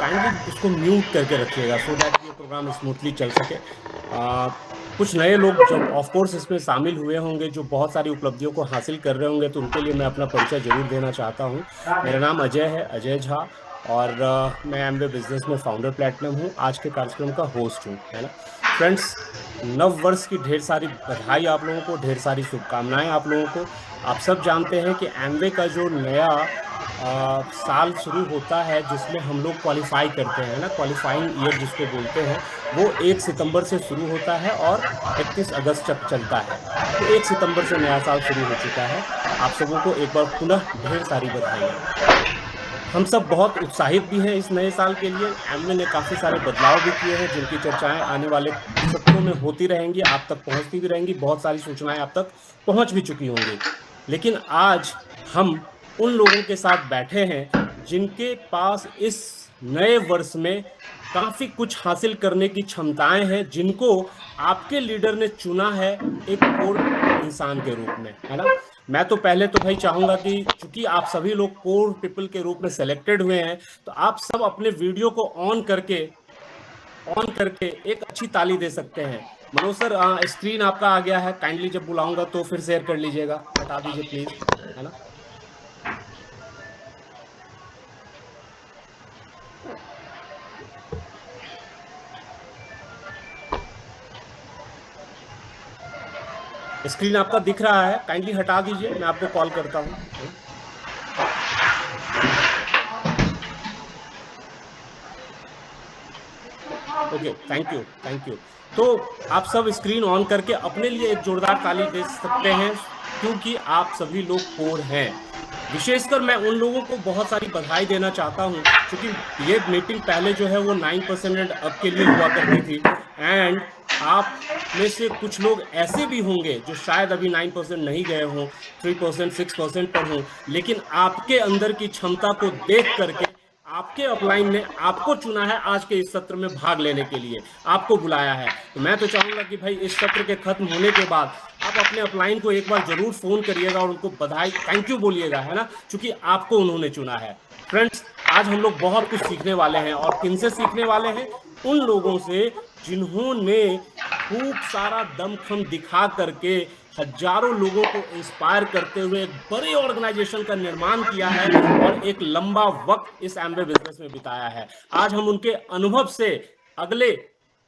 Kindly उसको mute करके रखिएगा सो दैट ये प्रोग्राम स्मूथली चल सके। कुछ नए लोग जब ऑफ कोर्स इसमें शामिल हुए होंगे जो बहुत सारी उपलब्धियों को हासिल कर रहे होंगे, तो उनके लिए मैं अपना परिचय जरूर देना चाहता हूँ। मेरा नाम अजय है, अजय झा। और मैं एमवे बिजनेस में फाउंडर प्लेटिनम हूँ, आज के कार्यक्रम का होस्ट हूँ, है ना। फ्रेंड्स, नव वर्ष की ढेर सारी बधाई आप लोगों को, ढेर सारी शुभकामनाएं आप लोगों को। आप सब जानते हैं कि एमवे का जो नया साल शुरू होता है, जिसमें हम लोग क्वालिफाई करते हैं ना, क्वालिफाइंग ईयर जिसको बोलते हैं, वो 1 सितंबर से शुरू होता है और 31 अगस्त तक चलता है। तो 1 सितंबर से नया साल शुरू हो चुका है। आप सबों को एक बार पुनः ढेर सारी बधाइयाँ। हम सब बहुत उत्साहित भी हैं इस नए साल के लिए। एमवे ने काफी सारे बदलाव भी किए हैं जिनकी चर्चाएं आने वाले सत्रों में होती रहेंगी, आप तक पहुंचती भी रहेंगी, बहुत सारी सूचनाएं आप तक पहुंच भी चुकी होंगी। लेकिन आज हम उन लोगों के साथ बैठे हैं जिनके पास इस नए वर्ष में काफी कुछ हासिल करने की क्षमताएं हैं, जिनको आपके लीडर ने चुना है एक कोर इंसान के रूप में, है ना। मैं तो पहले तो भाई चाहूंगा कि चूंकि आप सभी लोग कोर पीपल के रूप में सेलेक्टेड हुए हैं, तो आप सब अपने वीडियो को ऑन करके एक अच्छी ताली दे सकते हैं। मनोज सर, स्क्रीन आपका आ गया है, काइंडली जब बुलाऊंगा तो फिर शेयर कर लीजिएगा, हटा दीजिए प्लीज, है ना। स्क्रीन आपका दिख रहा है, काइंडली हटा दीजिए, मैं आपको कॉल करता हूँ, है ना। Okay, thank you, thank you. तो आप सब स्क्रीन ऑन करके अपने लिए एक जोरदार ताली दे सकते हैं, क्योंकि आप सभी लोग कोर हैं। विशेषकर मैं उन लोगों को बहुत सारी बधाई देना चाहता हूं, क्योंकि ये मीटिंग पहले जो है वो 9% एंड अब के लिए हुआ करती थी। एंड आप में से कुछ लोग ऐसे भी होंगे जो शायद अभी 9% नहीं गए हों, 3%, 6% पर हों, लेकिन आपके अंदर की क्षमता को देख करके आपके अपलाइन ने आपको चुना है आज के इस सत्र में भाग लेने के लिए, आपको बुलाया है। तो मैं तो चाहूंगा कि भाई इस सत्र के खत्म होने के बाद आप अपने अपलाइन को एक बार जरूर फोन करिएगा और उनको बधाई, थैंक यू बोलिएगा, है ना, क्योंकि आपको उन्होंने चुना है। फ्रेंड्स, आज हम लोग बहुत कुछ सीखने वाले हैं, और किनसे सीखने वाले हैं? उन लोगों से जिन्होंने खूब सारा दमखम दिखा करके हजारों लोगों को इंस्पायर करते हुए एक बड़े ऑर्गेनाइजेशन का निर्माण किया है और एक लंबा वक्त इस एमवे बिजनेस में बिताया है। आज हम उनके अनुभव से अगले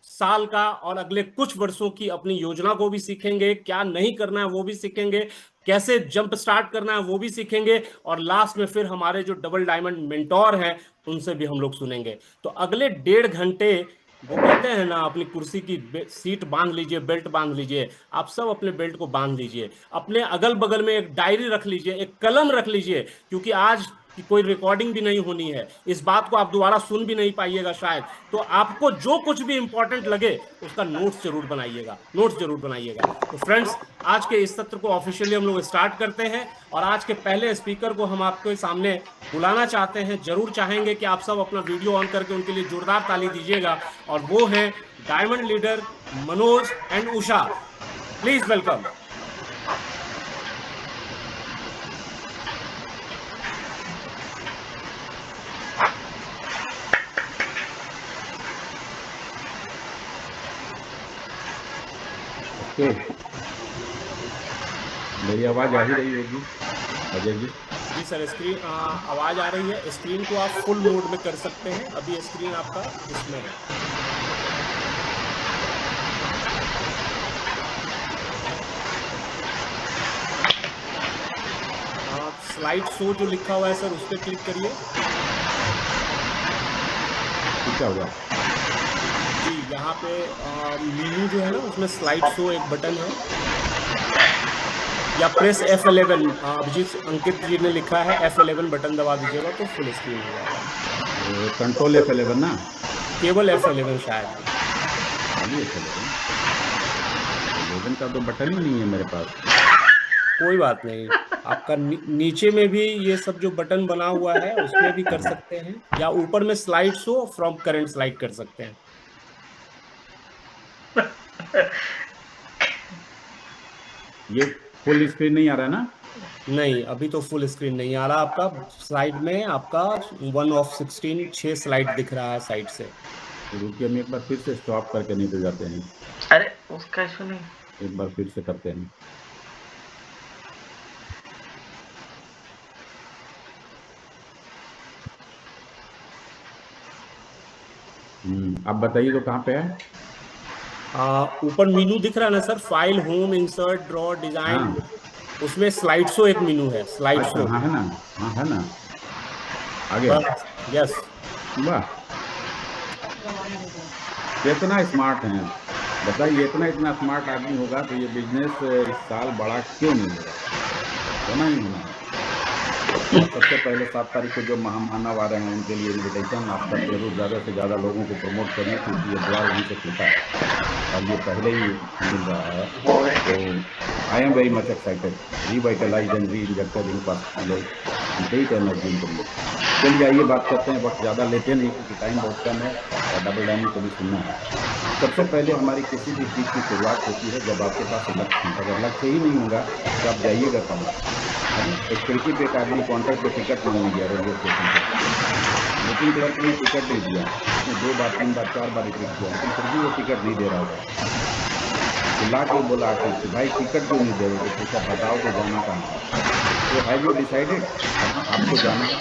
साल का और अगले कुछ वर्षों की अपनी योजना को भी सीखेंगे, क्या नहीं करना है वो भी सीखेंगे, कैसे जंप स्टार्ट करना है वो भी सीखेंगे, और लास्ट में फिर हमारे जो डबल डायमंड मेंटोर हैं उनसे भी हम लोग सुनेंगे। तो अगले 1.5 घंटे, वो कहते हैं ना, अपनी कुर्सी की सीट बांध लीजिए, बेल्ट बांध लीजिए। आप सब अपने बेल्ट को बांध लीजिए, अपने अगल बगल में एक डायरी रख लीजिए, एक कलम रख लीजिए, क्योंकि आज की कोई रिकॉर्डिंग भी नहीं होनी है, इस बात को आप दोबारा सुन भी नहीं पाइएगा शायद। तो आपको जो कुछ भी इंपॉर्टेंट लगे उसका नोट्स जरूर बनाइएगा, नोट्स जरूर बनाइएगा। तो फ्रेंड्स, आज के इस सत्र को ऑफिशियली हम लोग स्टार्ट करते हैं, और आज के पहले स्पीकर को हम आपके सामने बुलाना चाहते हैं, जरूर चाहेंगे कि आप सब अपना वीडियो ऑन करके उनके लिए जोरदार ताली दीजिएगा। और वो हैं diamond leader Manoj and Usha. Please welcome. Okay, मेरी आवाज आ ही रही होगी अजय जी। जी सर, स्क्रीन आवाज आ रही है, स्क्रीन को आप फुल मोड में कर सकते हैं, अभी स्क्रीन आपका इसमें है। स्लाइड शो जो लिखा हुआ है सर, उस पर क्लिक करिए। क्या हुआ? जी, यहाँ पे मेन्यू जो है ना, उसमें स्लाइड शो एक बटन है, या प्रेस F11, अभिजीत अंकित जी ने लिखा है, F11 बटन दबा दीजिएगा तो फुल स्क्रीन हो जाएगा। कंट्रोल F11 ना? केवल F11 शायद। खाली F11? 11 का तो बटन ही नहीं है मेरे पास। कोई बात नहीं, आपका नीचे में भी ये सब जो बटन बना हुआ है उसमें भी कर सकते हैं, या ऊपर में slide show from current slide कर सकते हैं। ये फुल स्क्रीन नहीं आ रहा है ना? नहीं, अभी तो फुल स्क्रीन नहीं आ रहा आपका। साइड में आपका 1/16 6 स्लाइड दिख रहा है साइड से। तो रुकिए, हम एक बार फिर से स्टॉप करके निकल जाते हैं। अरे उसका इशू नहीं। एक बार फिर से करते हैं। आप बताइए तो कहाँ पे है? ऊपर मेनू दिख रहा है ना sir, file, home, insert, draw, design. हाँ, उसमें स्लाइड शो एक मेनू है, स्लाइड अच्छा, शो। हाँ है ना। हाँ है ना, आ गया। बस, यस। वाह, कितना स्मार्ट है। बताइए, इतना स्मार्ट आदमी होगा तो ये बिजनेस इस साल बड़ा क्यों नहीं होगा? होना ही होना है। और सबसे पहले 7 तारीख को जो महामानव आ रहे हैं उनके लिए इनविटेशन आपका जरूर ज़्यादा से ज़्यादा लोगों को प्रमोट करिए, क्योंकि ये द्वार वहीं से खुलता है और ये पहले ही मिल रहा है। तो I am very much excited, revitalize and reinjected in complete energy in the. चलिए आइए बात करते हैं, वक्त ज़्यादा लेते नहीं क्योंकि टाइम बहुत कम है और डबल डायमंड को भी सुनना है। सबसे पहले हमारी किसी भी चीज़ की शुरुआत होती है जब आपके पास लक्ष्य है। अगर लक्ष्य ही नहीं होगा तो आप जाइएगा कहाँ? है ना? एक खिड़की पे एक आदमी काउंटर पे टिकट मांगने गया रेलवे स्टेशन पे, बुकिंग क्लर्क ने टिकट नहीं दिया। उसने 2 बार 3 बार 4 बार रिपीट किया, लेकिन फिर भी वो टिकट नहीं दे रहा था। चिल्ला के बोला आके कि भाई टिकट क्यों नहीं दे रहे? तो पूछा बताओ तो जाना कहाँ है? तो हैव यू डिसाइडेड कहाँ आपको जाना है?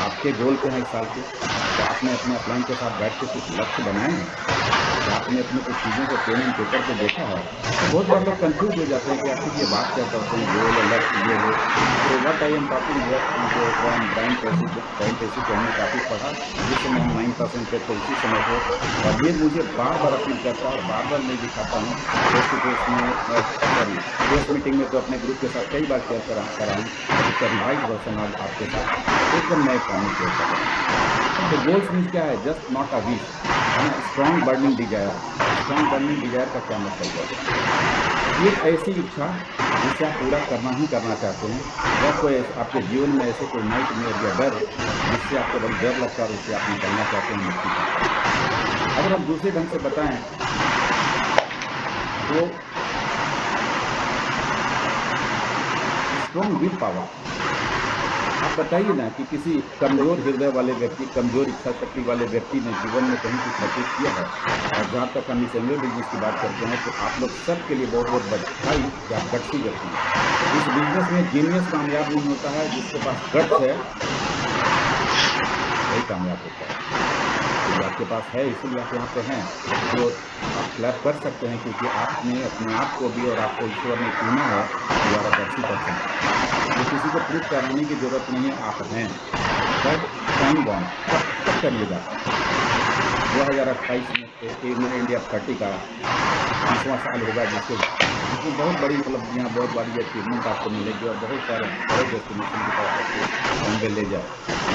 आपके गोल क्या है इस साल के? क्या आपने अपने अपलाइन के साथ बैठ के कुछ लक्ष्य बनाए हैं? क्या आपने अपने कुछ चीज़ों को पेन एंड पेपर पे देखा है? तो बहुत बार लोग कंफ्यूज हो जाते हैं कि आखिर ये बात क्या करते हैं, गोल और लक्ष्य ये वो। तो what I am talking here जो फ्रॉम ब्रायन ट्रेसी को हमने काफ़ी पढ़ा, जिस समय हम 9% पे थे उसी समय से। और ये मुझे बार बार अपनी चर्चा और बार बार मैं दिखाता हूँ फेस टू फेस में, सॉरी प्रेस मीटिंग में तो अपने ग्रुप के साथ कई बार शेयर करा हूँ, और इसका रिवाइज वर्सन आज आपके साथ एकदम नए फॉर्म में शेयर कर रहा हूँ। तो गोल्स मीन्स क्या है? जस्ट नॉट अ विश, है ना? Strong burning desire. Strong burning desire का क्या मतलब है? एक ऐसी इच्छा जिसे आप पूरा करना ही करना चाहते हैं, या कोई आपके जीवन में ऐसे कोई नाइटमेयर या डर जिससे आपको बड़ी डर लगता है और उससे आप निकलना चाहते हैं, मुक्ति चाहते हैं। अगर हम दूसरे ढंग से बताएं तो स्ट्रॉन्ग विल पावर। आप बताइए ना कि किसी कमजोर हृदय वाले व्यक्ति, कमजोर इच्छा शक्ति वाले व्यक्ति ने जीवन में कहीं कुछ अचीव किया है। और जहाँ तक हम इस एमवे बिजनेस की बात करते हैं तो आप लोग सबके लिए बहुत बहुत बधाई कि आप गट्सी व्यक्ति हैं। इस बिजनेस में जीनियस कामयाब नहीं होता है, जिसके पास गट्स है वही कामयाब होता है। तो आपके पास है, इसीलिए आप यहाँ पे हैं। तो आप क्लैप कर सकते हैं क्योंकि आपने अपने आप को भी और आपको ईश्वर ने चुना है। You are a gutsy person. तो किसी को प्रूफ कराने की जरूरत नहीं है, आप हैं। बट टाइम बॉन्ड कब करिएगा? 2028 में इंडिया 30 का 30वां साल होगा, जिसमें बहुत बड़ी उपलब्धियां, बहुत बड़ी अचीवमेंट आपको मिलेगी और बहुत सारे बड़े डेस्टिनेशन की तरफ आपको एमवे ले जाए।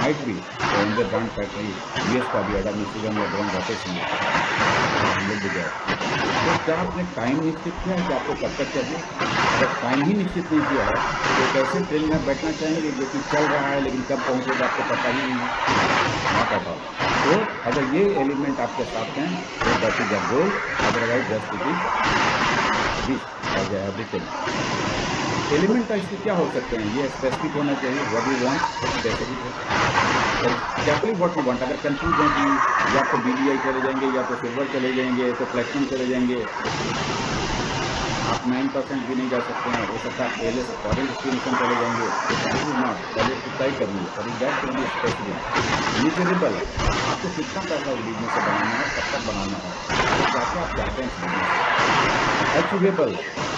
माइट भी तो एमवे ब्रांड फैक्ट्री यूएस का भी अगर मिशिगन या ग्रैंड रैपिड्स में हम लोग भी गए। तो क्या आपने टाइम निश्चित किया है कि आपको कब तक चाहिए? अगर टाइम ही निश्चित नहीं किया है तो एक ऐसे ट्रेन में बैठना चाहेंगे जो कि चल रहा है लेकिन कब पहुंचेगा आपको पता ही नहीं है। Not at all. तो अगर ये एलिमेंट आपके साथ हैं तो that is a goal, otherwise just it is wish as everything. Element का इसके क्या हो सकते हैं? ये स्पेसिफिक होना चाहिए, व्हाट यू वांट एक स्पेसिफिक हो। Exactly what you want. अगर कंफ्यूज हैं कि या तो बीबीआई चले जाएंगे या तो सिल्वर चले जाएंगे तो प्लेटिनम चले जाएंगे, आप 9% भी नहीं जा सकते हैं। हो सकता है पहले से फॉरेन डेस्टिनेशन चले जाएंगे। दिस इज नॉट, पहले इसको तय करिए और that should be specific. Measurable, आपको कितना पैसा इस बिजनेस से बनाना है, कब तक बनाना है, और क्या क्या आप चाहते हैं इस बिजनेस से। अचीवेबल,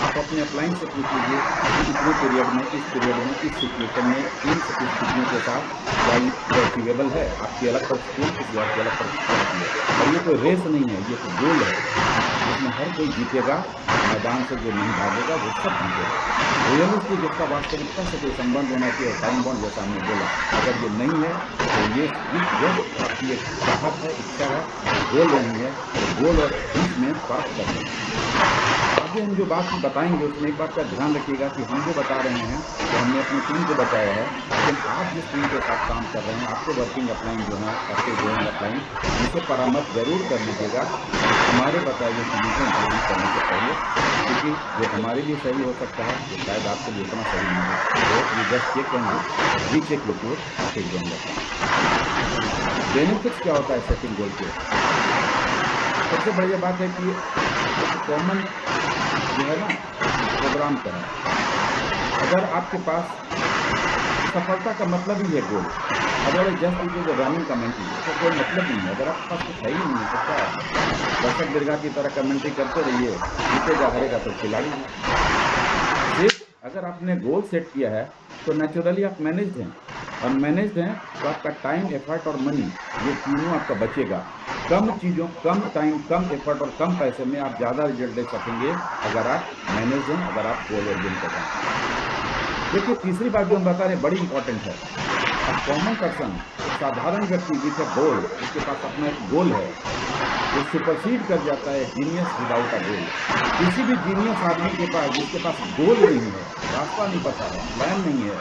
आप अपने अपलाइन से पूछ लीजिए कि इतने पीरियड में, इस पीरियड में, इस सिचुएशन में, इन स्थितियों के साथ क्या ये अचीवेबल है? आपकी अलग परिस्थितियाँ, किसी और की अलग परिस्थितियाँ होती है। और ये कोई रेस नहीं है, ये तो गोल है जिसमें हर कोई जीतेगा। मैदान से जो नहीं भागेगा वो सब जीतेगा। रियलिस्टिक, इसका वास्तविकता से कोई संबंध होना चाहिए। और टाइम बॉन्ड जैसा हमने बोला, अगर ये नहीं है तो ये जस्ट आपकी एक चाहत है, इच्छा है, गोल नहीं है। तो गोल और विश में फर्क करिए। अब आगे हम जो बात बताएंगे उसमें एक बात का ध्यान रखिएगा कि हम जो बता रहे हैं तो हमने अपनी टीम को बताया है, लेकिन आप जिस टीम के साथ काम कर रहे हैं आपके वर्किंग अपलाइन जो है, आपके गोइंग अपलाइन, उनसे परामर्श जरूर कर लीजिएगा हमारे बताए हुए चीज़ों को इम्प्लीमेंट करने से पहले, क्योंकि जो हमारे लिए सही हो सकता है वो शायद आपके लिए उतना सही नहीं हो। तो you just check and recheck with your आपके गोइंग अपलाइन। बेनिफिट्स क्या होता है सेटिंग गोल के? सबसे बढ़िया बात है कि एक कॉमन जो है ना प्रोग्राम का है। अगर आपके पास सफलता का मतलब ही है goal, otherwise just it is running commentary, उसका कोई मतलब नहीं है। अगर आपके पास कुछ है ही नहीं है तो क्या है? दर्शक दीर्घा की तरह कमेंट्री करते रहिए, जीतेगा हारेगा तो खिलाड़ी है। सिर्फ अगर आपने गोल सेट किया है तो नेचुरली आप मैनेज्ड हैं, और मैनेज्ड हैं तो आपका टाइम, एफर्ट और मनी ये तीनों आपका बचेगा। कम चीज़ों, कम टाइम, कम एफर्ट और कम पैसे में आप ज़्यादा रिजल्ट दे सकेंगे अगर आप मैनेज्ड हैं, अगर आप गोल ओरिएंटेड हैं। देखिए तीसरी बात जो हम बता रहे हैं बड़ी इंपॉर्टेंट है। कॉमन पर्सन, एक साधारण व्यक्ति विथ ए गोल, जिसके पास अपना एक गोल है, वो सुपरसीड कर जाता है जीनियस विदाउट अ गोल। किसी भी जीनियस आदमी के पास जिसके पास गोल नहीं है, रास्ता नहीं पता है, प्लान नहीं है,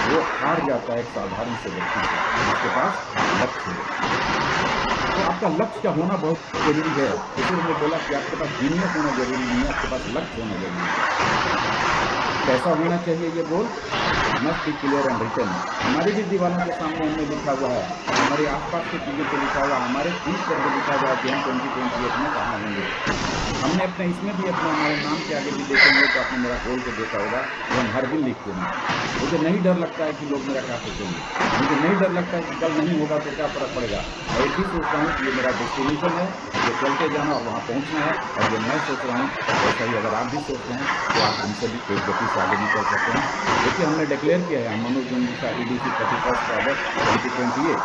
वो हार जाता है एक साधारण से व्यक्ति से जिसके पास लक्ष्य है। तो आपका लक्ष्य का होना बहुत जरूरी है। जैसे हमने बोला कि आपके पास जीनियस होना जरूरी नहीं है, आपके पास लक्ष्य होना जरूरी है। कैसा होना चाहिए ये goal? Must be clear and written. हमारे भी दीवारों के सामने हमने लिखा हुआ है, हमारे आसपास की चीज़ों पे लिखा हुआ है, हमारे फीस पर भी लिखा हुआ है कि हम 2028 में कहाँ होंगे। हमने अपने इसमें भी अपने हमारे नाम के आगे भी देखेंगे तो आपने मेरा गोल को देखा होगा, वो हम हर दिन लिखते हैं। मुझे नहीं डर लगता है कि लोग मेरा क्या सोचेंगे, मुझे नहीं डर लगता है कि कल नहीं होगा तो क्या फर्क पड़ेगा। मैं एक ही सोचता हूँ कि ये मेरा डेस्टिनेशन है, मुझे चलते जाना और वहाँ पहुँचना है, और जो मैं सोच रहा हूँ वैसा ही अगर आप भी सोचते हैं तो आप हमसे भी तेज गति से आगे निकल सकते हैं। देखिए हमने डिक्लेयर किया है, मनोज मंजिशा EDC 31 अगस्त 2028।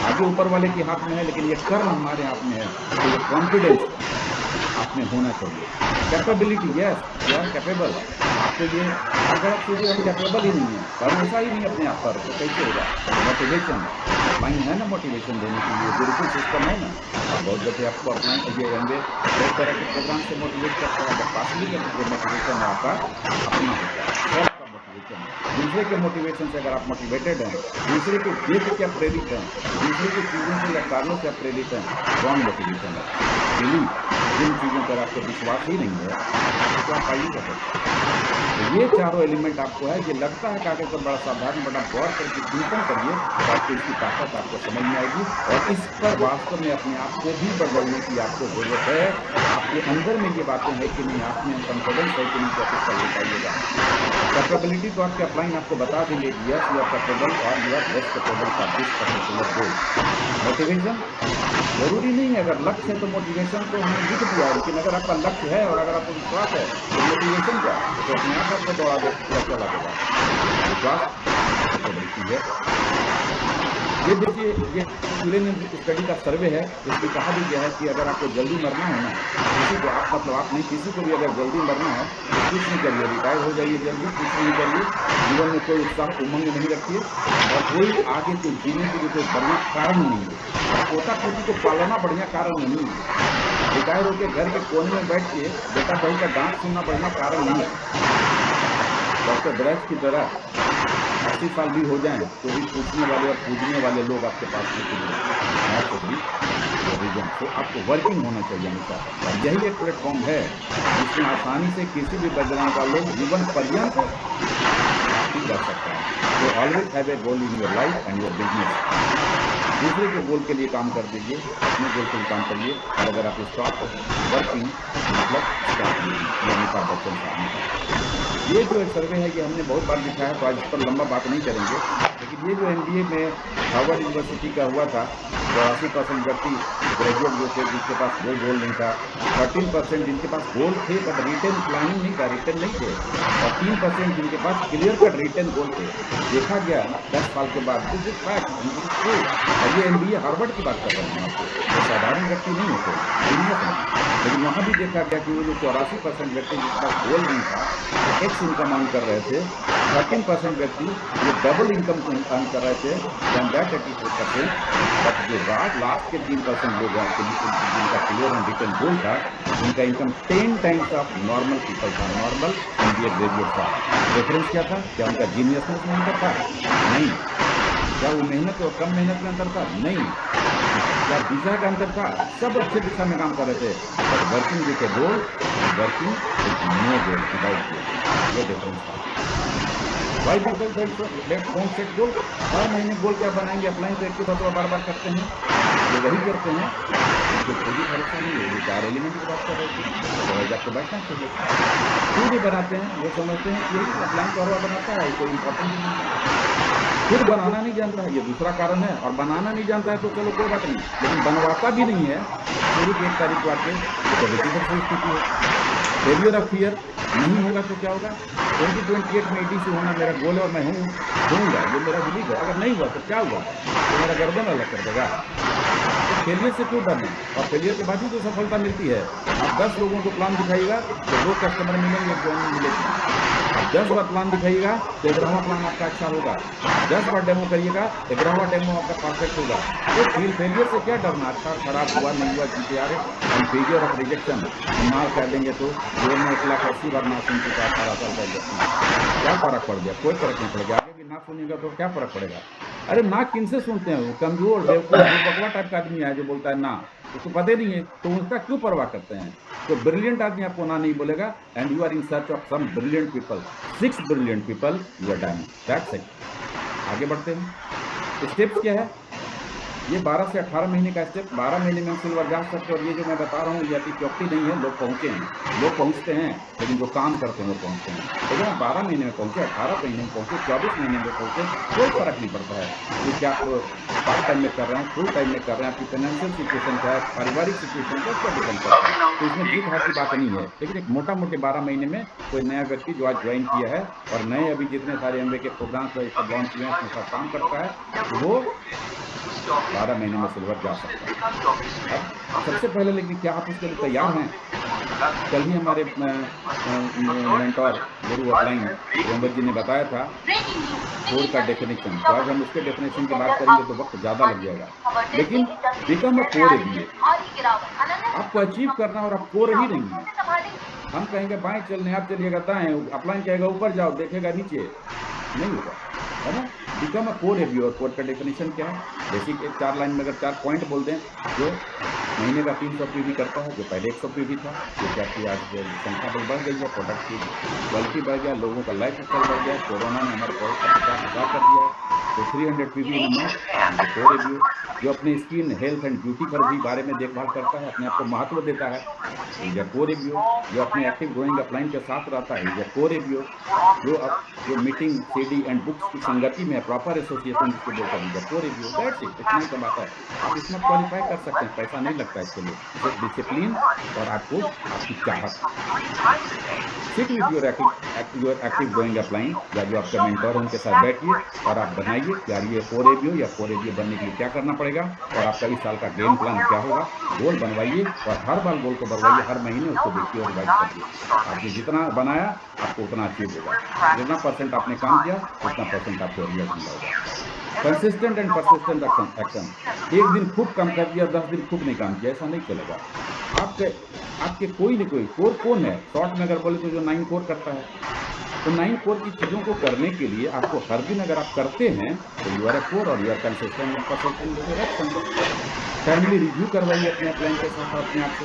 आगे ऊपर वाले के हाथ में है, लेकिन ये कर्म हमारे हाथ में है। तो ये कॉन्फिडेंस आप में होना चाहिए। Capability, yes you are capable. आपको ये, अगर आप सोचिए हम कैपेबल ही नहीं है, भरोसा ही नहीं अपने आप पर, तो कैसे होगा? मोटिवेशन, माइंड है ना मोटिवेशन देने के लिए, गुरुकुल सिस्टम है ना। आप बहुत दफे आपको अपना ये एमवे बहुत तरह के प्रोग्राम से मोटिवेट करता है, बट वास्तविक जो मोटिवेशन है आपका अपना होता है, सेल्फ का मोटिवेशन है। दूसरे के मोटिवेशन से अगर आप मोटिवेटेड हैं, दूसरे को देख के आप प्रेरित हैं, दूसरे की चीज़ों से या कारणों से आप प्रेरित हैं, रॉन्ग मोटिवेशन है। बिलीव, जिन चीज़ों पर आपको विश्वास ही नहीं है तो आप पाइएगा कैसे? तो ये चारों एलिमेंट आपको है। ये लगता है कागज पर बड़ा साधारण, बट आप गौर करके चिंतन करिए तो आपको इसकी ताकत आपको समझ में आएगी, और इस पर वास्तव में अपने आप को भी बदलने की आपको जरूरत है। आपके अंदर में ये बातें हैं कि नहीं, आप में कॉन्फिडेंस है कि नहीं, तो आप इसका बताइएगा। कैपेबिलिटी तो आपके अपलाइन आपको बता देंगे कि यस यू आर कैपेबल और you are less capable for this particular goal. Motivation जरूरी नहीं है, अगर लक्ष्य है तो मोटिवेशन तो हमने लिख दिया है, लेकिन अगर आपका लक्ष्य है और अगर आपको विश्वास है तो मोटिवेशन क्या, तो अपने आप आपको दौड़ा दे, चला देगा। विश्वास कैपेबिलिटी है। ये देखिए, ये चिल्ड्रेन स्टडी का सर्वे है, इसमें कहा भी गया है कि अगर आपको जल्दी मरना है ना, किसी को आप मतलब आप नहीं, किसी को भी अगर जल्दी मरना है तो कुछ नहीं करिए, रिटायर हो जाइए जल्दी, कुछ नहीं करिए, जीवन में कोई उत्साह उमंग नहीं रखिए, और कोई आगे कोई जीने के लिए कोई बढ़िया कारण नहीं है। पोता पोती को पालना बढ़िया कारण नहीं है। रिटायर होकर घर के कोने में बैठ के बेटा बहू का डांट सुनना बढ़िया कारण नहीं है। डॉक्टर ब्रैच की तरह 80 साल भी हो जाएं तो भी पूछने वाले और पूजने वाले लोग आपके पास होते रीजन। तो आपको वर्किंग होना चाहिए हमेशा, और यही एक प्लेटफॉर्म है जिसमें आसानी से किसी भी बैकग्राउंड का लोग जीवन पर्यंत आपकी कर सकता है। तो always have a goal in your life and your business. दूसरे के गोल के लिए काम कर दीजिए, अपने गोल के लिए काम करिए, और अगर आप स्टॉप वर्किंग मतलब स्टॉप लिविंग, ये अमिताभ बच्चन साहब ने कहा। ये जो एक सर्वे है ये हमने बहुत बार दिखाया, तो आज इस पर लंबा बात नहीं करेंगे, लेकिन ये जो MBA में हार्वर्ड यूनिवर्सिटी का हुआ था, 84% व्यक्ति ग्रेजुएट जो थे जिसके पास कोई गोल नहीं था, 13% जिनके पास गोल थे बट रिटेन प्लानिंग नहीं था, रिटेन नहीं थे, और 3% जिनके पास क्लियर कट रिटेन गोल थे। देखा गया 10 साल के बाद, this is fact, this is true. और ये MBA हार्वर्ड की बात कर रहे हैं आपको, वो साधारण व्यक्ति नहीं है, कोई जीनियस है। लेकिन वहाँ भी देखा गया कि वो जो 84% व्यक्ति जिसके पास गोल नहीं था, एक्स इनकम अर्न कर रहे थे, 13% व्यक्ति ये डबल इनकम अर्न कर रहे थे देन दैट 84%, बट जो लास्ट के 3% लोग हैं जिनका क्लियर एंड रिटन गोल था, उनका income 10 times of normal people था, नॉर्मल MBA ग्रेजुएट था। रेफरेंस क्या था? क्या उनका जीनियसनेस में अंतर था? नहीं। क्या वो मेहनत और कम मेहनत में अंतर था? नहीं। क्या दिशा का अंतर था? सब अच्छे दिशा में काम कर रहे थे, but working with a goal, working with no goal, without goal, ये डिफरेंस था। Why people don't set goal? हर महीने गोल क्या बनाएंगे, अप्लाई करके बार बार करते हैं, ये वही करते हैं जो खुद ही भरोसा नहीं है। ये 4 एलिमेंट की बात कर रहे थे, अदरवाइज आपको बैठना चाहिए। खुद ही बनाते हैं, वो समझते हैं कि अप्लाई तो हर बनाता है, कोई इंपॉर्टेंट नहीं है। खुद बनाना नहीं जानता है, ये दूसरा कारण है। और बनाना नहीं जानता है तो चलो कोई बात नहीं, लेकिन बनवाता भी नहीं है शुरू की 1 तारीख को आके, तो विचित्र सी स्थिति है। फेलियर ऑफ फियर नहीं होगा तो क्या होगा? 2028 में ETC होना मेरा गोल है और मैं होऊंगा, ये मेरा बिलीव है। अगर नहीं हुआ तो क्या हुआ? तो मेरा गर्दन अलग कर देगा। तो फेलियर से क्यों डरना? और फेलियर के बाद ही तो सफलता मिलती है। आप 10 लोगों को प्लान दिखाइएगा तो 2 कस्टमर मिलेंगे, 1 ज्वाइनिंग मिलेगी। आप 10 बार प्लान दिखाइएगा तो 11वां प्लान आपका अच्छा होगा। 10 बार डेमो करिएगा, 11वां डेमो आपका परफेक्ट होगा। तो फेलियर से क्या डरना? अच्छा खराब हुआ, नहीं हुआ, जीते आ रहे। एंड फेलियर ऑफ रिजेक्शन, ना कह देंगे तो जीवन में 1,80,000 बार ना सुन चुका 18 साल का इंडस्ट्री, क्या फर्क पड़ गया? कोई फर्क नहीं पड़ेगा। आगे भी ना सुनिएगा तो क्या फर्क पड़ेगा? अरे ना किन से सुनते हैं? वो कमजोर बेवकूफ बकवा टाइप का आदमी है जो बोलता है ना, उसको पता ही नहीं है, तो उसका क्यों परवाह करते हैं? तो ब्रिलियंट आदमी आपको ना नहीं बोलेगा, and you are in search of some brilliant people, 6 brilliant people, you are done, that's it. आगे बढ़ते हैं। स्टेप्स क्या है? ये 12 से 18 महीने का स्टेप, 12 महीने में हम सिल्वर जा सकते हैं। और ये जो मैं बता रहा हूँ ये अतिशयोक्ति नहीं है, लोग पहुंचे हैं, लोग पहुंचते हैं, लेकिन जो काम करते हैं वो पहुंचते हैं। लेकिन आप 12 महीने में पहुंचे, 18 महीने में पहुंचे, 24 महीने में पहुंचे, कोई फर्क नहीं पड़ता है कि क्या आप पार्ट टाइम में कर रहे हैं, फुल टाइम में कर रहे हैं, आपकी फाइनेंशियल सिचुएशन क्या है, पारिवारिक सिचुएशन क्या, उसका डिपेंड करता है। तो इसमें जीत हार की बात नहीं है, लेकिन एक मोटा मोटे 12 महीने में कोई नया व्यक्ति जो आज ज्वाइन किया है और नए अभी जितने सारे MBA के प्रोग्राम्स लॉन्च हुए हैं उसमें सब काम करता है, वो 12 महीने में सिल्वर जा सकता है। अब सबसे पहले लेकिन क्या आप उसके लिए तैयार हैं? कल ही हमारे मेंटोर गुरु अपलाइन गोम्बत जी ने बताया था कोर का डेफिनेशन, तो आज हम उसके डेफिनेशन की बात करेंगे तो वक्त ज़्यादा लग जाएगा। लेकिन बिकम अ कोर MBA, आपको अचीव करना और आप कोर ही नहीं है। हम कहेंगे बाएं चलने, आप चलिएगा दाएं, अपलाइन कहेगा ऊपर जाओ, देखेगा नीचे, नहीं होगा, है ना? Become a core MBA। और कोर का डेफिनेशन क्या है? बेसिक 4 लाइन में अगर 4 पॉइंट बोल दें, जो महीने का 300 PV करता है, जो पहले 100 PV था, जो आपकी आज संख्या बढ़ गई है, प्रोडक्ट की क्वालिटी बढ़ गया, लोगों का लाइफ स्टाइल बढ़ गया, कोरोना ने हमारे प्रोडक्ट का 50,000 कर दिया है। तो 300 PV in a month, core MBA। जो अपने स्किन, हेल्थ एंड ब्यूटी पर भी बारे में देखभाल करता है, अपने आप को महत्व देता है, इज अ कोर MBA। जो अपने एक्टिव ग्रोइंग अपलाइन के साथ रहता है, इज अ कोर MBA। जो मीटिंग CD एंड बुक्स की संगति में प्रॉपर एसोसिएशन जिसको बोलते हैं, कोर MBA। दैट्स इट, इतना ही तो बात है। आप इसमें क्वालिफाई कर सकते हैं, पैसा नहीं लगता इसके लिए, सिर्फ डिसिप्लिन और आपको आपकी चाहत। Sit with your active growing upline, या जो आपका मेंटोर है उनके साथ बैठिए और आप बनाइए यार ये कोर MBA या कोर MBA बनने के लिए क्या करना पड़ेगा, और आपका इस साल का गेम प्लान क्या होगा। गोल बनवाइए और हर बार गोल को बनवाइए, हर महीने उसको देखिए और रिवाइज करिए। आपने जितना बनाया आपको उतना अचीव होगा, जितना % आपने काम किया उतना % आपको रिजल्ट मिला होगा। कंसिस्टेंट एंड परसिस्टेंट एक्शन, एक दिन खूब काम कर दिया, 10 दिन खूब नहीं काम किया, ऐसा नहीं चलेगा। आपके कोई नहीं, कोई कोर कौन है? शॉर्ट में अगर बोले तो जो 9 कोर करता है, तो 9 कोर की चीजों को करने के लिए आपको हर दिन अगर आप करते हैं तो यू आर ए कोर और you are consistent and persistent with your action. Family review करवाइए अपने अपलाइन के साथ और अपने आप से।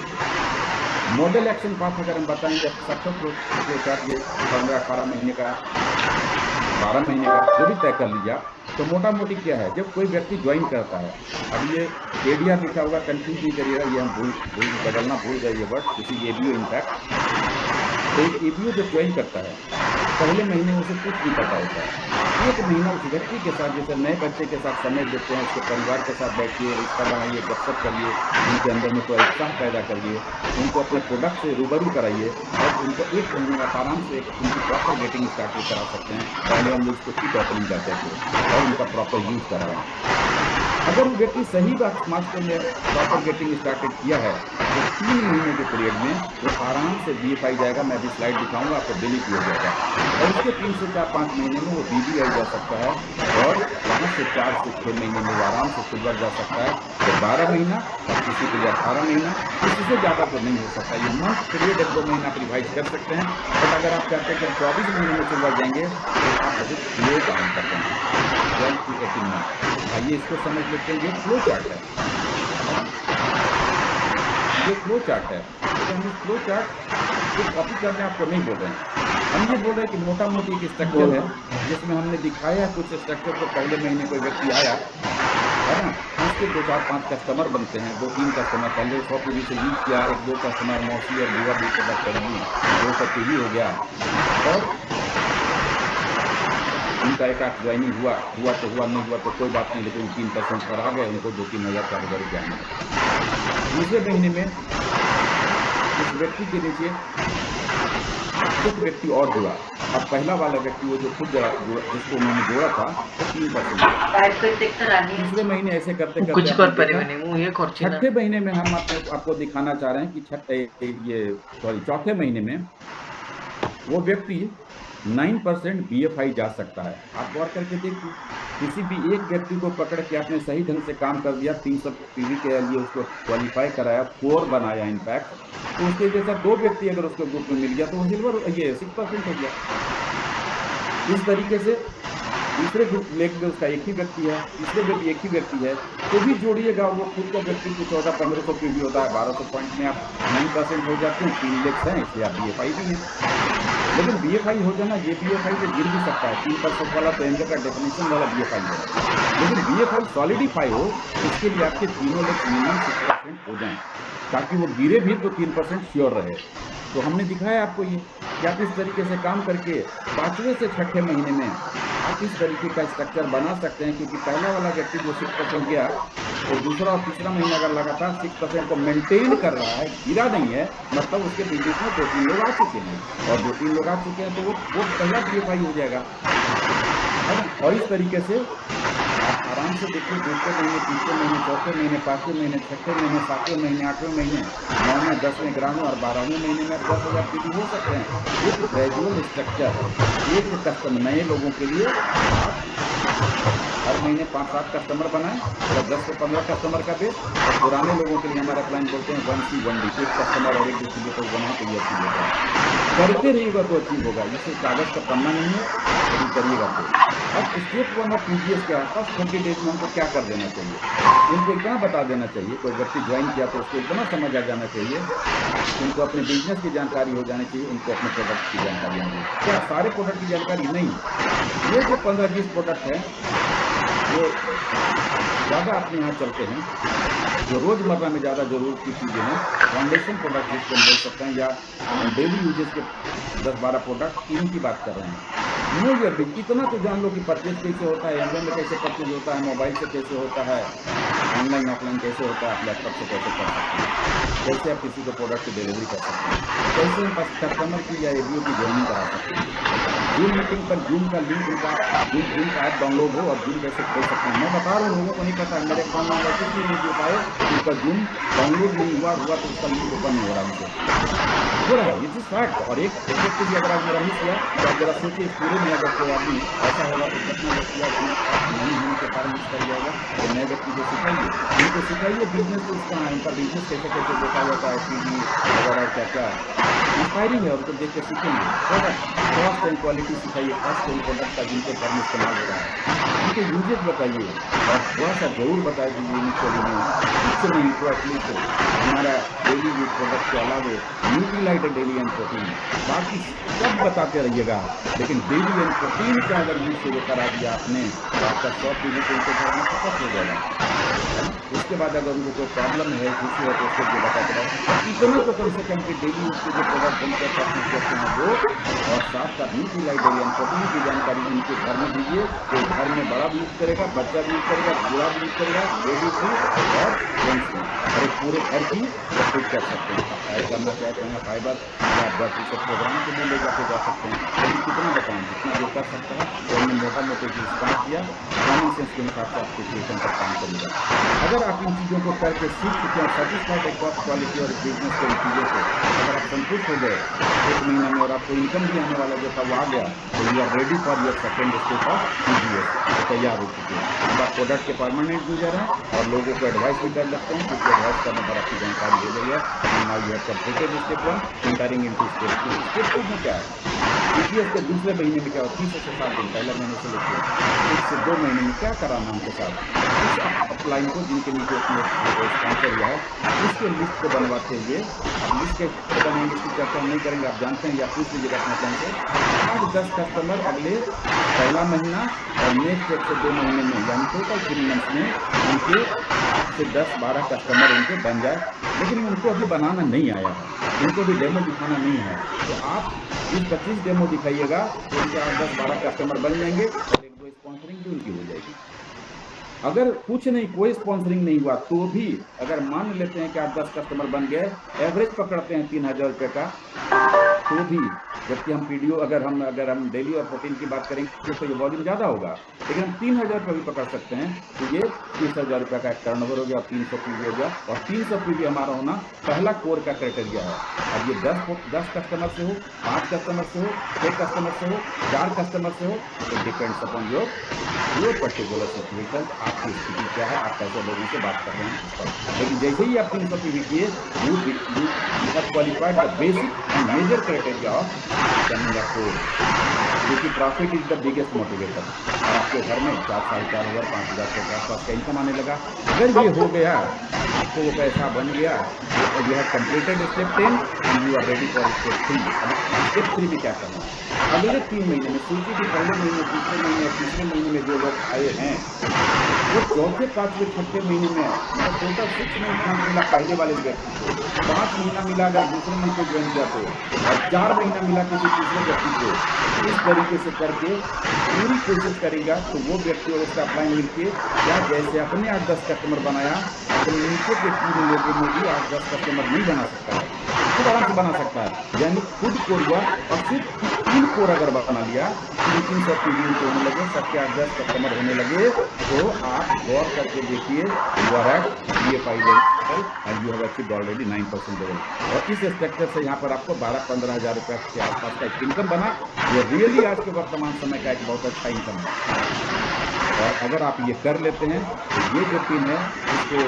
मॉडल एक्शन पाथ अगर हम बताएंगे, सक्सेस फ्लो चार्ट, ये 15-18 महीने का, 12 महीने का, जो भी तय कर लीजिए आप। तो मोटा मोटी क्या है, जब कोई व्यक्ति ज्वाइन करता है, अब ये ADR लिखा होगा, कंफ्यूज नहीं करिएगा, ये हम बदलना भूल गए ये word, this is ABO impact. तो एक ABO जब ज्वाइन करता है, पहले महीने उसे कुछ नहीं पता होता है। 1 महीना उस व्यक्ति के साथ, जैसे नए बच्चे के साथ समय देते हैं, उसके परिवार के साथ बैठिए, रिश्ता बनाइए, गपशप करिए, उनके अंदर में थोड़ा उत्साह पैदा करिए, उनको अपने प्रोडक्ट से रूबरू कराइए और उनको 1 महीने आप आराम से उनकी प्रॉपर गेटिंग स्टार्ट भी करा सकते हैं। पहले हम लोग इसको किट ओपनिंग कहते थे और उनका प्रॉपर यूज कराएं। अगर वो व्यक्ति सही बात स्मार्टफोन में प्रॉपर गेटिंग स्टार्टेड किया है तो 3 महीने के पीरियड में वो आराम से BFI जाएगा। मैं भी स्लाइड दिखाऊंगा आपको, दिलीप हो जाएगा और उसके 3 से 4-5 महीने में वो BBI जा सकता है और वहां से 4 से 6 महीने में वो आराम से सिल्वर जा सकता है। तो 12 महीना और किसी के लिए 18 महीना, इससे ज़्यादा तो नहीं हो सकता। ये मंथ पीरियड 1-2 महीना आप रिवाइज कर सकते हैं। बट अगर आप चाहते हैं कि 24 महीने में सिल्वर जाएंगे तो आप बहुत स्लो काम कर रहे हैं। 12 to 18 मंथ। आइए इसको समझ लेते हैं। ये फ्लो चार्ट है, ये फ्लो चार्ट है। तो हम इस फ्लो चार्ट को कॉपी करने आपको नहीं बोल रहे हैं, हम ये बोल रहे हैं कि मोटा मोटी एक स्ट्रक्चर है जिसमें हमने दिखाया कुछ स्ट्रक्चर को। पहले महीने कोई व्यक्ति आया है ना, उसके 2-4-5 कस्टमर बनते हैं, 2-3 कस्टमर पहले 100 पीवी से यूज किया, 1-2 कस्टमर मौसी और बुआ भी प्रोडक्ट करेंगी, 200 पीवी हो गया और उनका एक आध ज्वाइनिंग हुआ तो हुआ, नहीं हुआ तो कोई बात नहीं, लेकिन 3% पर आ गए, उनको 2-3 हज़ार 4 हज़ार रुपया मिला। दूसरे महीने में इस व्यक्ति के नीचे एक व्यक्ति और जुड़ा। अब पहला वाला व्यक्ति वो जो खुद जिसको उन्होंने जोड़ा था वो 3%। तीसरे महीने ऐसे करते करते छठे महीने में हम आपको दिखाना चाह रहे हैं कि चौथे महीने में वो व्यक्ति 9% BFI जा सकता है। आप गौर करके देखिए, किसी भी एक व्यक्ति को पकड़ के आपने सही ढंग से काम कर दिया, 300 पीवी के लिए उसको क्वालिफाई कराया, कोर बनाया इनफैक्ट, तो उसके जैसा 2 व्यक्ति अगर उसके ग्रुप में मिल गया तो वो सिल्वर ये 6% हो गया। इस तरीके से दूसरे ग्रुप लेग में उसका एक ही व्यक्ति है, तीसरे में भी एक ही व्यक्ति है, तो भी जोड़िएगा वो खुद का व्यक्ति को 1400-1500 पीवी होता है। 1200 पॉइंट में आप 9% हो जाते हैं, 3 लेग्स हैं, इसलिए आप BFI भी हैं। लेकिन BFI हो जाना, ये BFI से गिर भी सकता है। 3% वाला तो एंकर का डेफिनेशन वाला BFI है, लेकिन BFI सॉलिडिफाई हो इसके लिए आपके तीनों लेग्स मिनिमम 6% हो जाएं, ताकि वो गिरे भी तो 3% श्योर रहे। तो हमने दिखाया आपको ये कि आप इस तरीके से काम करके 5वें से 6ठे महीने में आप इस तरीके का स्ट्रक्चर बना सकते हैं। क्योंकि पहला वाला व्यक्ति जो 6% गया तो दूसरा और तीसरा महीना अगर लगातार 6% को मेंटेन कर रहा है, गिरा नहीं है, मतलब उसके बिजनेस में 2-3 लोग आ चुके हैं, और 2-3 लोग आ चुके हैं तो वो पहला BFI हो जाएगा, है ना। और इस तरीके से आप आराम से देखिए, दूसरे महीने, तीसरे महीने, चौथे महीने, 5वें महीने, 6ठे महीने, 7वें महीने, 8वें महीने, 9वें, 10वें, 11वें और 12वें महीने में आप 10,000 पीवी हो सकते हैं। एक ग्रेजुअल स्ट्रक्चर, एक कस्टमर, नए लोगों के लिए आप हर महीने 5-7 कस्टमर बनाएं, मतलब 10 से 15 कस्टमर का बेस, और पुराने लोगों के लिए हमारा क्लाइंट बोलते हैं 1C 1D, एक कस्टमर और एक डिस्ट्रीब्यूटर बनाए तो ये अचीव होगा। करते रहिएगा तो अचीव होगा, इसे कागज का पन्ना नहीं है, यदि करिएगा तो। अब स्टेप 1 ऑफ PGS के आसपास 20 डेज में हमको क्या कर देना चाहिए, उनको इतना बता देना चाहिए। कोई व्यक्ति ज्वाइन किया तो उसको इतना समझ आ जाना चाहिए, उनको अपने बिजनेस की जानकारी हो जानी चाहिए, उनको अपने प्रोडक्ट की जानकारी होनी चाहिए। क्या सारे प्रोडक्ट की जानकारी नहीं, ये जो 15-20 प्रोडक्ट है जो ज़्यादा अपने यहाँ चलते हैं, जो रोज़मर्रा में ज़्यादा ज़रूरत की चीज़ें हैं, फाउंडेशन प्रोडक्ट जिसको हम बोल सकते हैं, या डेली यूजेस के 10-12 प्रोडक्ट, इनकी बात कर रहे हैं। नो योर बिज, इतना तो जान लो कि परचेज कैसे होता है, अमेज़न में कैसे परचेज होता है, मोबाइल से कैसे होता है, ऑनलाइन ऑफलाइन कैसे होता है, आप लैपटॉप से कैसे कर सकते हैं, कैसे आप किसी को प्रोडक्ट की डिलीवरी कर सकते हैं, कैसे हम कस्टमर की या ABO की ज्वाइनिंग करा सकते हैं, जूम मीटिंग पर जूम का लिंक, उनका जूम का ऐप डाउनलोड हो और जूम कैसे खोल सकते हैं। मैं बता रहा हूँ, लोगों को नहीं पता है, मेरे काम में ऐसे इसलिए नहीं जुड़ पाए, उनका जूम डाउनलोड नहीं हुआ तो उसका लिंक ओपन नहीं हो रहा उनसे, हो रहा है, इट इज फैक्ट। और एक व्यक्ति भी अगर आज मेरा मिस हुआ तो आप जरा सोचिए, इस पूरे में अगर कोई आदमी ऐसा होगा तो कितना व्यक्ति आज नहीं होने के कारण मिस कर जाएगा। तो नए व्यक्ति को सिखाइए, उनको सिखाइए बिजनेस टूल्स कहाँ है, उनका बिजनेस कैसे कैसे देखा जाता है, TV वगैरह क्या क्या इंस्पायरिंग है, उनको देख के सीखेंगे। प्रोडक्ट कॉस्ट एंड क्वालिटी सिखाइए, खास कोई प्रोडक्ट का जिनके घर में इस्तेमाल हो रहा है, उनके यूजेज बताइए, और थोड़ा सा जरूर बता दीजिए इनिशियली में, कुछ नहीं तो एटलीस्ट हमारा डेली यूज प्रोडक्ट के अलावा न्यूट्रीलाइट डेली एंड प्रोटीन, बाकी सब बताते रहिएगा। लेकिन डेली एंड प्रोटीन का अगर यूज शुरू करा दिया आपने तो आपका 100 पीवी तो उनके घर में फोकस हो जाएगा, है ना। उसके बाद अगर उनको कोई प्रॉब्लम है, इशू है, तो उसको भी बताते रहो। इतना तो कम से कम कि डेली उसके जो प्रोडक्ट बनते हैं, परचेज करते हैं वो, और साथ साथ न्यूट्रीलाइट डेली एंड प्रोटीन की जानकारी उनके घर में दीजिए। तो घर में बड़ा भी यूज करेगा, बच्चा भी यूज करेगा, बूढ़ा भी यूज करेगा, लेडीज भी और जेंट्स भी, और एक पूरे घर की प्रॉफिट कर सकते हैं। आप ऐड करना चाहते हैं फाइबर आप 10% प्रोग्राम के लिए ले जाके जा सकते हैं, लेकिन कितना बताएं, जितना जो कर सकता है। तो हमने मोटा मोटे की स्टार्ट किया, कॉमन सेंस के हिसाब से आपके क्रिएशन पर काम करेगा। अगर आप इन चीज़ों को करके सीख चुके हैं और सेटिस्फाइड है कॉस्ट क्वालिटी और बिजनेस के इन चीज़ों से, अगर आप संतुष्ट हो गए 1 महीना में और आपको इनकम भी आने वाला जो था वो आ गया, तो you are ready for your second step of TGS, तो तैयार हो चुके हैं। अब आप प्रोडक्ट के परमानेंट यूजर हैं और लोगों को एडवाइस भी कर लगते हैं, क्योंकि एडवाइस करने पर आपकी जानकारी हो गई है। Now you have completed step 1, entering into step 2। Step 2 में क्या है, TGS के दूसरे महीने में क्या हो, 30 से 7 दिन, पहले महीने से लेकर 1 से 2 महीने में क्या कराना उनके साथ, उस अपलाइन को जिनके नीचे उसने स्पॉन्सर हुआ है, उसके लिस्ट को बनवाते हुए, अब लिस्ट कैसे बनेंगे इसकी चर्चा हम नहीं करेंगे, आप जानते हैं, या पूछ लीजिएगा अपने फ्रेंड से। 8-10 कस्टमर अगले पहला महीना और नेक्स्ट 1 से 2 महीने में, यानी टोटल 3 मंथ्स में उनके 8 से 10-12 कस्टमर उनके बन जाए। लेकिन उनको अभी बनाना नहीं आया है, उनको भी डेमो दिखाना नहीं है, तो आप 20-25 डेमो दिखाइएगा तो उनके 8-10-12 कस्टमर बन जाएंगे और 1-2 स्पॉन्सरिंग भी उनकी हो जाएगी। अगर कुछ नहीं, कोई स्पॉन्सरिंग नहीं हुआ तो भी, अगर मान लेते हैं कि 8-10 कस्टमर बन गए, एवरेज पकड़ते हैं 3000 रुपये का, तो भी, जबकि हम PDO अगर हम डेली और प्रोटीन की बात करेंगे तो ये वॉल्यूम ज़्यादा होगा, लेकिन हम 3000 रुपये भी पकड़ सकते हैं, तो ये 30,000 रुपये का एक टर्नओवर हो गया, 300 PV हो गया, और 300 PV हमारा होना पहला कोर का क्राइटेरिया है। अब ये 10 कस्टमर से हो, 5 कस्टमर से हो, 6 कस्टमर से हो, 4 कस्टमर से हो, तो depends upon your particular situation, आपकी स्थिति क्या है, आप कैसे लोगों से बात कर रहे हैं उस पर। लेकिन जैसे ही आप 300 PV किए, you have qualified the basic and major criteria of becoming a core, क्योंकि profit is the biggest motivator. और आपके घर में 4-4,500 5,000 के आसपास का इनकम आने लगा, अगर ये हो गया, आपको वो पैसा बन गया, तो you have completed step 10 and you are ready for step 3। अब स्टेप 3 में क्या करना है, अगले 3 महीने में, सोचिए कि पहले महीने, दूसरे महीने और तीसरे महीने में जो लोग आए हैं, वो चौथे, पांचवें, छठे महीने में, मतलब टोटल 6 मंथ मिला पहले वाले व्यक्ति को, 5 महीना मिला अगर दूसरे मंथ को ज्वाइन किया तो, और 4 महीना मिला किसी तीसरे व्यक्ति को, इस तरीके से करके पूरी कोशिश करेगा, तो वो व्यक्ति और उसका अपलाइन मिलके क्या, जैसे अपने 8-10 कस्टमर बनाया, अपने नीचे के 3 लोगों में भी 8-10 कस्टमर नहीं बना सकता है, खुद आराम से बना सकता है। यानी खुद कोर हुआ, और सिर्फ 3 कोर अगर बना लिया, 300 PV होने लगे, सबके 8-10 कस्टमर होने लगे, तो आप गौर करके देखिए, you are at BFI level and you have achieved already 9% level. और इस स्ट्रक्चर से यहाँ पर आपको 12-15 हज़ार रुपये के आसपास का एक इनकम बना, ये रियली आज के वर्तमान समय का एक बहुत अच्छा इनकम है। और अगर आप ये कर लेते हैं, तो ये जो टीम है, इसको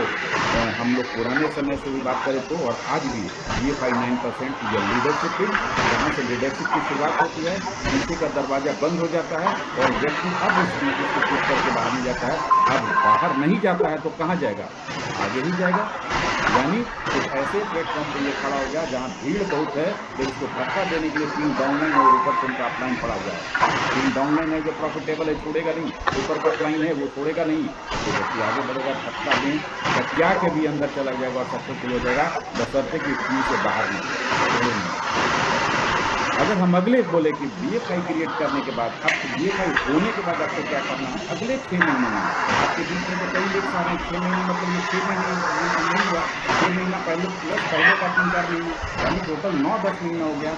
हम लोग पुराने समय से भी बात करें तो, और आज भी BFI 9% ये लीडरशिप टीम, जहाँ से लीडरशिप की शुरुआत होती है, नीचे का दरवाजा बंद हो जाता है और व्यक्ति अब उसको पुश करके बाहर नहीं जाता है। अब बाहर नहीं जाता है तो कहाँ जाएगा, आगे ही जाएगा। यानी कुछ ऐसे प्लेटफॉर्म पे ये खड़ा हो गया जहाँ भीड़ बहुत है, लेकिन इसको धक्का देने के लिए 3 डाउनलाइन और ऊपर से उनका अपलाइन पड़ा हुआ है। 3 डाउनलाइन है जो प्रॉफिटेबल है, छोड़ेगा नहीं, ऊपर का अपलाइन है वो छोड़ेगा नहीं, तो व्यक्ति आगे बढ़ेगा, धक्का दें, क्या के भी अंदर चला जाएगा और सक्सेसफुल हो जाएगा, बशर्ते कि टीम से बाहर नहीं। अगर हम अगले बोले कि BFI क्रिएट करने के बाद, अब BFI होने के बाद आपको क्या करना है, अगले 6 महीने में, आपके बीच में तो कई लोग सारे 6 महीने, मतलब ये 6 महीने नहीं हुआ, 6 महीना पहले प्लस पहले का 3-4 महीना, यानी टोटल 9-10 महीना हो गया।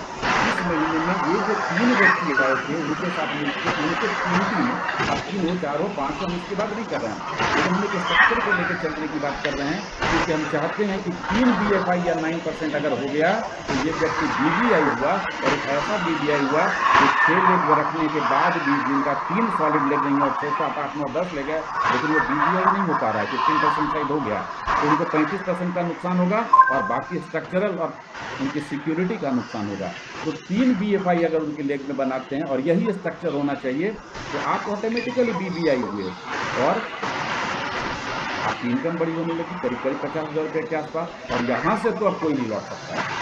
इस महीने में ये जो 3 व्यक्ति आए थे, उनके साथ मिलकर उनके 3 टीम, अब 3 हो, 4 हो, 5 हो, हम इसकी बात नहीं कर रहे हैं, लेकिन हम एक स्ट्रक्चर को लेकर चलने की बात कर रहे हैं, क्योंकि हम चाहते हैं कि 3 BFI या 9% अगर हो गया, तो ये व्यक्ति BBI हुआ, और ऐसा BBI हुआ कि 6 लेग रखने के बाद भी, जिनका 3 सॉलिड लेग नहीं है और 6, 7, 8, 9, 10 लेग है, लेकिन वो BBI नहीं हो पा रहा है, 15% साइड हो गया, तो उनको 35% का नुकसान होगा, और बाकी स्ट्रक्चरल और उनकी सिक्योरिटी का नुकसान होगा। तो 3 BFI अगर उनके लेग में बनाते हैं, और यही स्ट्रक्चर होना चाहिए, तो आप ऑटोमेटिकली BBI हुए, और आपकी इनकम बड़ी होने लगी, करीब 50,000 रुपये के आसपास, और यहाँ से तो अब कोई नहीं लौट सकता है,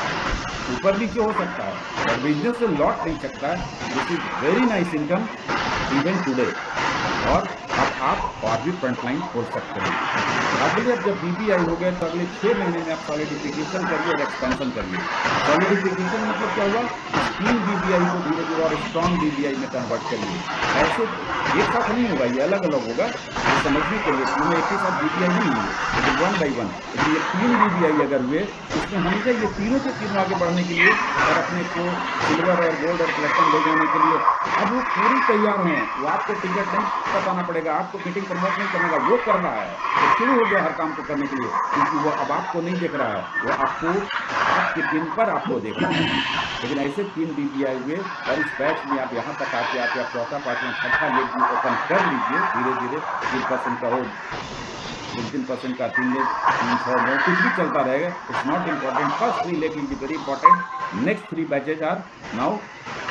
ऊपर नीचे हो सकता है, और बिजनेस से लौट नहीं सकता है। This is very nice income even today, और अब आप और भी फ्रंटलाइन खोल सकते हैं। अगले जब BBI हो गए, तो अगले 6 महीने में आप सॉलिडिफिकेशन करिए और एक्सपेंशन करिए। सॉलिडिफिकेशन मतलब क्या हुआ, 3 BBI को धीरे धीरे और स्ट्रॉन्ग BBI में कन्वर्ट करिए। ऐसे एक साथ नहीं होगा, ये अलग अलग होगा। ये समझने के लिए तीनों एक ही साथ BBI नहीं हुए, लेकिन 1 by 1। लेकिन ये 3 BBI अगर हुए, इसमें हमेशा ये तीनों के तीनों आगे बढ़ने के लिए और अपने को सिल्वर और गोल्ड और प्लेटिनम ले जाने के लिए अब वो पूरी तैयार हैं। वो आपको टिकट नहीं बताना पड़ेगा, आपको मीटिंग प्रमोट नहीं करने का, वो कर रहा है, वो शुरू हो गया हर काम को करने के लिए, क्योंकि वो अब आपको नहीं देख रहा है, वो आपको आपके पिन पर आपको देख रहा है। लेकिन ऐसे 3 BBI हुए और इस बैच में आप यहाँ तक आके आप चौथा पांचवा छठा लेग भी ओपन कर लीजिए धीरे धीरे। 3% का हो, 3% का 3 लेग 309 कुछ भी चलता रहेगा, it's not important. First 3 leg is very important, next 3 batches are now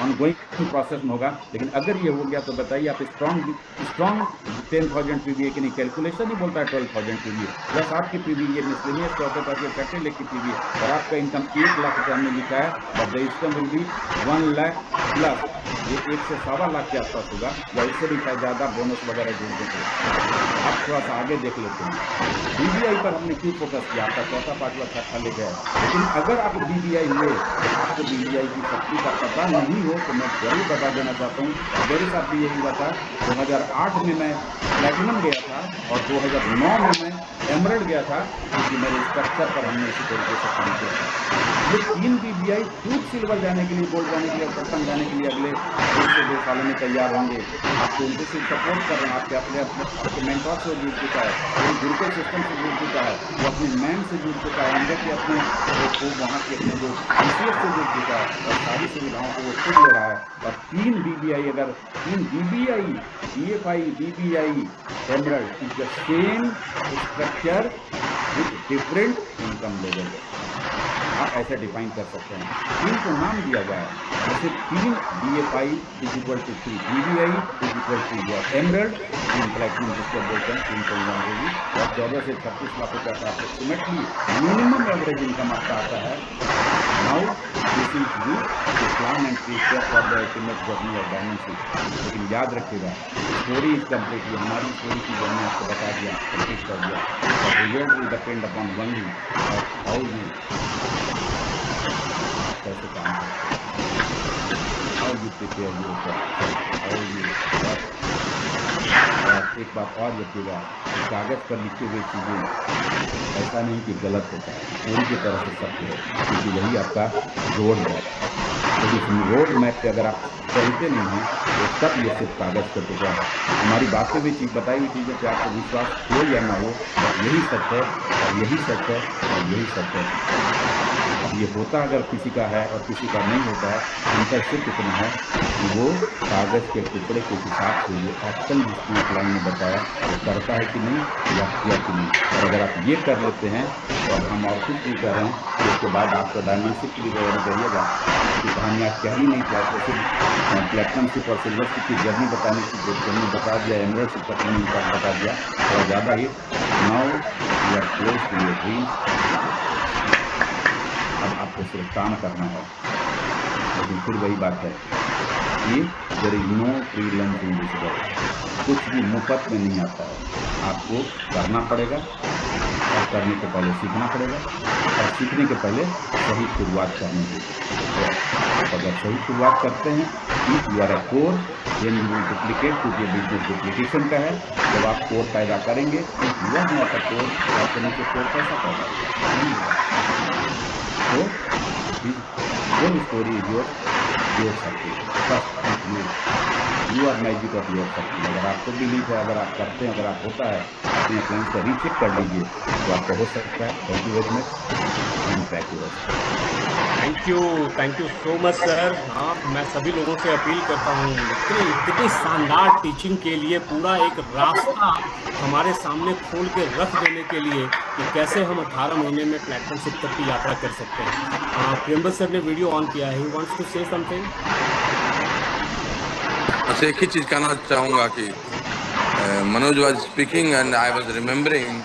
ongoing process में होगा। लेकिन अगर ये हो गया तो बताइए आप स्ट्रॉन्ग 10,000 PBA की नहीं, कैलकुलेशन ही बोलता है 12,000 PBA प्लस आपकी PBA ये मिसलेनियस चौथे पांचवे छठे लेग की PBA और आपका इनकम 1 लाख रुपये हमने लिखा है, but the income will B 1 lakh plus. ये 1 से 1.25 लाख के आसपास होगा या उससे भी शायद ज्यादा बोनस वगैरह जोड़ देंगे। आप थोड़ा सा आगे देख लेते हैं BBI पर हमने क्यों फोकस किया, आपका चौथा पांचवा छठा ले गया। लेकिन अगर आप BBI हुए, आपको BBI की शक्ति का पता नहीं हो तो मैं जरूर बता देना चाहता हूँ। मेरे साथ भी यही हुआ था। 2008 में मैं प्लेटिनम गया था और 2009 में मैं एमरल्ड गया था, क्योंकि मेरे स्ट्रक्चर पर हमने इसी तरीके से काम किया था। ये 3 BBI खुद सिल्वर जाने के लिए, गोल्ड जाने के लिए, प्लेटिनम जाने के लिए अगले 1 से 2 सालों में तैयार होंगे। आपको उनके से सपोर्ट कर रहे हैं, आपके मेंटोर से जुड़ चुका है, वो गुरुकुल सिस्टम से जुड़ चुका है, वो अपने मैम से जुड़ चुका है, अंदर के अपने वहाँ के अपने जो PCS से जुड़ चुका है और सारी सुविधाओं को वो खुद ले रहा है। और 3 BBI अगर 3 BBI DFI BBI emerald is the same structure with different income level, आप ऐसे डिफाइन कर सकते हैं। 3 को नाम दिया गया है, जैसे 3 DFI is equal to 3 BBI is equal to your emerald, 3 platinum जिसको बोलते हैं 3 को होगी और 14 से 36 लाख रुपये का अप्रोक्सीमेटली मिनिमम एवरेज इनकम आपका आता है। Now this is you to plan and prepare for the ultimate journey of dimension. लेकिन याद रखिएगा स्टोरी इज कम्प्लीट, हमारी स्टोरी की जो मैंने आपको बता दिया, कंप्लीट कर दिया। Result will depend upon only how you कैसे काम करते, how you prepare yourself, how you. और एक बात और रखिएगा, कागज पर लिखी हुई चीजें ऐसा नहीं कि गलत होता है, पूरी की तरह से सत्य है, क्योंकि यही आपका रोड मैप है। तो इस रोड मैप पे अगर आप चलते नहीं हैं तो तब ये सिर्फ कागज का टुकड़ा है। हमारी बातें हुई चीज, बताई हुई चीजें पे आपको विश्वास हो या ना हो, यही सच है और यही सच है और यही सच है। अब ये होता अगर किसी का है और किसी का नहीं होता है, अंतर सिर्फ इतना है कि वो कागज के टुकड़े के हिसाब से ये एक्शन जिसने अपलाइन में बताया वो करता है कि नहीं या किया कि नहीं। और अगर आप ये कर लेते हैं तो अब हम और कुछ नहीं कर रहे हैं, तो उसके बाद आपका डायमेंडशिप की तैयारी करिएगा। इसकी कहानी आप कह ही नहीं चाहते, सिर्फ प्लेटिनमशिप और सिल्वरशिप की जर्नी बताने की जो जर्नी बता दिया, एमरल्डशिप का ट्रेनिंग बता दिया, थोड़ा ज़्यादा ही। Now you are close to your dreams. अब आपको सिर्फ काम करना है। लेकिन फिर वही बात है कि there is no free lunch in this world, कुछ भी मुफ्त में नहीं आता है, आपको करना पड़ेगा और करने के पहले सीखना पड़ेगा और सीखने के पहले सही शुरुआत करनी है। तो अगर सही शुरुआत करते हैं, if you are a core then you will duplicate, क्योंकि बिजनेस डुप्लीकेशन का है। जब आप कोर पैदा करेंगे, if you are not a core, आपके नीचे कोर कैसा पैदा होगा? तो whole story is your circle. First you are magic of your circle. अगर आपको बिलीव है, अगर आप करते हैं, अगर आप होता है, अपने प्लान से रीचेक कर लीजिए तो आपको हो सकता है। Thank you very much and back to us. Thank you so much sir. हाँ, मैं सभी लोगों से अपील करता हूँ, इतनी शानदार टीचिंग के लिए, पूरा एक रास्ता हमारे सामने खोल के रख देने के लिए कि कैसे हम 18 महीने में प्लेटिनमशिप तक की यात्रा कर सकते हैं। प्रियंबल सर ने वीडियो ऑन किया है, ही वांट्स टू से समथिंग। बस एक ही चीज कहना चाहूंगा कि Manoj was speaking and I was remembering,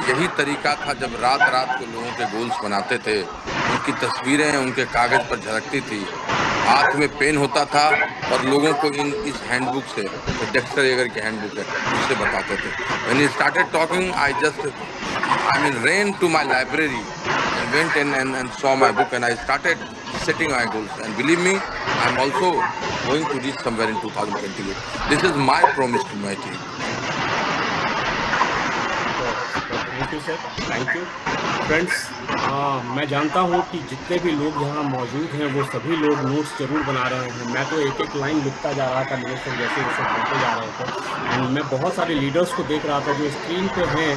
यही तरीका था जब रात रात को लोगों के गोल्स बनाते थे, उनकी तस्वीरें उनके कागज पर झलकती थी, हाथ में पेन होता था और लोगों को इस हैंडबुक से, डेक्स्टर येगर की हैंडबुक है, उससे बताते थे। When he started talking, I mean ran to my library and went in and saw my book and I started setting my goals. And believe me, I'm also going to reach somewhere in 2028. This is my promise to my team. Thank you sir, thank you friends. मैं जानता हूँ कि जितने भी लोग यहाँ मौजूद हैं वो सभी लोग नोट्स जरूर बना रहे हैं। मैं तो एक एक लाइन लिखता जा रहा था मेरे से जैसे जैसे बोलते जा रहे थे। एंड मैं बहुत सारे लीडर्स को देख रहा था जो स्क्रीन पे हैं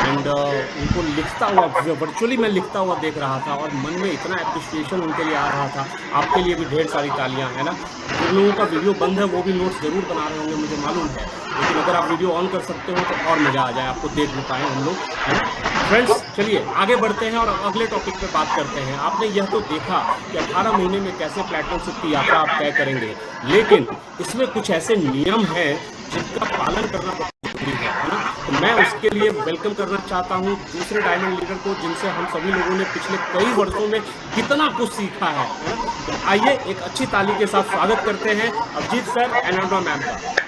एंड उनको लिखता हुआ वर्चुअली मैं लिखता हुआ देख रहा था और मन में इतना अप्रिशिएशन उनके लिए आ रहा था। आपके लिए भी ढेर सारी तालियां, है ना। जिन लोगों का वीडियो बंद है वो भी नोट्स जरूर बना रहे होंगे, मुझे मालूम है, लेकिन अगर आप वीडियो ऑन कर सकते हो तो और मजा आ जाए, आपको देख नहीं पाए हम लोग, है ना। फ्रेंड्स चलिए आगे बढ़ते हैं और अगले टॉपिक पे बात करते हैं। आपने यह तो देखा कि 18 महीने में कैसे प्लेटनरशिप की यात्रा आप तय करेंगे, लेकिन इसमें कुछ ऐसे नियम हैं जिनका पालन करना बहुत जरूरी है ना। तो मैं उसके लिए वेलकम करना चाहता हूँ दूसरे डायमंड लीडर को, जिनसे हम सभी लोगों ने पिछले कई वर्षों में कितना कुछ सीखा है ना। तो आइए एक अच्छी ताली के साथ स्वागत करते हैं Abhijeet sir and Anuradha ma'am का।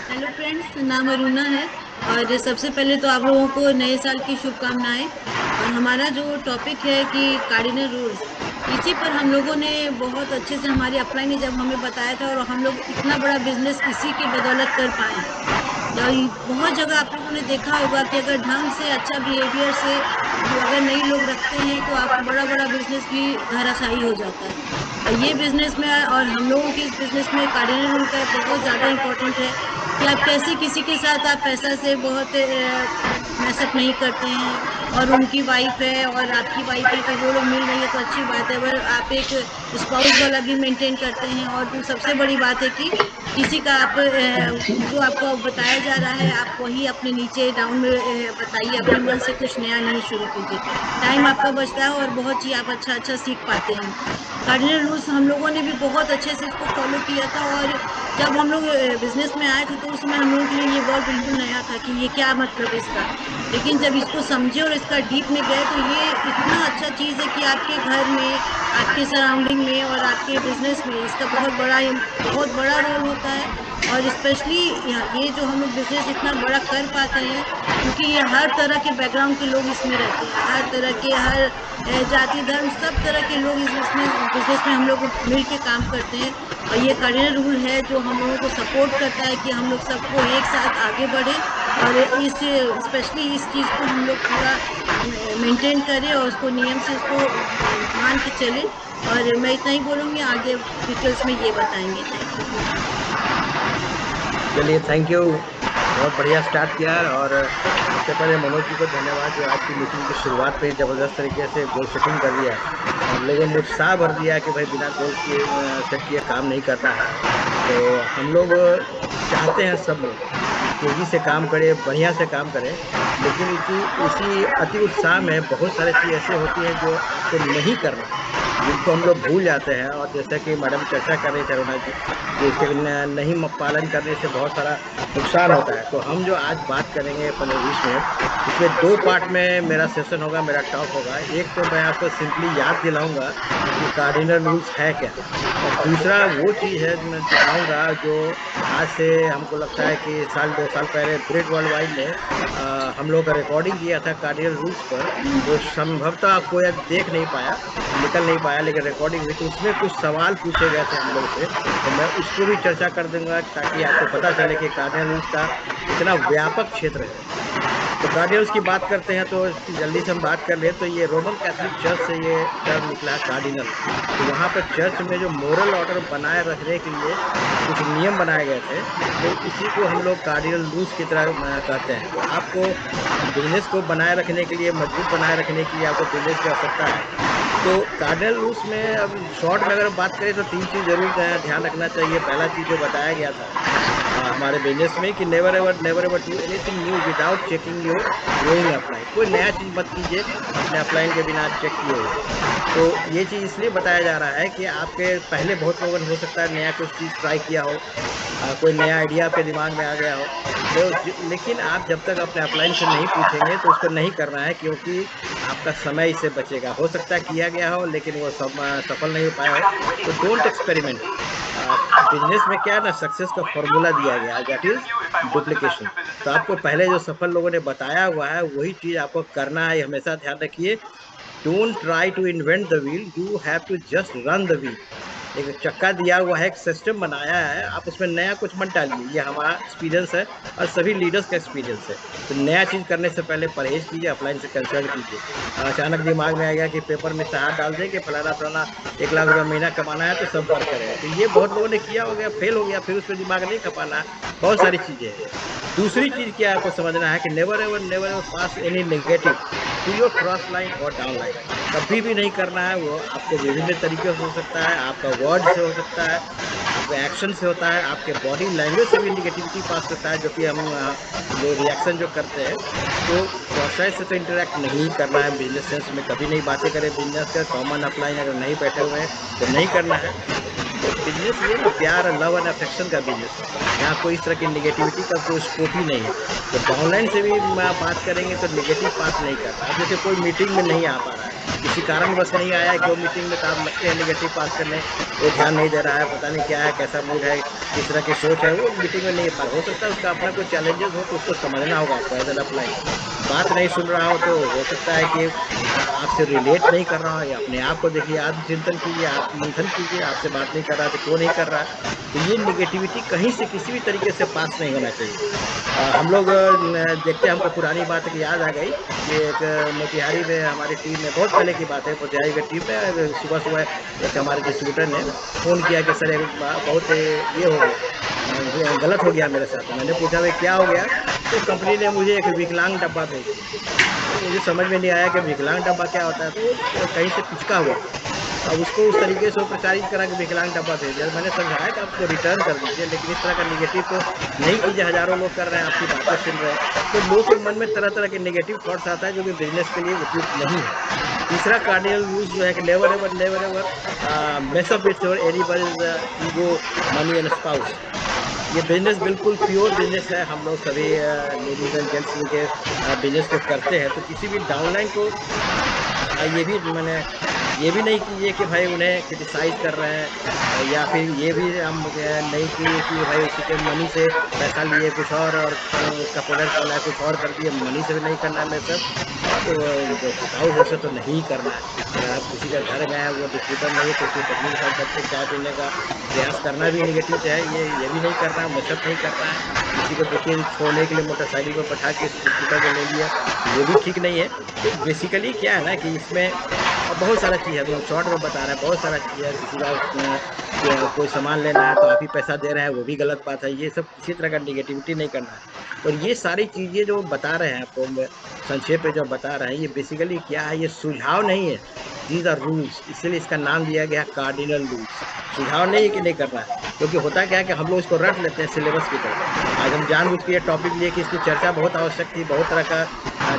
हेलो फ्रेंड्स, नाम अरुणा है और सबसे पहले तो आप लोगों को नए साल की शुभकामनाएं। और हमारा जो टॉपिक है कि कार्डिनल रूल्स, इसी पर हम लोगों ने बहुत अच्छे से, हमारी अपलाइन ने जब हमें बताया था और हम लोग इतना बड़ा बिजनेस इसी की बदौलत कर पाए। और बहुत जगह आप लोगों ने देखा होगा कि अगर ढंग से, अच्छा बिहेवियर से अगर नई लोग रखते हैं तो आपका बड़ा बड़ा बिजनेस भी धराशायी हो जाता है। और ये बिजनेस में और हम लोगों के इस बिजनेस में कार्डिनल रूल का बहुत ज़्यादा इम्पोर्टेंट है कि आप कैसे किसी के साथ आप पैसा से बहुत मैसअप नहीं करते हैं। और उनकी वाइफ है और आपकी वाइफ है तो वो लोग मिल रही है तो अच्छी बात है, अगर आप एक स्पाउस वाला भी मेंटेन करते हैं। और जो सबसे बड़ी बात है कि किसी का आप जो आपको बताया जा रहा है आप वही अपने नीचे डाउन में बताइए, अपने मन से कुछ नया नहीं शुरू कीजिए। टाइम आपका बचता है और बहुत चीज आप अच्छा अच्छा सीख पाते हैं। कार्डिनल रूल्स हम लोगों ने भी बहुत अच्छे से इसको फॉलो किया था और जब हम लोग बिजनेस में आए थे तो उस समय हम लोगों के लिए ये वर्ड बिल्कुल नया था कि ये क्या मतलब है इसका। लेकिन जब इसको समझे और इसका डीप में गए तो ये इतना अच्छा चीज है कि आपके घर में, आपके सराउंडिंग में और आपके बिजनेस में इसका बहुत बड़ा रोल होता है। और स्पेशली ये जो हम लोग बिजनेस इतना बड़ा कर पाते हैं क्योंकि ये हर तरह के बैकग्राउंड के लोग इसमें रहते हैं, हर तरह के, हर जाति धर्म सब तरह के लोग इस बिजनेस में हम लोग मिल के काम करते हैं। और ये कार्डिनल रूल है जो हम लोगों को सपोर्ट करता है कि हम लोग सबको एक साथ आगे बढ़े और इस स्पेशली इस चीज़ को हम लोग पूरा मेंटेन करें और उसको नियम से उसको मान के चले। और मैं इतना ही बोलूँगी, आगे डिटेल्स में ये बताएंगे। चलिए, थैंक यू, बहुत बढ़िया स्टार्ट किया। और सबसे पहले मनोज जी को धन्यवाद जो आज की मीटिंग की शुरुआत पे ज़बरदस्त तरीके से गोल सेटिंग कर दिया। हम लोगों ने उत्साह भर दिया कि भाई बिना गोल के सेट किए काम नहीं करता है। तो हम लोग चाहते हैं सब लोग तेज़ी से काम करें, बढ़िया से काम करें, लेकिन इसी अति उत्साह में बहुत सारी चीज़ ऐसे होती हैं जो आपको नहीं करना, जिनको हम लोग भूल जाते हैं। और जैसा कि मैडम चर्चा कर रही थी अरुणा जी, कि इसके नहीं पालन करने से बहुत सारा नुकसान होता है। तो हम जो आज बात करेंगे 15-20 मिनट, इसमें 2 पार्ट में मेरा सेशन होगा, मेरा टॉक होगा। एक तो मैं आपको सिंपली याद दिलाऊंगा कि कार्डिनल रूल्स है क्या, और दूसरा वो चीज़ है मैं दिखाऊंगा जो आज से हमको लगता है कि 1-2 साल पहले ब्रेड वर्ल्ड वाइड ने हम लोग का रिकॉर्डिंग किया था कार्डिनल रूल्स पर। वो संभवतः कोई देख नहीं पाया, निकल नहीं पाया, लेकिन रिकॉर्डिंग हुई। तो उसमें कुछ सवाल पूछे गए थे हम लोग से, तो मैं उसको भी चर्चा कर दूंगा ताकि आपको पता चले कि कार्डिनल रूल्स का इतना व्यापक क्षेत्र है। तो कार्डिनल्स की बात करते हैं तो जल्दी से हम बात कर ले। तो ये रोमन कैथोलिक चर्च से ये टर्म निकला है कार्डिनल। तो वहाँ पर चर्च में जो मोरल ऑर्डर बनाए रखने के लिए कुछ नियम बनाए गए थे, तो इसी को हम लोग कार्डिनल रूल्स की तरह कहते हैं। तो आपको बिजनेस को बनाए रखने के लिए, मजबूत बनाए रखने के लिए आपको बिजनेस की आवश्यकता है। तो कार्डिनल रूल्स में अब शॉर्ट में अगर बात करें तो 3 चीज़ जरूर ध्यान रखना चाहिए। पहला चीज़ जो बताया गया था हमारे बिजनेस में कि never ever do anything new without checking your going upline. कोई नया चीज़ मत कीजिए अपने अपलाइन के बिना चेक किए हुए। तो ये चीज़ इसलिए बताया जा रहा है कि आपके पहले बहुत लोगों ने हो सकता है नया कुछ चीज़ ट्राई किया हो, कोई नया आइडिया आपके दिमाग में आ गया हो, लेकिन आप जब तक अपने अपलाइन से नहीं पूछेंगे तो उसको नहीं करना है, क्योंकि आपका समय इससे बचेगा। हो सकता है किया गया हो लेकिन वो सफल नहीं हो पाया हो। तो डोंट एक्सपेरिमेंट, बिजनेस में क्या है ना, सक्सेस का फॉर्मूला दिया गया है, दैट इज डुप्लीकेशन। तो आपको पहले जो सफल लोगों ने बताया हुआ है वही चीज आपको करना है, हमेशा ध्यान रखिए। Don't try to invent the wheel, you have to just run the wheel. एक चक्का दिया हुआ है, एक सिस्टम बनाया है, आप उसमें नया कुछ मत डालिए। ये हमारा एक्सपीरियंस है और सभी लीडर्स का एक्सपीरियंस है। तो नया चीज करने से पहले परहेज कीजिए, अपलाइन से कंसल्ट कीजिए। अचानक दिमाग में आएगा कि पेपर में इश्तेहार डाल दे कि फलाना फलाना 1 लाख रुपया महीना कमाना है तो संपर्क करें, तो ये बहुत लोगों ने किया हो गया, फेल हो गया, फिर उस पर दिमाग नहीं खपाना है। बहुत सारी चीजें हैं। दूसरी चीज क्या आपको समझना है कि never ever pass any negative to your cross line और डाउन लाइन। कभी भी नहीं करना है। वो आपको विभिन्न तरीके से हो सकता है, आपका वर्ड से हो सकता है, आपके एक्शन से होता है, आपके बॉडी लैंग्वेज से भी निगेटिविटी पास होता है, जो कि हम जो रिएक्शन जो करते हैं। तो प्रोसेस से तो इंटरेक्ट नहीं करना है। बिजनेस सेंस में कभी नहीं बातें करें बिजनेस का। कॉमन अपलाइन अगर नहीं बैठे हुए हैं तो नहीं करना है। तो बिजनेस ये ना प्यार, लव एंड अफेक्शन का बिजनेस है, यहाँ कोई इस तरह की निगेटिविटी का कोई स्कोप ही नहीं है। तो डाउनलाइन से भी बात करेंगे तो निगेटिव बात नहीं करना। अब जैसे कोई मीटिंग में नहीं आ पा रहा है, किसी कारणवश नहीं आया है कि वो मीटिंग में, तो आप लगते हैं निगेटिव बात करने, वो ध्यान नहीं दे रहा है, पता नहीं क्या है, कैसा मूड है, किस तरह की सोच है, वो मीटिंग में नहीं आ पा रहा। हो सकता है उसका अपना कोई चैलेंजेस हो तो उसको समझना होगा आपको एज एन अपलाइन। बात नहीं सुन रहा हो तो हो सकता है कि आपसे रिलेट नहीं कर रहा हो, या अपने आप को देखिए, आत्मचिंतन कीजिए, आत्ममंथन कीजिए, आपसे बात नहीं कर रहा तो क्यों नहीं कर रहा है। तो ये निगेटिविटी कहीं से किसी भी तरीके से पास नहीं होना चाहिए। हम लोग देखते हैं, हमको पुरानी बात की याद आ गई कि एक मोतिहारी में हमारी टीम में, बहुत पहले की बात है, मोतिहारी की टीम में सुबह सुबह एक हमारे डिस्ट्रीब्यूटर ने फ़ोन किया कि सर एक बहुत ये हो गया, गलत हो गया मेरे साथ। तो मैंने पूछा भाई क्या हो गया, तो कंपनी ने मुझे एक विकलांग डब्बा भेज दिया। तो मुझे समझ में नहीं आया कि विकलांग डब्बा क्या होता है, तो कहीं से पिचका हुआ। अब उसको उस तरीके से प्रचारित करा कि विकलांग डब्बा भेज दिया। मैंने समझाया कि आपको रिटर्न कर दीजिए, लेकिन इस तरह का निगेटिव तो नहीं कीजिए। हजारों लोग कर रहे हैं, आपकी बातें सुन रहे हैं, तो लोग के मन में तरह तरह के नेगेटिव थॉट्स आता है जो कि बिजनेस के लिए उपयुक्त नहीं है। तीसरा कार्डिनल रूल जो है कि never ever mess up with your anybody's ego, money and spouse. ये बिजनेस बिल्कुल प्योर बिजनेस है। हम लोग सभी लेडीज एंड जेंट्स के बिजनेस को करते हैं। तो किसी भी डाउनलाइन को ये भी मैंने ये भी नहीं कीजिए कि भाई उन्हें क्रिटिसाइज कर रहे हैं, या फिर ये भी हम नहीं किए कि भाई उसी के मनी से पैसा लिए कुछ और उसका प्रोडक्ट वाला है कुछ और कर दिए। मनी से भी नहीं करना है मेरे सब। तो जो हाउस ऐसे तो नहीं करना है। अगर आप किसी का घर गए हैं, वो डिस्ट्रीब्यूटर नहीं है, तो उसकी पत्नी के साथ बैठ के चाय पीने का प्रयास करना भी निगेटिव है। ये भी नहीं करना है, मेसअप नहीं करना है। किसी को देखिए छोड़ने के लिए मोटरसाइकिल पर बैठा के डिस्ट्रीब्यूटर को ले लिया, ये भी ठीक नहीं है। तो बेसिकली क्या है ना कि इसमें और बहुत सारा चीज़ है, तो शॉर्ट में बता रहे हैं, बहुत सारा चीज़ है। किसी का कोई सामान लेना है तो आप ही पैसा दे रहे हैं, वो भी गलत बात है। ये सब किसी तरह का निगेटिविटी नहीं करना है। और ये सारी चीज़ें जो बता रहे हैं आपको, संक्षेप में जो बता रहे हैं, ये बेसिकली क्या है, ये सुझाव नहीं है, दीज आर रूल्स। इसलिए इसका नाम दिया गया कार्डिनल रूल्स। सुझाव नहीं है कि नहीं करना है, क्योंकि होता क्या है कि हम लोग इसको रट लेते हैं सिलेबस की तरह। आज हम जानबूझ के ये टॉपिक लिए कि इसकी चर्चा बहुत आवश्यक थी, बहुत तरह का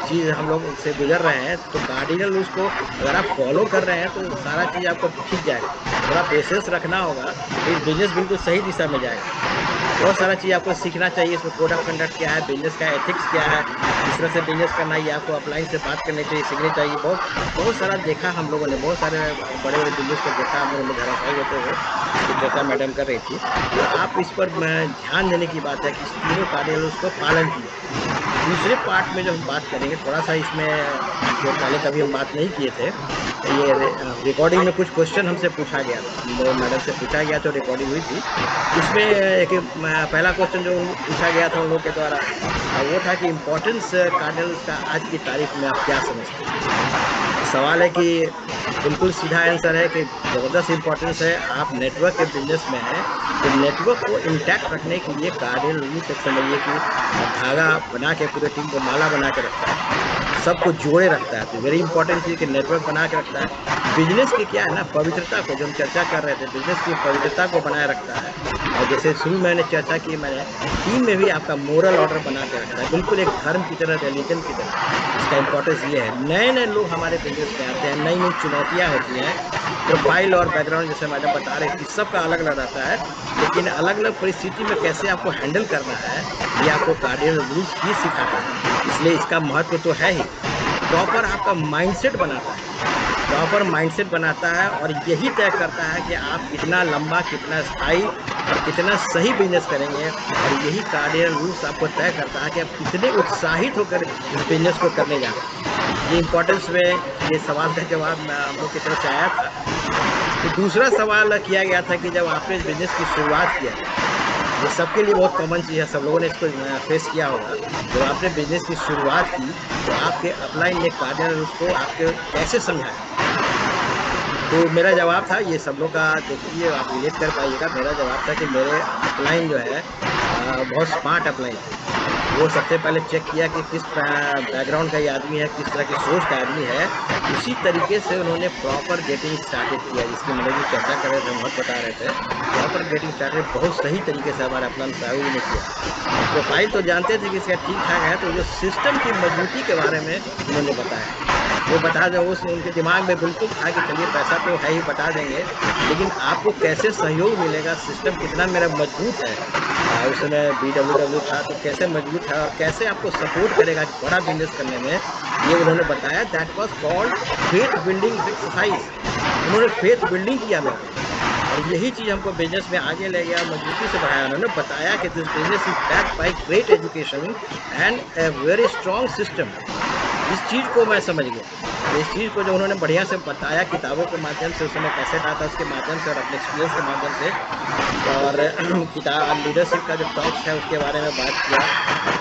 चीज़ हम लोग से गुजर रहे हैं। तो कार्डिनल रूल्स को अगर आप फॉलो कर रहे हैं तो सारा चीज़ आपको ठीक जाएगा। थोड़ा पेशेंस रखना होगा, तो बिजनेस बिल्कुल सही दिशा में जाएगा। बहुत सारा चीज़ आपको सीखना चाहिए। इसमें कोड ऑफ कंडक्ट क्या है, बिजनेस का एथिक्स क्या है, किस तरह से बिजनेस करना है, ये आपको अपलाइन से बात करनी चाहिए, सीखनी चाहिए। बहुत सारा देखा हम लोगों ने, बहुत सारे बड़े बड़े बिजनेस को देखा हम लोगों ने धराशायी होते हुए, इसकी चर्चा मैडम कर रही थी। तो आप इस पर ध्यान देने की बात है कि इस तीनों कार्य उसको पालन किया। दूसरे पार्ट में जो हम बात करेंगे, थोड़ा सा इसमें जो पहले कभी हम बात नहीं किए थे, ये रिकॉर्डिंग में कुछ क्वेश्चन हमसे पूछा गया था, मैडम से पूछा गया, तो रिकॉर्डिंग हुई थी। उसमें एक पहला क्वेश्चन जो पूछा गया था उन लोगों के द्वारा, वो था कि इम्पोर्टेंस कार्डिनल्स का आज की तारीख में आप क्या समझते हैं। सवाल है कि बिल्कुल सीधा आंसर है कि ज़बरदस्त इम्पोर्टेंस है। आप नेटवर्क के बिजनेस में हैं तो नेटवर्क को इंटैक्ट रखने के लिए कार्डिनल रूल्स एक समझिए कि धागा बना के पूरे टीम को माला बना के रखता है, सबको जोड़े रखता है। तो वेरी इंपॉर्टेंट चीज़ कि नेटवर्क बना के रखता है। बिजनेस की क्या है ना, पवित्रता को, जो हम चर्चा कर रहे थे, बिजनेस की पवित्रता को बनाए रखता है। और जैसे शुरू मैंने चर्चा की, मैंने टीम में भी आपका मोरल ऑर्डर बना के रखता है, बिल्कुल एक धर्म की तरह, रिलीजन की तरह। इसका इंपॉर्टेंस ये है। नए नए लोग हमारे बिजनेस में आते हैं, नई नई चुनौतियाँ होती हैं। प्रोफाइल और बैकग्राउंड जैसे मैडम बता रही थी, सबका अलग अलग रहता है, लेकिन अलग अलग परिस्थिति में कैसे आपको हैंडल करना है, ये आपको कार्डिनल रूल्स ही सिखाता है। इसलिए इसका महत्व तो है ही। प्रॉपर आपका माइंडसेट बनाता है। प्रॉपर माइंडसेट बनाता है और यही तय करता है कि आप कितना लंबा, कितना स्थायी और कितना सही बिजनेस करेंगे। और यही कार्डिनल रूल्स आपको तय करता है कि आप कितने उत्साहित होकर इस बिजनेस को करने जा रहे हैं। ये इम्पोर्टेंस में ये सवाल का जवाब हम लोग की तरफ से आया था। तो दूसरा सवाल किया गया था कि जब आपने इस बिजनेस की शुरुआत किया, ये सबके लिए बहुत कॉमन चीज़ है, सब लोगों ने इसको फेस किया होगा। जब आपने बिजनेस की शुरुआत की तो आपके अपलाइन ने कार्डिनल रूल्स को आपके कैसे समझाया? तो मेरा जवाब था, ये सब लोग का देखिए आप रिलेट कर पाइएगा। मेरा जवाब था कि मेरे अपलाइन जो है बहुत स्मार्ट अपलाइन है। वो सबसे पहले चेक किया कि किस बैकग्राउंड का ये आदमी है, किस तरह की सोच का आदमी है। उसी तरीके से उन्होंने प्रॉपर गेटिंग स्टार्टेड किया, जिसकी मैंने भी चर्चा कर रहे थे, बहुत बता रहे थे। प्रॉपर गेटिंग स्टार्टेड बहुत सही तरीके से हमारे अपना साहू ने किया। प्रोफाइल तो जानते थे कि इसका ठीक ठाक है, तो जो सिस्टम की मजबूती के बारे में उन्होंने बताया, वो बता दें, उस उनके दिमाग में बिल्कुल था कि चलिए पैसा तो है ही, बता देंगे, लेकिन आपको कैसे सहयोग मिलेगा, सिस्टम कितना मेरा मजबूत है। उस समय BWW था तो कैसे मजबूत है और कैसे आपको सपोर्ट करेगा बड़ा बिजनेस करने में, ये उन्होंने बताया। That was called faith building exercise. उन्होंने फेथ बिल्डिंग किया मैं, और यही चीज़ हमको बिजनेस में आगे ले गया, मजबूती से बढ़ाया। उन्होंने बताया कि this business is backed by great education and a very strong system. इस चीज़ को मैं समझ गया। इस चीज़ को जो उन्होंने बढ़िया से बताया किताबों के माध्यम से, उस समय कैसेट आता उसके माध्यम से और अपने एक्सपीरियंस के माध्यम से, और किताब लीडरशिप का जो टॉक्स है उसके बारे में बात किया।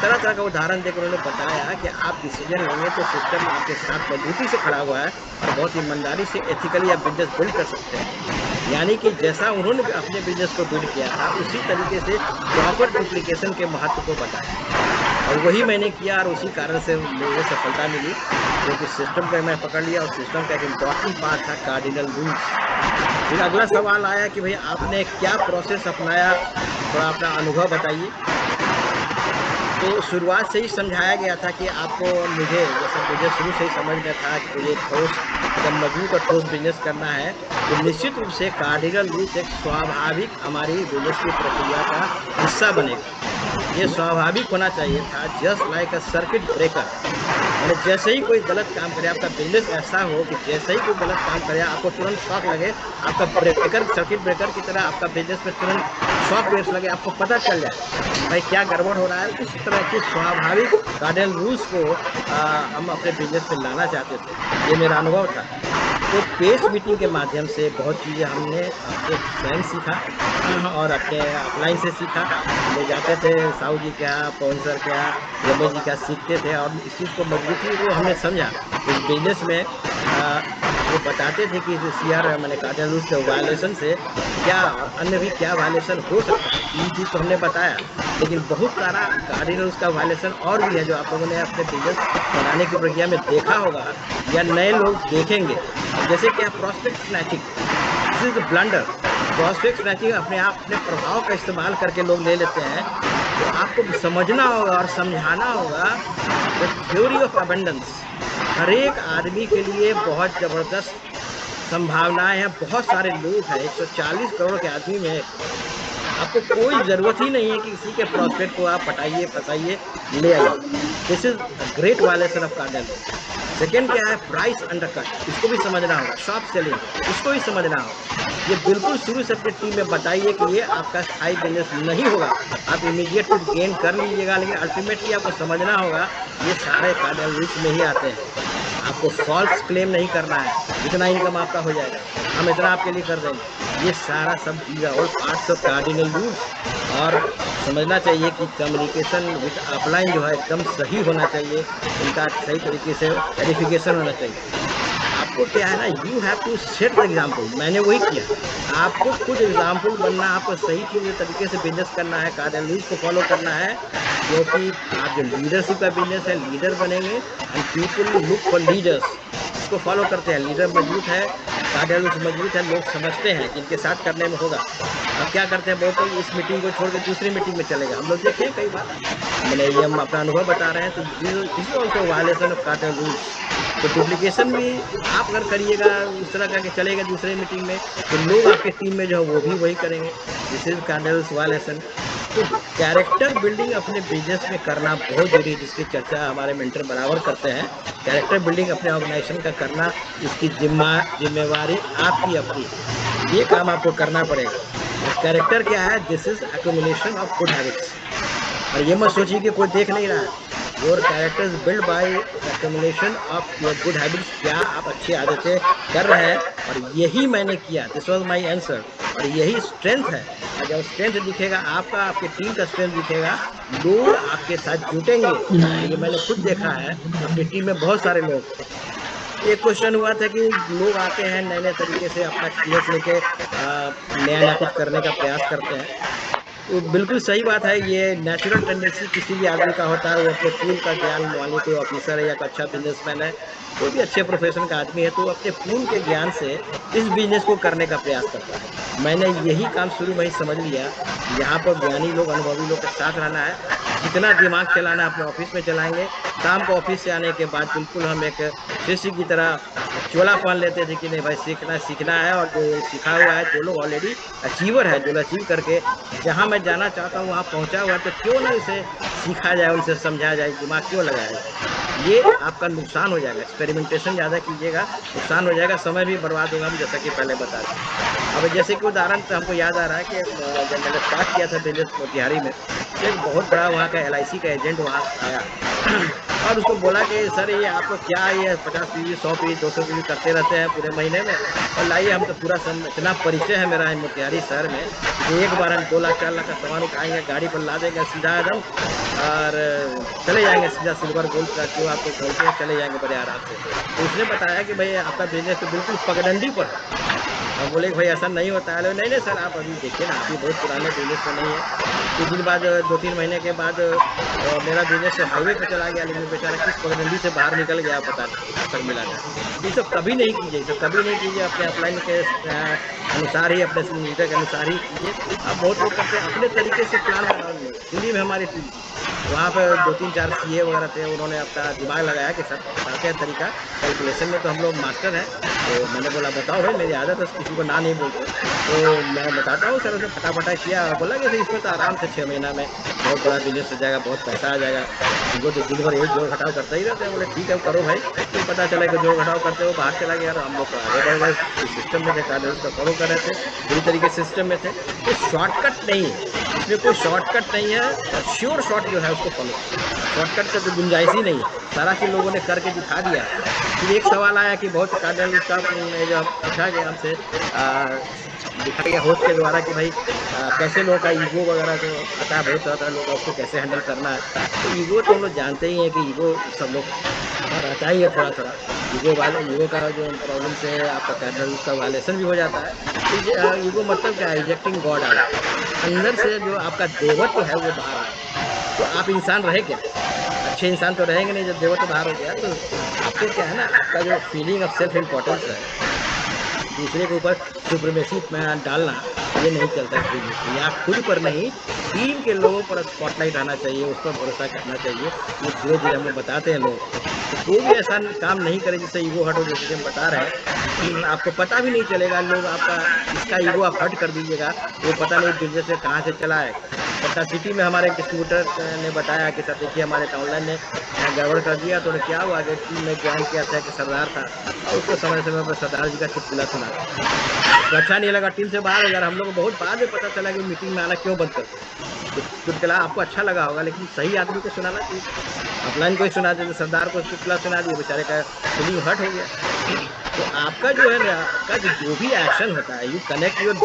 तरह तरह का उदाहरण देकर उन्होंने बताया कि आप डिसीजन लेंगे तो सिस्टम आपके साथ मजबूती से खड़ा हुआ है और बहुत ईमानदारी से एथिकली आप बिजनेस बिल्ड कर सकते हैं। यानी कि जैसा उन्होंने अपने बिजनेस को बिल्ड किया था, उसी तरीके से प्रॉपर डुप्लीकेशन के महत्व को बताया, और वही मैंने किया और उसी कारण से मुझे सफलता मिली, क्योंकि सिस्टम को मैं पकड़ लिया। और सिस्टम का एक इम्पॉर्टेंट पार्ट था कार्डिनल रूल्स। फिर अगला सवाल आया कि भाई आपने क्या प्रोसेस अपनाया, थोड़ा अपना अनुभव बताइए। तो शुरुआत से ही समझाया गया था कि आपको मुझे शुरू से ही समझ में था कि मुझे ठोस, जब मजबूत और ठोस बिजनेस करना है तो निश्चित रूप से कार्डिनल रूल्स एक स्वाभाविक हमारी बिजनेस की प्रक्रिया का हिस्सा बनेगा। ये स्वाभाविक होना चाहिए था, just like a circuit breaker. यानी जैसे ही कोई गलत काम करे, आपका बिजनेस ऐसा हो कि जैसे ही कोई गलत काम करे आपको तुरंत शॉक लगे, आपका ब्रेकर, सर्किट ब्रेकर की तरह आपका बिजनेस में तुरंत शॉक वेव्स लगे, आपको पता चल जाए भाई क्या गड़बड़ हो रहा है। इस तरह की स्वाभाविक कार्डिनल रूल्स को हम अपने बिजनेस में लाना चाहते थे। ये मेरा अनुभव था। तो पेस मीटिंग के माध्यम से बहुत चीज़ें हमने अपने स्वयं सीखा और अपने अपलाइन से सीखा। ले जाते थे साहू जी के यहाँ, पवन सर के यहाँ, रमेश जी का सीखते थे, और इस चीज़ को मजबूती को हमने समझा। इस बिजनेस में वो बताते थे कि CR मैंने कार्डिनल रूल्स के वायलेशन से क्या अन्य भी क्या वायलेशन हो सकता है। ये चीज़ तो हमने बताया, लेकिन बहुत सारा कार्डिनल रूल्स का वायलेशन और भी है जो आप लोगों ने अपने बिजनेस बनाने की प्रक्रिया में देखा होगा या नए लोग देखेंगे। जैसे कि prospect snatching, this is blunder. Prospect snatching अपने आप अपने प्रभाव का इस्तेमाल करके लोग ले लेते हैं। तो आपको समझना होगा और समझाना होगा द थ्योरी ऑफ अबंडेंस। हर एक आदमी के लिए बहुत ज़बरदस्त संभावनाएं हैं, बहुत सारे लोग हैं, 140 करोड़ के आदमी में आपको कोई ज़रूरत ही नहीं है कि किसी के प्रॉस्पेक्ट को आप पटाइए, फंसाइए, ले आइए। This is great violation of cardinal rules. Second क्या है, प्राइस अंडरकट, इसको भी समझना होगा। शॉर्ट सेलिंग, इसको भी समझना होगा। ये बिल्कुल शुरू से अपनी टीम में बताइए कि ये आपका स्थायी बिजनेस नहीं होगा। आप इमीडिएट कुछ गेन कर लीजिएगा, लेकिन अल्टीमेटली आपको समझना होगा ये सारे कार्डिनल रूल्स में ही आते हैं। आपको फॉल्स क्लेम नहीं करना है, इतना इनकम आपका हो जाएगा, हम इतना आपके लिए कर देंगे। ये सारा सब चीज़ all parts of cardinal rules. और समझना चाहिए कि कम्युनिकेशन विद अपलाइन जो है एकदम सही होना चाहिए, उनका सही तरीके से वेरिफिकेशन होना चाहिए। आपको क्या है ना, you have to set the example. मैंने वही किया, आपको खुद एग्जाम्पल बनना, आपको सही चीज़ तरीके से बिजनेस करना है, कार्डिनल रूल्स को फॉलो करना है, क्योंकि आप जो लीडरशिप का बिजनेस है, लीडर बनेंगे and people look for leaders. इसको फॉलो करते हैं, लीडर मजबूत है, कार्डिनल रूल्स मजबूत है, लोग समझते हैं कि इनके साथ करने में होगा। अब क्या करते हैं, बहुत लोग इस मीटिंग को छोड़ के दूसरी मीटिंग में चले गए। हम लोग देखे कई बार, मैंने ये हम अपना अनुभव बता रहे हैं। तो this is also violation of cardinal rules. तो डुप्लीकेशन भी आप अगर करिएगा, उस तरह करके चलेगा दूसरे मीटिंग में, तो लोग आपके टीम में जो है वो भी वही करेंगे। This is cardinal rules violation. तो कैरेक्टर बिल्डिंग अपने बिजनेस में करना बहुत जरूरी है, जिसकी चर्चा हमारे मेंटर बराबर करते हैं। कैरेक्टर बिल्डिंग अपने ऑर्गेनाइजेशन का करना, इसकी जिम्मेवारी आपकी अपनी है। ये काम आपको करना पड़ेगा। और कैरेक्टर क्या है? This is accumulation of good habits. और ये मत सोचिए कि कोई देख नहीं रहा है। Your character is build by accumulation of your good habits. क्या आप अच्छी आदतें कर रहे हैं? और यही मैंने किया, दिस वॉज माई आंसर। और यही स्ट्रेंथ है। और जब स्ट्रेंथ दिखेगा आपका, आपके टीम का स्ट्रेंथ दिखेगा, लोग आपके साथ जुटेंगे। ये मैंने खुद देखा है, अपनी टीम में बहुत सारे लोग। एक क्वेश्चन हुआ था कि लोग आते हैं नए नए तरीके से अपना एक्सपीरियंस लेके नया नया कुछ करने का प्रयास करते हैं। तो बिल्कुल सही बात है। ये नेचुरल टेंडेंसी किसी भी आदमी का होता है। वो अपने पूल का ज्ञान, मान ली कोई ऑफिसर है या कोई अच्छा बिजनेसमैन है, कोई भी अच्छे प्रोफेशन का आदमी है, तो अपने पूल के ज्ञान से इस बिजनेस को करने का प्रयास करता है। मैंने यही काम शुरू में ही समझ लिया। यहाँ पर ज्ञानी लोग, अनुभवी लोग के साथ रहना है। जितना दिमाग चलाना अपने ऑफिस में चलाएंगे। शाम को ऑफिस से आने के बाद बिल्कुल हम एक शिष्य की तरह चोला पहन लेते थे कि नहीं भाई, सीखना है। और जो सीखा हुआ है, जो लोग ऑलरेडी अचीवर है, जो अचीव करके जहाँ मैं जाना चाहता हूँ वहाँ पहुँचा हुआ है, तो क्यों ना इसे सीखा जाए, उनसे समझाया जाए, दिमाग क्यों लगाया जाए। ये आपका नुकसान हो जाएगा। एक्सपेरिमेंटेशन ज़्यादा कीजिएगा, नुकसान हो जाएगा, समय भी बर्बाद होगा। हम जैसा कि पहले बता दें। अब जैसे कि उदाहरण से हमको याद आ रहा है कि जब मैंने स्टार्ट किया था बिजनेस मोतिहारी में, तो एक बहुत बड़ा वहाँ का LIC का एजेंट वहाँ आया और उसको बोला कि सर ये आपको क्या, ये 50 पीवी 100 पीवी 200 पीवी करते रहते हैं पूरे महीने में, और लाइए हम तो पूरा इतना परिचय है मेरा मोतिहारी शहर में कि एक बार हम 2 लाख 4 लाख का सामान उठाएंगे, गाड़ी पर ला देंगे सीधा एकदम, और चले जाएंगे सीधा सिल्वर गोल्ड का जो आपको बोलते हैं, चले जाएंगे बड़े आराम से। तो उसने बताया कि भाई आपका बिजनेस तो बिल्कुल पगडंडी पर है। हम बोले कि भाई ऐसा नहीं होता है। नहीं सर, आप अभी देखिए ना, अभी बहुत पुराने बिजनेस में नहीं है। कुछ दिन बाद, 2-3 महीने के बाद मेरा बिजनेस हाईवे पे चला गया, लेकिन बेचारा किस पगडंडी से बाहर निकल गया पता नहीं, सर मिला नहीं। ये सब कभी नहीं कीजिए, ये सब कभी नहीं कीजिए। अपने अपलाइन के अनुसार ही, अपने लीडर के अनुसार ही कीजिए। आप बहुत लोग करते हैं अपने तरीके से प्लान बनाएंगे। दिल्ली में हमारी टीम, वहाँ पर 2-3-4 CA वगैरह थे, उन्होंने अपना दिमाग लगाया कि सर बताते हैं तरीका, कैलकुलेशन में तो हम लोग मास्टर हैं। तो मैंने बोला बताओ भाई, मेरी आदत है किसी को ना नहीं बोलते, तो मैं बताता हूँ। सर उसने फटाफटा किया और बोला कि इसमें तो आराम से 6 महीना में बहुत बड़ा बिजनेस हो जाएगा, बहुत पैसा आ जाएगा। वो तो दिन भर एक जोड़ घटाव करता ही रहता है। बोले ठीक है करो भाई। तो पता चला कि जोड़ घटाव करते हो बाहर चला गया, और हम लोग तो आगे बढ़ गए, सिस्टम में थे, कार्ड उसका फॉलो कर रहे थे, पूरी तरीके से सिस्टम में थे। तो शॉर्टकट नहीं है, इसमें कोई शॉर्टकट नहीं है। श्योर शॉर्ट जो है उसको फॉलो, शॉर्टकट का तो गुंजाइश ही नहीं है। सारा चीज लोगों ने करके दिखा दिया। फिर एक सवाल आया कि बहुत कार्डिनल स्टाफ ने जो पूछा गया हमसे, दिखा गया होस्ट के द्वारा कि भाई कैसे लोगों का ईगो वगैरह तो पता है, बहुत ज़्यादा लोग उसको कैसे हैंडल करना है। तो ईगो तो हम लोग जानते ही हैं कि ईगो सब लोग रहता ही है थोड़ा थोड़ा। ईगो का जो प्रॉब्लम से आपका कार्डिनल का वायलेशन भी हो जाता है। ईगो मतलब क्या है? रिजेक्टिंग गॉड आउट, अंदर से जो आपका देवत्व है वो बाहर है। तो आप इंसान रहे क्या? अच्छे इंसान तो रहेंगे नहीं। जब देवत्व बाहर हो गया तो आपको क्या है ना, आपका जो फीलिंग ऑफ सेल्फ इम्पोर्टेंस है, दूसरे के ऊपर सुप्रीमेसी में डालना, ये नहीं चलता है। या खुद पर नहीं, टीम के लोगों पर स्पॉटलाइट आना चाहिए, उस पर भरोसा करना चाहिए। ये धीरे धीरे हमें बताते हैं लोग। तो कोई भी ऐसा काम नहीं करे जिससे ईगो हट हो, जैसे कि हम बता रहे हैं। आपको पता भी नहीं चलेगा, लोग आपका इसका ईगो आप हट कर दीजिएगा, वो पता नहीं बिजनेस से कहाँ से चला है। पटना सिटी में हमारे डिस्ट्रीब्यूटर ने बताया कि सर देखिए हमारे ऑनलाइन ने गड़बड़ कर दिया। तो क्या हुआ कि टीम में ज्वाइन किया था कि सरदार था, और उसको समय समय पर सरदार जी का चुटकुला सुना, तो अच्छा नहीं लगा, टीम से बाहर हो गया। हम लोग को बहुत बाद में पता चला कि मीटिंग में आना क्यों बंद कर दिया। चुटकुला आपको अच्छा लगा होगा, लेकिन सही आदमी को सुनाना चाहिए। अपलाइन को ही सुना देते, सरदार को चुटकुला सुना दिया, बेचारे का फीलिंग हर्ट हो गया। तो आपका जो है ना, आपका जो भी एक्शन होता है, you connect your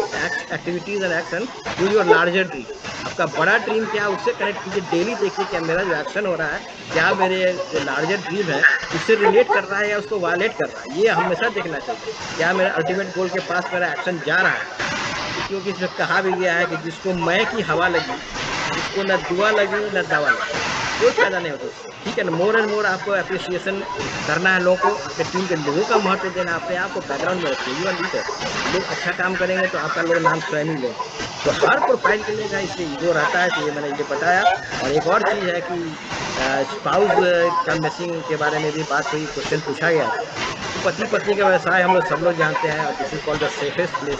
activities and action with your larger dream. आपका बड़ा ड्रीम क्या है, उससे कनेक्ट कीजिए। डेली देखिए क्या मेरा जो एक्शन हो रहा है, क्या मेरे जो लार्जर ड्रीम है उससे रिलेट कर रहा है या उसको वायलेट कर रहा है। ये हमेशा देखना चाहिए, क्या मेरा अल्टीमेट गोल के पास मेरा एक्शन जा रहा है। क्योंकि इसमें कहा भी गया है कि जिसको मैं की हवा लगी, जिसको न दुआ लगी न दवा लगी, कोई फायदा नहीं होता उसको। ठीक है ना, मोर एंड मोर आपको अप्रिसिएशन करना है लोगों को, अपने टीम के लोगों का महत्व देना, अपने आप को बैकग्राउंड में रखिए। यू लीडर, लोग अच्छा काम करेंगे तो आपका लोग नाम स्वयं ही लें। तो हर प्रोफाइल के लिए इसलिए ईगो रहता है। तो ये मैंने ये बताया। और एक और चीज़ है कि स्पाउस का मिसिंग के बारे में भी बात हुई, क्वेश्चन पूछा गया। तो पति पत्नी का व्यवसाय हम लोग सब लोग जानते हैं, this is called the safest place.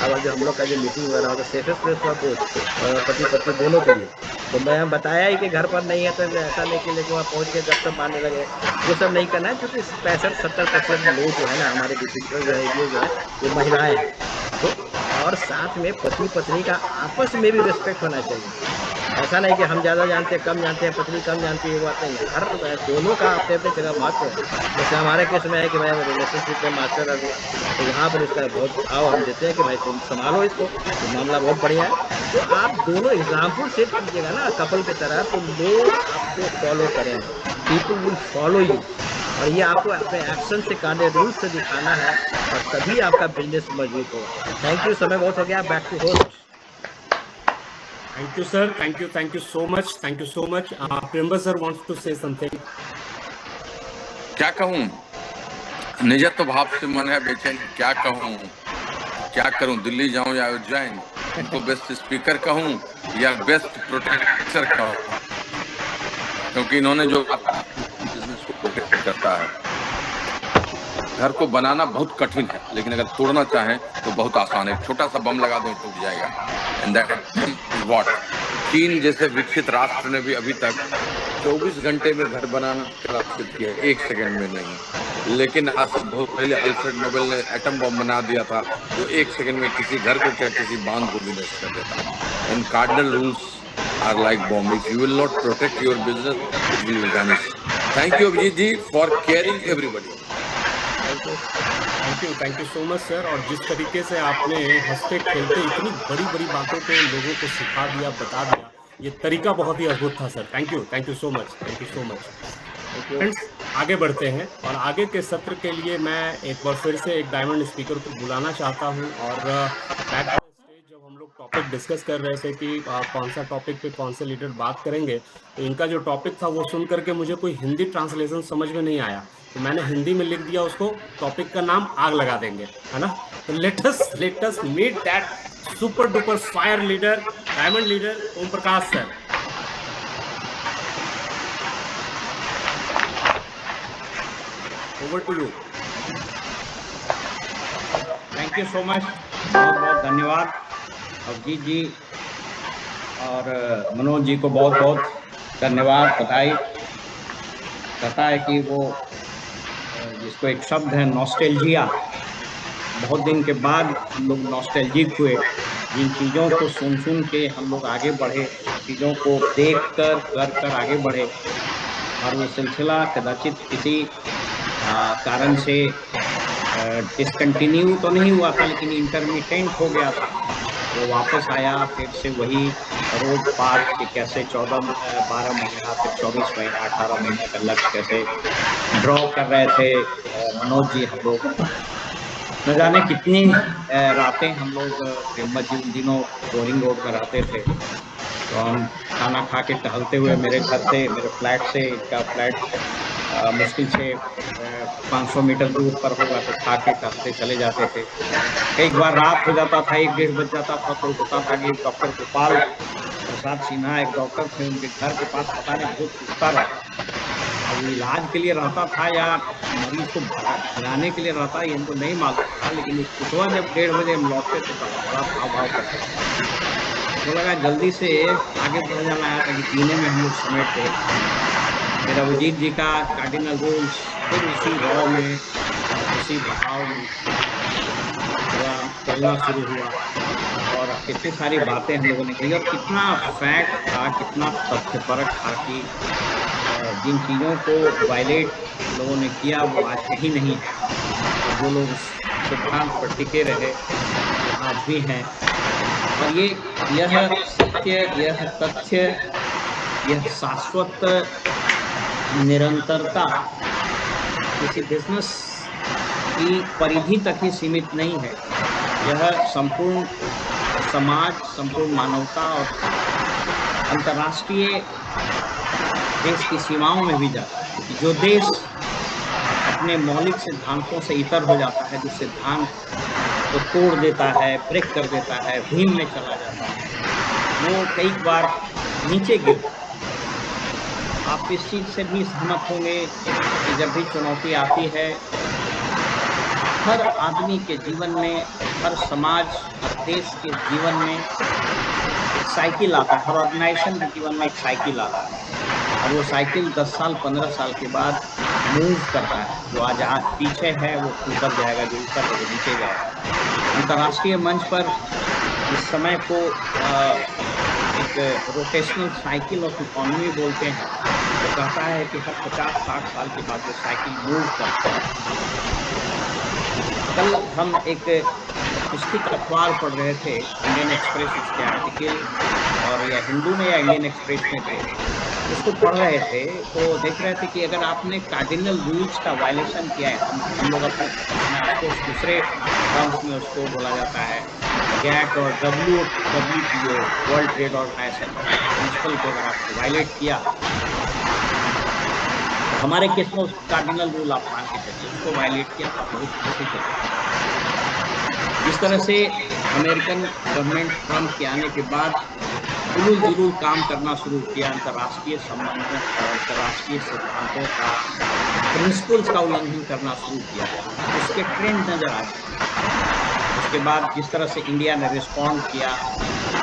और जो हम लोग का जो मीटिंग वगैरह होता है सेफेस्ट प्लेस हुआ पति पत्नी दोनों के लिए। तो मैं बताया ही कि घर पर नहीं है तो ऐसा नहीं कि लेकिन वहाँ पहुँच के गपशप मारने लगे, वो सब नहीं करना है, क्योंकि 65-70% लोग जो है ना हमारे डिस्ट्रिक्ट जो है ये जो है वो महिलाएं हैं। तो और साथ में पति पत्नी का आपस में भी रिस्पेक्ट होना चाहिए। ऐसा नहीं कि हम ज़्यादा जानते हैं कम जानते हैं, पत्नी कम जानती है, वो बात नहीं है। हर दोनों का अपने अपने जगह महत्व है। जैसे हमारे केस में है कि भाई हम रिलेशनशिप में मास्टर रह हुआ, तो यहाँ पर इसका बहुत भाव हम देते हैं कि भाई तुम संभालो इसको, तो मामला बहुत बढ़िया है। तो आप दोनों एग्जाम्पल सेट कीजिएगा ना कपल की तरह, तो लोग आपको फॉलो करेंगे, पीपल विल फॉलो यू। और ये आपको अपने एक्शन से कार्य रूल से दिखाना है, और तभी आपका बिजनेस मजबूत होगा। थैंक यू, समय बहुत हो गया, back to host. Thank you, sir. Thank you so much. Thank you so much. Premba sir wants to say something. क्या कहूँ, निजत्व भाव से मन है बेचैन, क्या कहूँ, क्या करूँ, दिल्ली जाऊँ या उज्जैन, इनको बेस्ट स्पीकर कहूँ या बेस्ट प्रोटेक्टर कहूँ, क्योंकि इन्होंने जो बिजनेस को प्रोटेक्ट करता है। घर को बनाना बहुत कठिन है, लेकिन अगर तोड़ना चाहें तो बहुत आसान है। छोटा सा बम लगा दो टूट जाएगा। एंड दैट इज व्हाट चीन जैसे विकसित राष्ट्र ने भी अभी तक 24 घंटे में घर बनाना स्थापित किया है, 1 सेकंड में नहीं। लेकिन आज से बहुत पहले अल्फ्रेड नोबेल ने एटम बम बना दिया था, जो 1 सेकंड में किसी घर को क्या किसी बांध को भी नष्ट कर देता। And cardinal rules are like bomb. If you will not protect your business, it will vanish. Thank you Abhijit ji for caring everybody. Thank you so much sir. और जिस तरीके से आपने हंसते खेलते इतनी बड़ी बड़ी बातों को लोगों को सिखा दिया, बता दिया, ये तरीका बहुत ही अद्भुत था sir. Thank you so much. Friends, आगे बढ़ते हैं और आगे के सत्र के लिए मैं एक बार फिर से एक डायमंड स्पीकर को बुलाना चाहता हूं। और बैक टू स्टेज जब हम लोग टॉपिक डिस्कस कर रहे थे कि कौन सा टॉपिक पे कौन से लीडर बात करेंगे, तो इनका जो टॉपिक था वो सुन करके मुझे कोई हिंदी ट्रांसलेशन समझ में नहीं आया, तो मैंने हिंदी में लिख दिया उसको। टॉपिक का नाम आग लगा देंगे, है ना। तो let us meet that super duper fire leader, diamond leader Om Prakash sir. Over to you. Thank you so much, बहुत बहुत धन्यवाद अभिजीत जी और मनोज जी को बहुत बहुत धन्यवाद। बधाई। पता है कि वो जिसको एक शब्द है नॉस्टैल्जिया, बहुत दिन के बाद हम लोग नॉस्टैल्जिक हुए। जिन चीज़ों को सुन के हम लोग आगे बढ़े, चीज़ों को देख कर आगे बढ़े, और वो सिलसिला कदाचित किसी कारण से डिसकंटिन्यू तो नहीं हुआ था, लेकिन इंटरमिटेंट हो गया था। वो वापस आया, फिर से वही रोड पाथ के कैसे 12 महीना, फिर 24 महीना, 18 महीने का लक्ष्य कैसे ड्रॉ कर रहे थे मनोज जी। हम लोग न जाने कितनी रातें हम लोग प्रेमा जी उन दिनों बोरिंग रोड पर आते थे, तो हम खाना खा के टहलते हुए मेरे घर से, मेरे फ्लैट से, इनका फ्लैट मुश्किल से 500 मीटर दूर पर होगा, तो खा के टहलते चले जाते थे। कई बार रात हो जाता था, 1-1:30 बज जाता था, तो होता था कि डॉक्टर गोपाल प्रसाद सिन्हा एक डॉक्टर थे, उनके घर के पास पता नहीं बहुत कुत्ता रहता। अब इलाज के लिए रहता था या मरीज को भगाने के लिए रहता, ये इनको नहीं मालूम था। लेकिन उस कुतवा जब 1:30 बजे हम लौटते थे तो बड़ा भाव करते थे। तो लगा जल्दी से आगे बढ़ जाना है ताकि पीने में हम लोग समेट थे। फिर अभिजीत जी का कार्डिनल रूल्स, फिर उसी रॉ में, उसी भाव में चलना शुरू हुआ, और कितनी सारी बातें हम लोगों ने की, और कितना फैक्ट था, कितना तथ्यपरक था कि जिन चीज़ों को वायलेट लोगों ने किया वो आज कहीं नहीं है। और जो लोग सिद्धांत पर टिके रहे आज भी हैं। और यह सत्य, यह तथ्य, यह शाश्वत निरंतरता किसी बिजनेस की परिधि तक ही सीमित नहीं है। यह संपूर्ण समाज, संपूर्ण मानवता और अंतर्राष्ट्रीय देश की सीमाओं में भी जाता है। जो देश अपने मौलिक सिद्धांतों से इतर हो जाता है, जो सिद्धांत को तोड़ देता है, ब्रेक कर देता है, भीम में चला जाता है, वो कई बार नीचे गिरता है। आप इस चीज़ से भी सहमत होंगे कि जब भी चुनौती आती है हर आदमी के जीवन में, हर समाज, हर देश के जीवन में एक साइकिल आता है, हर ऑर्गेनाइजेशन के जीवन में एक साइकिल आता है, और वो साइकिल 10 साल 15 साल के बाद मूव करता है। जो आज पीछे है वो ऊपर जाएगा, जो ऊपर है वो नीचे जाएगा। अंतर्राष्ट्रीय मंच पर इस समय को एक रोटेशनल साइकिल ऑफ इकोनॉमी बोलते हैं। वो कहता है कि हर 50-60 साल के बाद वो साइकिल मूव करता है। कल हम एक पुस्तक अखबार पढ़ रहे थे, इंडियन एक्सप्रेस उसके आर्टिकल, और या हिंदू में या इंडियन एक्सप्रेस में थे, उसको पढ़ रहे थे तो देख रहे थे कि अगर आपने कार्डिनल रूल्स का वायलेशन किया है, हम लोग अपने दूसरे टर्म्स में उसको बोला जाता है गैट और WTO world trade organisation principle को अगर आपने वायलेट किया, तो हमारे केस में उस कार्डिनल रूल आप मान के चलिए, उसको वायलेट किया तो बहुत कैसे चलेगा। इस तरह से अमेरिकन गवर्नमेंट ट्रंप के आने के बाद जुलूल काम करना शुरू किया, अंतर्राष्ट्रीय संबंधों और अंतर्राष्ट्रीय सिद्धांतों का, प्रिंसिपल्स का उल्लंघन करना शुरू किया। उसके ट्रेंड नजर आ गए। उसके बाद जिस तरह से इंडिया ने रिस्पॉन्ड किया,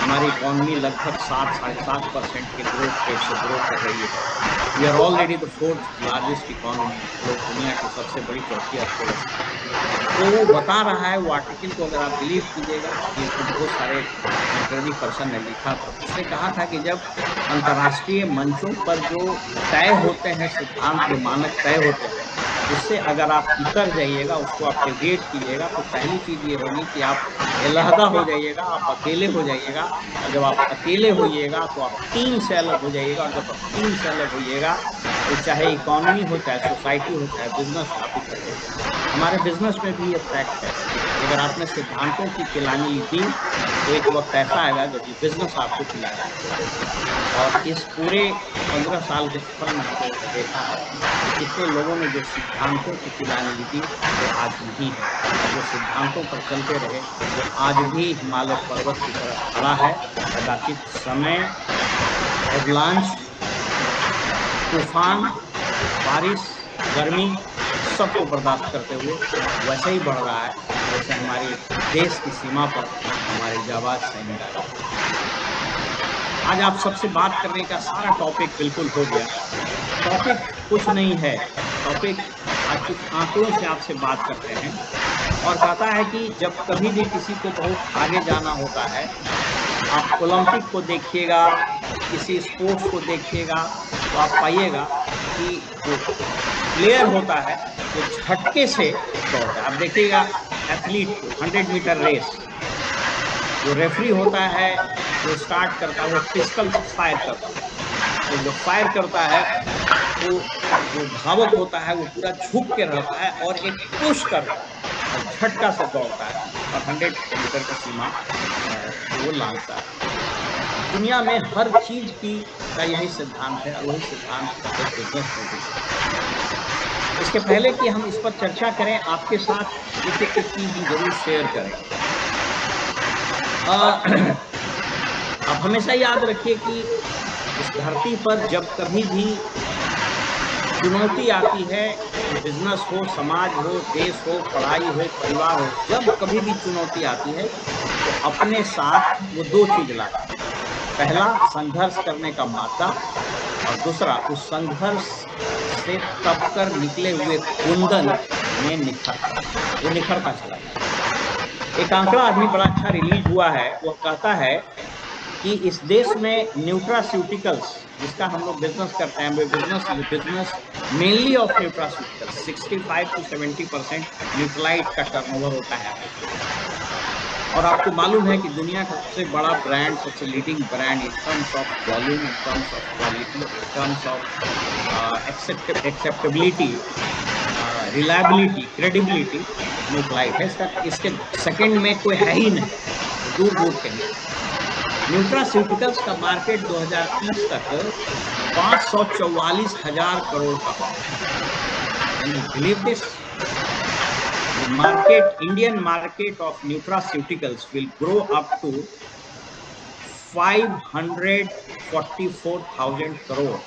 हमारी इकॉनमी लगभग 7-7.5% के ग्रोथ रेट से ग्रो कर रही है। We are already the 4th largest economy, दुनिया की सबसे बड़ी चौथी अर्थव्यवस्था। तो वो बता रहा है, वो आर्टिकल को अगर आप बिलीव कीजिएगा, ये बहुत सारे लिटरेरी पर्सन ने लिखा था। उसने कहा था कि जब अंतर्राष्ट्रीय मंचों पर जो तय होते हैं सिद्धांत, जो मानक तय होते हैं, उससे अगर आप उतर जाइएगा, उसको आप डिवेट कीजिएगा, तो पहली चीज ये होगी कि आप अलहदा हो जाइएगा, आप अकेले हो जाइएगा। और जब आप अकेले होइएगा तो आप टीम से अलग हो जाइएगा, और जब आप टीम से अलग होइएगा तो चाहे इकोनॉमी हो, चाहे सोसाइटी हो, चाहे बिजनेस हो, आप बिखर जाइएगा। हमारे बिजनेस में भी ये फैक्ट है कि अगर आपने सिद्धांतों की पिलानी दी तो एक वक्त ऐसा आएगा जब ये बिजनेस आपको पिलाएगा। और इस पूरे 15 साल के सफर में हमने देखा है कि कितने लोगों ने जो सिद्धांतों की पिलानी दी वो आज नहीं है, जो सिद्धांतों पर चलते रहे वो आज भी हिमालय पर्वत की तरह खड़ा है। कदाचित समय, एवलांच, तूफान, बारिश, गर्मी सबको बर्दाश्त करते हुए वैसे ही बढ़ रहा है जैसे हमारी देश की सीमा पर हमारे जाबाज सैनिक आए। आज आप सबसे बात करने का सारा टॉपिक बिल्कुल हो गया। टॉपिक कुछ नहीं है, टॉपिक आज कुछ आंकड़ों से आपसे बात करते हैं, और कहता है कि जब कभी भी किसी को बहुत आगे जाना होता है, आप ओलंपिक को देखिएगा, किसी स्पोर्ट्स को देखिएगा, तो आप पाइएगा कि जो प्लेयर होता है वो झटके से दौड़ता है। आप देखिएगा एथलीट को 100 मीटर रेस, जो रेफरी होता है जो स्टार्ट करता है वो पिस्टल से फायर करता है, तो जो फायर करता है वो जो धावक होता है वो पूरा झुक के रहता है और एक पुश करता है और झटका से दौड़ता है और 100 मीटर की सीमा वो लांघता है। दुनिया में हर चीज की का यही सिद्धांत है, और वही सिद्धांत बिजनेस में। इसके पहले कि हम इस पर चर्चा करें, आपके साथ एक चीज जरूर शेयर करें। आप हमेशा याद रखिए कि इस धरती पर जब कभी भी चुनौती आती है, बिजनेस हो, समाज हो, देश हो, पढ़ाई हो, परिवार हो, जब कभी भी चुनौती आती है तो अपने साथ वो दो चीज लाता है। पहला, संघर्ष करने का मादा, और दूसरा उस संघर्ष से तप कर निकले हुए कुंदन में निखरता चला। एक आंकड़ा अभी बड़ा अच्छा रिलीज हुआ है, वो कहता है कि इस देश में न्यूट्रास्यूटिकल्स, जिसका हम लोग बिजनेस करते हैं, business mainly of nutraceuticals, 65 to 70% Nutrilite का टर्नओवर होता है। और आपको मालूम है कि दुनिया का सबसे बड़ा ब्रांड, सबसे leading brand in terms of volume, in terms of quality, in terms of acceptability, reliability, credibility, Nutrilite है। इसके सेकंड में कोई है ही नहीं, दूर दूर के नहीं। न्यूट्रास्यूटिकल्स का मार्केट 2030 तक 544,000 करोड़ का होगा। Believe this? Market, Indian market of nutraceuticals will grow up to 544,000 crore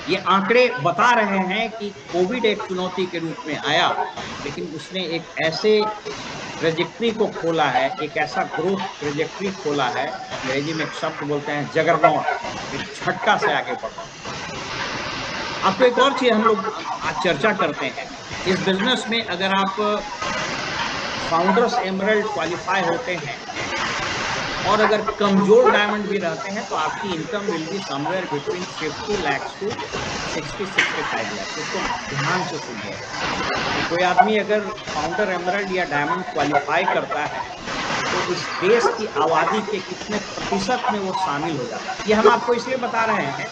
ये आंकड़े बता रहे हैं कि कोविड एक चुनौती के रूप में आया, लेकिन उसने एक ऐसे ट्रेजेक्ट्री को खोला है, एक ऐसा ग्रोथ ट्रेजेक्ट्री खोला है, अंग्रेजी में एक शब्द बोलते हैं जगरनॉट, एक झटका से आगे बढ़ा। आपको एक और चीज हम लोग आज चर्चा करते हैं, इस बिजनेस में अगर आप फाउंडर्स एमरल्ड क्वालिफाई होते हैं और अगर कमजोर डायमंड भी रहते हैं तो आपकी income will be somewhere between 50 lakh to 60-65 lakh. इसको ध्यान से सुनिए। कोई आदमी अगर फाउंडर एमरल्ड या डायमंड क्वालिफाई करता है तो इस देश की आबादी के कितने प्रतिशत में वो शामिल हो जाता है। ये हम आपको इसलिए बता रहे हैं,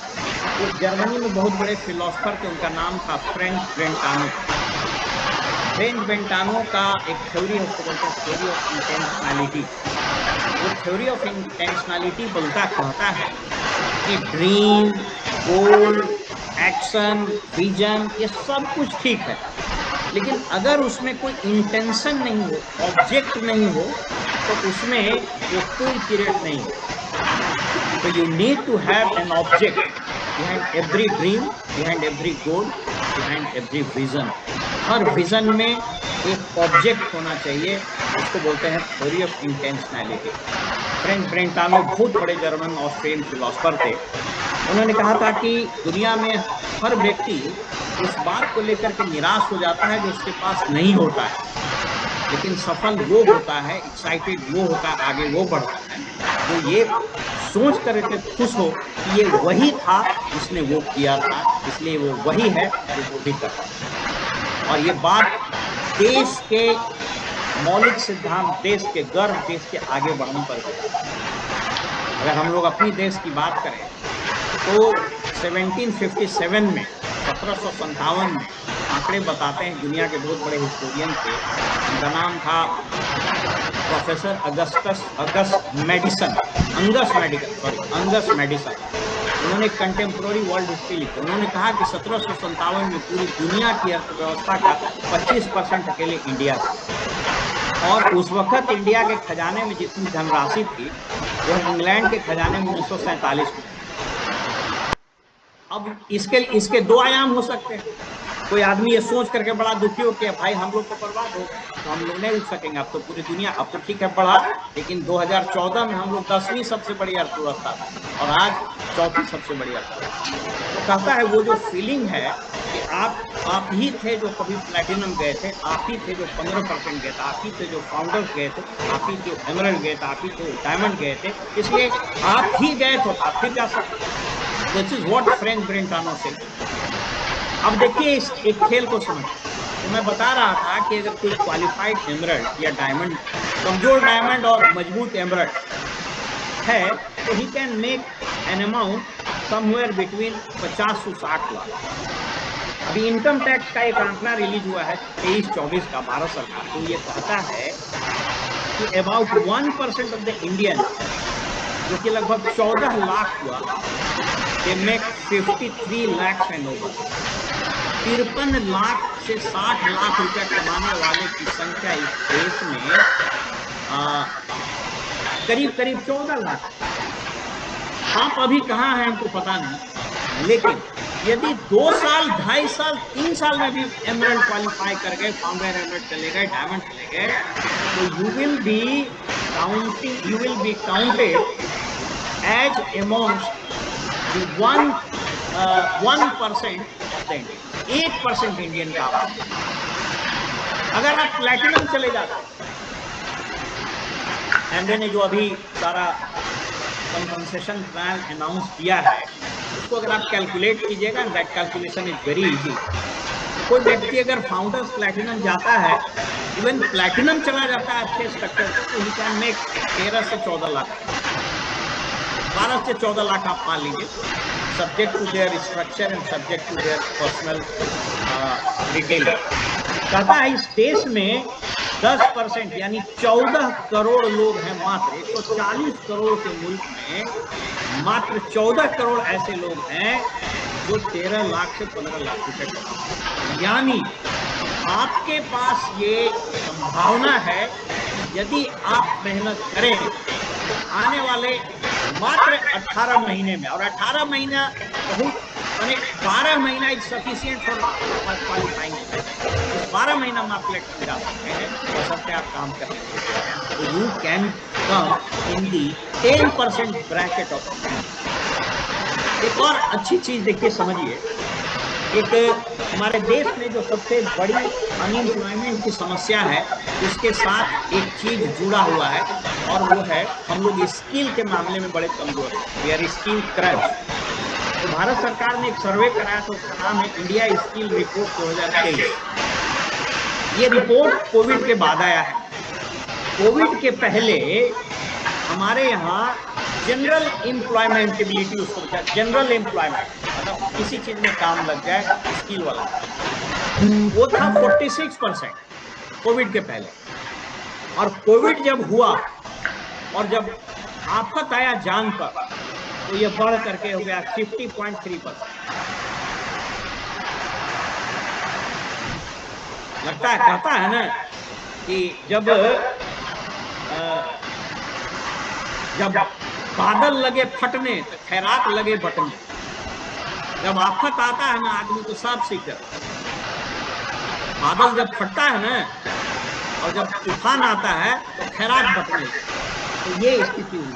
एक जर्मनी में बहुत बड़े फिलोसफर थे, उनका नाम था फ्रेंच ब्रेंटानो। फ्रेंच ब्रेंटानो का एक थ्योरी है, उसको बोलते हैं थ्योरी ऑफ इंटेंशनैलिटी। वो थ्योरी ऑफ इंटेंशनैलिटी कहता है कि ड्रीम, गोल, एक्शन, विजन, ये सब कुछ ठीक है, लेकिन अगर उसमें कोई इंटेंशन नहीं हो, ऑब्जेक्ट नहीं हो, तो उसमें वो कोई पीरियड नहीं हो। तो you need to have an object behind every dream, behind every goal, behind every vision. हर विजन में एक ऑब्जेक्ट होना चाहिए, उसको बोलते हैं theory of intentionality. Franz Brentano बहुत बड़े जर्मन ऑस्ट्रियन फिलोसफर थे। उन्होंने कहा था कि दुनिया में हर व्यक्ति इस बात को लेकर के निराश हो जाता है जो उसके पास नहीं होता है, लेकिन सफल वो होता है, एक्साइटेड वो होता है, आगे वो बढ़ता है जो ये सोच करके खुश हो कि ये वही था जिसने वो किया था, इसलिए वो वही है जो वो भी कर रहा है। और ये बात देश के मौलिक सिद्धांत, देश के गर्व, देश के आगे बढ़ने पर होता है। अगर हम लोग अपनी देश की बात करें तो 1757 में, 1757 में आंकड़े बताते हैं, दुनिया के बहुत बड़े हिस्टोरियन थे, उनका नाम था प्रोफेसर अंगस मैडिसन। उन्होंने कंटेम्प्रोरी वर्ल्ड हिस्ट्री लिखी। उन्होंने कहा कि 1757 में पूरी दुनिया की अर्थव्यवस्था का 25% अकेले इंडिया था, और उस वक्त इंडिया के खजाने में जितनी धनराशि थी वो इंग्लैंड के खजाने में 1947 में। अब इसके दो आयाम हो सकते हैं। कोई आदमी ये सोच करके बड़ा दुखी हो कि भाई हम लोग तो बर्बाद हो गए, तो हम लोग नहीं उठ सकेंगे, अब तो पूरी दुनिया, अब तो ठीक है बढ़ा, लेकिन 2014 में हम लोग 10वीं सबसे बड़ी अर्थव्यवस्था था और आज 4थी सबसे बड़ी अर्थव्यवस्था। तो कहता है वो जो फीलिंग है कि आप ही थे जो कभी प्लैटिनम गए थे, आप ही थे जो 15% गए थे, आप ही थे जो फाउंडर्स गए थे, आप ही जो एमरल्ड गए थे, आप ही थे डायमंड गए थे, इसलिए आप ही गए तो आप फिर जा सकते। This is what French Brentano से। अब देखिए इस एक खेल को समझ, तो मैं बता रहा था कि अगर कोई क्वालिफाइड एमरल्ड या डायमंड, कमजोर डायमंड और मजबूत एमरल्ड है, तो he can make an amount somewhere between 50 से 60 लाख। अभी इनकम टैक्स का एक आंकड़ा रिलीज हुआ है 23-24 का, भारत सरकार, तो ये कहता है कि अबाउट 1% ऑफ द इंडियन, जो कि लगभग 14 लाख हुआ, they make 53 lakh and over. 53 lakh से 60 लाख रुपया कमाने वाले की संख्या इस देश में करीब 14 लाख। आप अभी कहाँ हैं हमको पता नहीं, लेकिन यदि 2 साल, 2.5 साल, 3 साल में भी एमरल्ड क्वालिफाई कर गए, फाउंडर एमरल्ड चले गए, डायमंड चले गए, तो you will be counted as amongst 1% of the Indian, 1% Indian का आबादी। अगर आप प्लैटिनम चले जाते, एमडे ने जो अभी सारा कंपनसेशन प्लान अनाउंस किया है, उसको अगर आप कैलकुलेट कीजिएगा, that calculation is very easy. कोई व्यक्ति अगर फाउंडर्स प्लैटिनम जाता है, इवन प्लैटिनम चला जाता है अच्छे स्ट्रक्चर, तो ही कैन मेक 13 से 14 लाख, 12 से 14 लाख आप मान लीजिए, subject to their structure and subject to their personal detail. कहता है इस देश में 10% यानी 14 करोड़ लोग हैं, मात्र 140 करोड़ के मुल्क में मात्र 14 करोड़ ऐसे लोग हैं जो 13 लाख से 15 लाख रुपए कमाते। यानी आपके पास ये संभावना है, यदि आप मेहनत करें तो आने वाले मात्र 18 महीने में, और 18 महीना बहुत माने 12 महीना इज सफिशिएंट फॉर क्वालिफाइंग। इस 12 महीना में आप प्लेटफॉर्म जा सकते हैं बशर्ते आप काम करने के लिए। तो you can come in the 10% bracket of. एक और अच्छी चीज देखिए, समझिए, एक हमारे देश में जो सबसे बड़ी अनएम्प्लॉयमेंट की समस्या है उसके साथ एक चीज जुड़ा हुआ है, और वो है हम लोग स्किल के मामले में बड़े कमजोर हैं। We are skill crunch. तो भारत सरकार ने एक सर्वे कराया था, उसका नाम है इंडिया स्किल रिपोर्ट 2023। ये रिपोर्ट कोविड के बाद आया है। कोविड के पहले हमारे यहाँ जनरल एम्प्लॉयमेंटेबिलिटी, उसको जनरल एम्प्लॉयमेंट मतलब किसी चीज में काम लग जाए स्किल वाला, वो था 46% कोविड के पहले। और कोविड जब हुआ और जब आफत आया जान पर, तो ये बढ़ करके हो गया 50.3%। लगता है, कहता है ना कि जब बादल लगे फटने तो खैरात लगे बटने। जब आफत आता है ना आदमी को सब सीख जाता है। बादल जब फटता है ना और जब तूफान आता है तो खैरात बटने लगती है। तो ये स्थिति हुई।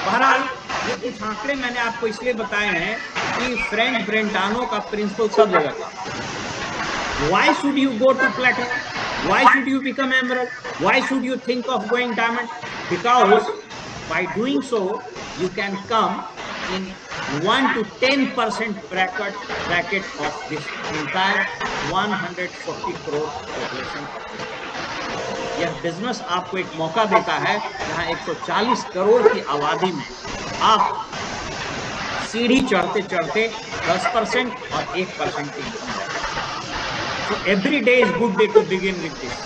बहरहाल ये कुछ आंकड़े मैंने आपको इसलिए बताए हैं कि फ्रेंच ब्रेंटानो का प्रिंसिपल सब जगह था। Why should you go to platinum? Why should you become emerald? Why should you think of going diamond? Because by doing so, you can come in 1 to 10% bracket of this entire 140 crore population of this country. यह business आपको एक मौका देता है जहां 140 करोड़ की आबादी में आप सीढ़ी चढ़ते चढ़ते 10% और 1% की income. So every day is good day to begin with this.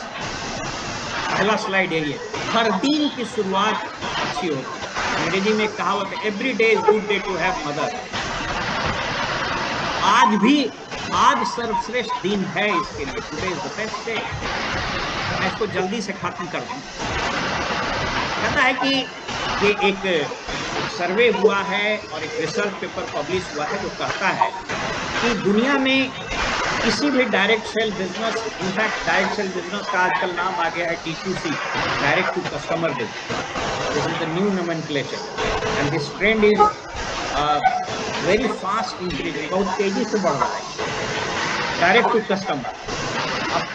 पहला स्लाइड यही है, हर दिन की शुरुआत अच्छी होती है। अंग्रेजी में एक कहावत है, every day is good day to have mother. आज सर्वश्रेष्ठ दिन है इसके लिए। Today is the best day. मैं इसको जल्दी से खत्म कर दूं। कहता है कि ये एक सर्वे हुआ है और एक रिसर्च पेपर पब्लिश हुआ है जो कहता है कि दुनिया में किसी भी direct sale business, in fact direct sale business का आजकल नाम आ गया है D2C, direct to customer business. This is the new nomenclature and this trend is very fast increasing, बहुत तेजी से बढ़ रहा है डायरेक्ट टू कस्टमर।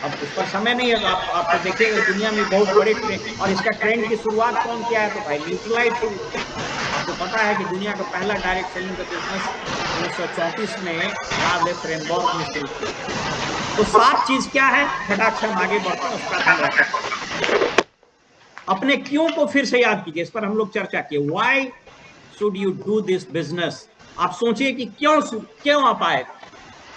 अब उस पर समय नहीं है, तो आपको देखिएगा दुनिया में बहुत बड़े ट्रेंड, और इसका ट्रेंड की शुरुआत कौन किया है? तो भाई न्यूट्रलाइट। आपको पता है कि दुनिया का पहला डायरेक्ट सेलिंग का बिजनेस 1934 में राव फ्रेमवर्क में शुरू किया। तो 7 चीज क्या है, फटाक से हम आगे बढ़ते हैं, उसका ध्यान रखें। अपने क्यों को फिर से याद कीजिए, इस पर हम लोग चर्चा किए। Why should you do this business? आप सोचिए कि क्यों आप आए,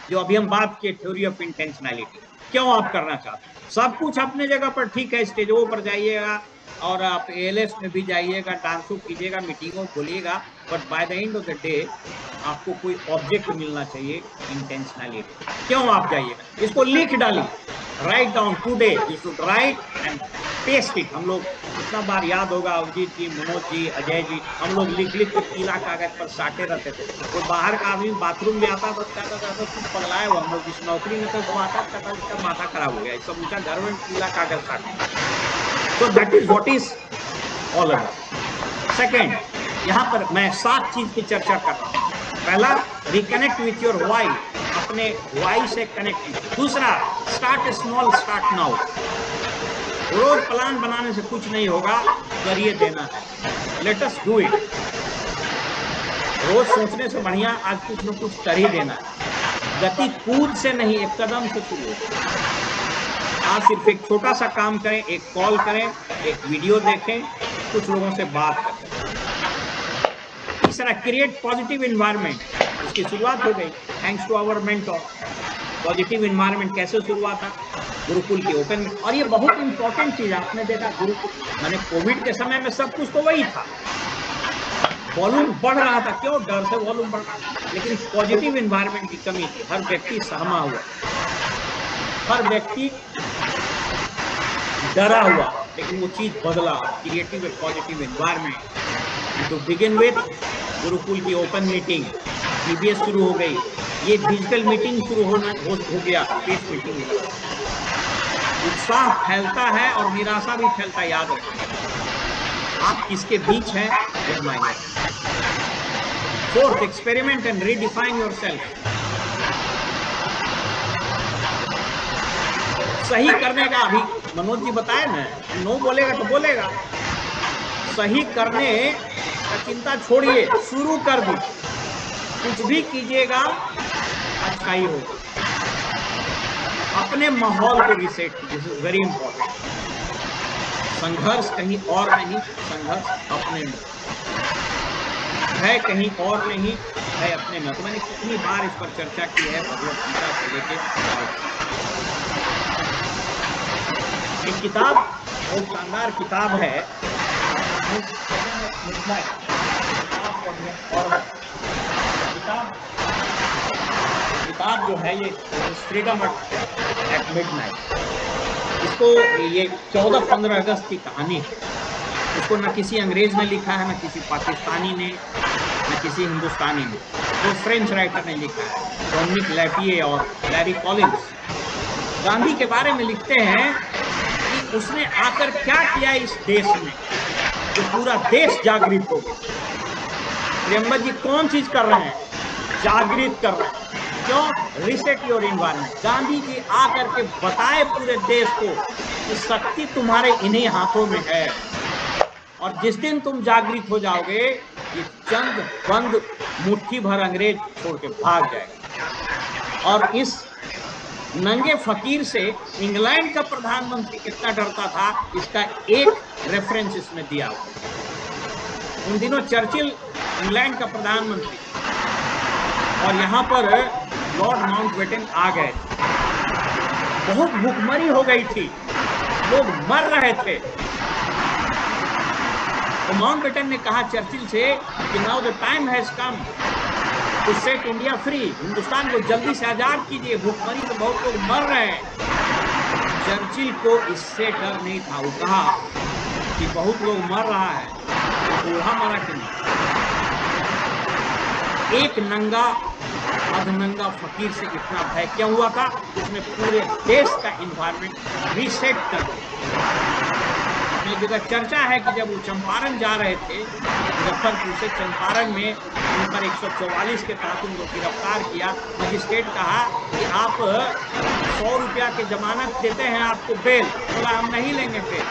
जो अभी हम बात किए थ्योरी ऑफ इंटेंशनैलिटी। क्यों आप करना चाहते हैं? सब कुछ अपने जगह पर ठीक है, स्टेजों पर जाइएगा और आप ALS में भी जाइएगा, डांसो कीजिएगा, मीटिंगों खोलिएगा, but by the end of the day आपको कोई ऑब्जेक्ट मिलना चाहिए, इंटेंशनैलिटी। क्यों आप जाइएगा, इसको लिख डालिए, write down today, you should write and paste it. हम लोग कितना बार याद होगा, अवजीत जी, मनोज जी, अजय जी, हम लोग लिख लिख के पीला कागज पर साटे रहते थे। तो बाहर का आदमी बाथरूम में आता था, कुछ पगलाए हुआ, हम लोग जिस नौकरी में तो वो आता था उसका माथा खराब हो गया, सब उनका घर में पीला कागज साटे। So that is what is all about. Second, यहाँ पर मैं 7 चीज की चर्चा कर रहा हूँ। पहला, रिकनेक्ट विथ योर वाई, अपने वाई से कनेक्ट कीजिए। दूसरा, स्टार्ट स्मॉल, स्टार्ट नाउ। रोज प्लान बनाने से कुछ नहीं होगा, करिए देना है, लेट अस डू इट। रोज सोचने से बढ़िया आज कुछ न कुछ कर ही देना है। गति कूद से नहीं, एक कदम से शुरू हो। आज सिर्फ एक छोटा सा काम करें, एक कॉल करें, एक वीडियो देखें, कुछ लोगों से बात करें। तीसरा, क्रिएट पॉजिटिव इन्वायरमेंट, इसकी शुरुआत हो गई thanks to our mentor. Positive environment कैसे शुरुआत था? गुरुकुल की ओपन। और ये बहुत इंपॉर्टेंट चीज आपने देखा, गुरुकुल मैंने कोविड के समय में सब कुछ तो वही था, वॉल्यूम बढ़ रहा था, क्यों? डर से वॉल्यूम बढ़ रहा था, लेकिन पॉजिटिव इन्वायरमेंट की कमी थी। हर व्यक्ति सहमा हुआ, हर व्यक्ति डरा हुआ, लेकिन वो चीज बदला, creative positive environment. To begin with Gurukul की ओपन मीटिंग, DBS शुरू हो गई, ये डिजिटल मीटिंग शुरू हो गया, केस मीटिंग। उत्साह फैलता है और निराशा भी फैलता है, याद रखें। आप किसके बीच हैं ये मायने रखता है। Fourth, experiment and redefine yourself. सही करने का, अभी मनोज जी बताए ना, नो बोलेगा तो बोलेगा, सही करने का चिंता छोड़िए, शुरू कर दी, कुछ भी कीजिएगा अच्छा ही होगा। अपने माहौल को रिसेट कीजिए, दिस इज वेरी इंपॉर्टेंट। संघर्ष कहीं और नहीं, संघर्ष अपने में है, कहीं और नहीं है, अपने में। तो मैंने कितनी बार इस पर चर्चा की है, भगवत गीता से लेके। एक किताब, बहुत शानदार किताब है, किताब जो है ये फ्रीडम एट मिडनाइट। इसको ये 14-15 अगस्त की कहानी है। इसको न किसी अंग्रेज ने लिखा है, न किसी पाकिस्तानी ने, न किसी हिंदुस्तानी ने, तो फ्रेंच राइटर ने लिखा है, डोमिनिक लैटिए और लैरी कॉलिंस। गांधी के बारे में लिखते हैं कि उसने आकर क्या किया इस देश में, जो पूरा देश जागृत हो गया। प्रियंबल जी कौन चीज कर रहे हैं? जागृत कर रहे हैं। क्यों? Reset your environment. Gandhi ji आकर के बताए पूरे देश को कि शक्ति तुम्हारे इन्हीं हाथों में है, और जिस दिन तुम जागृत हो जाओगे, ये चंद बंद मुट्ठी भर अंग्रेज छोड़ के भाग जाएगा। और इस नंगे फकीर से इंग्लैंड का प्रधानमंत्री कितना डरता था, इसका एक रेफरेंस इसमें दिया हुआ। उन दिनों चर्चिल इंग्लैंड का प्रधानमंत्री, और यहाँ पर लॉर्ड माउंटबेटन आ गए। बहुत भूखमरी हो गई थी, लोग मर रहे थे। तो माउंटबेटन ने कहा चर्चिल से कि now the time has come to set India free. Hindustan को जल्दी से आजाद कीजिए, भूखमरी से बहुत लोग मर रहे हैं। चर्चिल को इससे डर नहीं था। वो कहा कि बहुत लोग मर रहा है, बूढ़ा मरा कि नहीं। एक नंगा अधनंगा फकीर से इतना भय क्या हुआ था? उसने पूरे देश का एनवायरनमेंट रीसेट कर दिया। अपनी जगह चर्चा है कि जब वो चंपारण जा रहे थे, मुजफ्फरपुर से चंपारण में, उन पर 144 के तहत उनको गिरफ्तार किया। मजिस्ट्रेट कहा कि आप 100 रुपया के जमानत देते हैं, आपको बेल। बोला हम नहीं लेंगे बेल।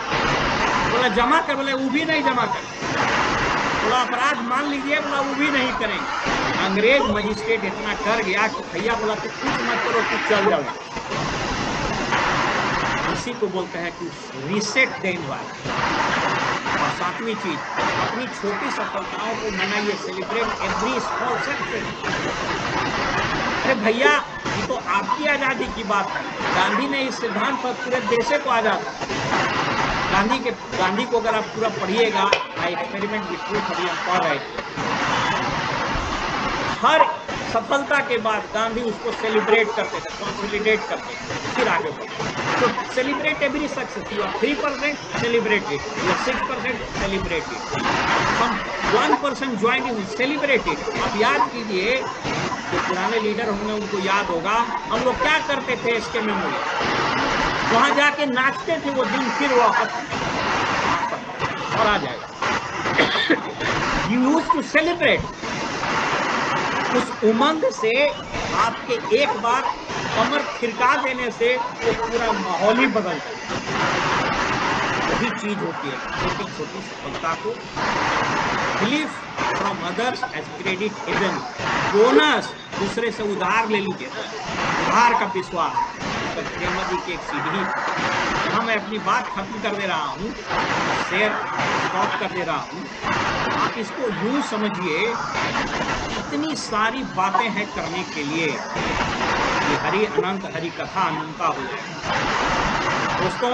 बोला जमा कर, बोले वो भी नहीं जमा कर। बोला अपराध मान लीजिए, बोला वो भी नहीं करेंगे। अंग्रेज मजिस्ट्रेट इतना डर गया कि भैया बोला तू कुछ मत करो, तू चल जाओ। इसी को बोलते हैं कि रीसेट द एनवायरनमेंट। और सातवीं चीज, अपनी छोटी सफलताओं को मनाइए, सेलिब्रेट एवरी स्मॉल सक्सेस। अरे भैया ये तो आपकी आजादी की बात है। गांधी ने इस सिद्धांत पर पूरे देश को आजाद। गांधी को अगर आप पूरा पढ़िएगा, आई एक्सपेरिमेंट विद ट्रूथ, अभी हम पढ़ रहे थे, हर सफलता के बाद गांधी उसको सेलिब्रेट करते थे, कंसोलिडेट करते थे, फिर आगे बढ़ते। तो celebrate every success. You are 3%, celebrate it. You are 6%, celebrate it. हम 1% ज्वाइन इन, सेलिब्रेट इट। आप याद कीजिए, जो पुराने लीडर होंगे उनको याद होगा, हम लोग क्या करते थे इसके मेमोरी, वहां जाके नाचते थे, वो दिन फिर वापस और आ जाएगा। You use to celebrate. उस उमंग से आपके एक बार कमर थिरका देने से वो पूरा माहौल ही बदल जाता है। वही चीज होती है, छोटी छोटी सफलता को believe from others as credit even bonus. दूसरे से उधार ले लीजिए ना, उधार का विश्वास। प्रेमा जी की एक सीढ़ी, यहाँ मैं अपनी बात खत्म कर दे रहा हूँ, शेयर स्टॉप कर दे रहा हूँ। आप इसको यूं समझिए, इतनी सारी बातें हैं करने के लिए, ये हरि अनंत हरि कथा अनंता हो जाए। दोस्तों,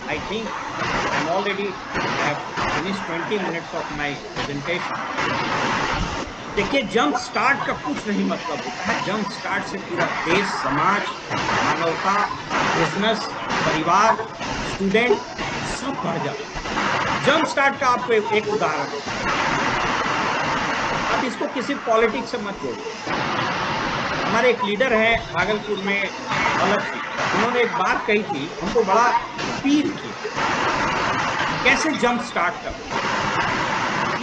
I think I am already finish 20 minutes of my presentation. देखिए, जंप स्टार्ट का कुछ नहीं मतलब होता है। जंप स्टार्ट से पूरा देश, समाज, मानवता, बिजनेस, परिवार, स्टूडेंट सब बढ़ जाता। जंप स्टार्ट का आपको एक उदाहरण, अब इसको किसी पॉलिटिक्स से मत जोड़िए। हमारे एक लीडर हैं भागलपुर में, भगत जी, उन्होंने एक बात कही थी, हमको बड़ा अपील की, कैसे जंप स्टार्ट कर।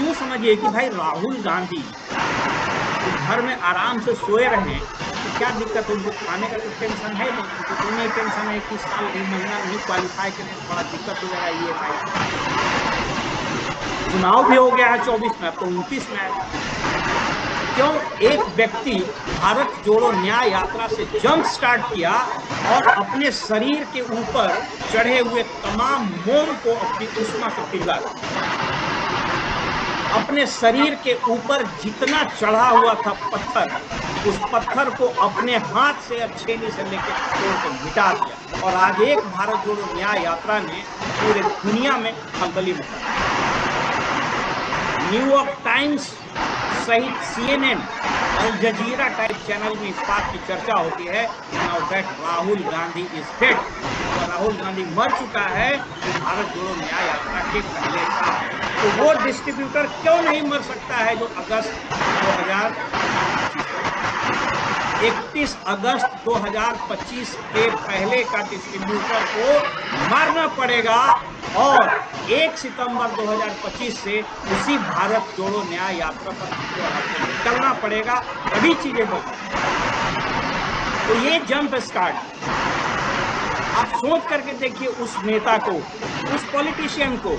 यूँ समझिए कि भाई राहुल गांधी घर में आराम से सोए रहे तो क्या दिक्कत है, उनको खाने का तो टेंशन है नहीं, उनको तो नहीं टेंशन है कि साल एक महीना नहीं क्वालिफाई करने में बड़ा दिक्कत हो जाएगा। ये भाई चुनाव भी हो गया है 24 में, अब तो 29 में है। क्यों एक व्यक्ति भारत जोड़ो न्याय यात्रा से जंप स्टार्ट किया और अपने शरीर के ऊपर चढ़े हुए तमाम मोम को अपनी उष्मा से पिघला, अपने शरीर के ऊपर जितना चढ़ा हुआ था पत्थर, उस पत्थर को अपने हाथ से छेनी से लेकर तोड़कर मिटा दिया। और आज एक भारत जोड़ो न्याय यात्रा ने पूरे दुनिया में खलबली मचा। न्यूयॉर्क टाइम्स सहित CNN, अल जजीरा टाइप चैनल में इस बात की चर्चा होती है now that Rahul Gandhi is dead, और राहुल गांधी मर चुका है। तो भारत जोड़ो न्याय यात्रा के पहले का तो वो डिस्ट्रीब्यूटर क्यों नहीं मर सकता है जो 31 अगस्त 2025 के पहले का डिस्ट्रीब्यूटर को मारना पड़ेगा और 1 सितंबर 2025 से उसी भारत जोड़ो न्याय यात्रा पर निकलना पड़ेगा, तभी चीजें बदलेंगी। तो ये जंप स्टार्ट आप सोच करके देखिए, उस नेता को, उस पॉलिटिशियन को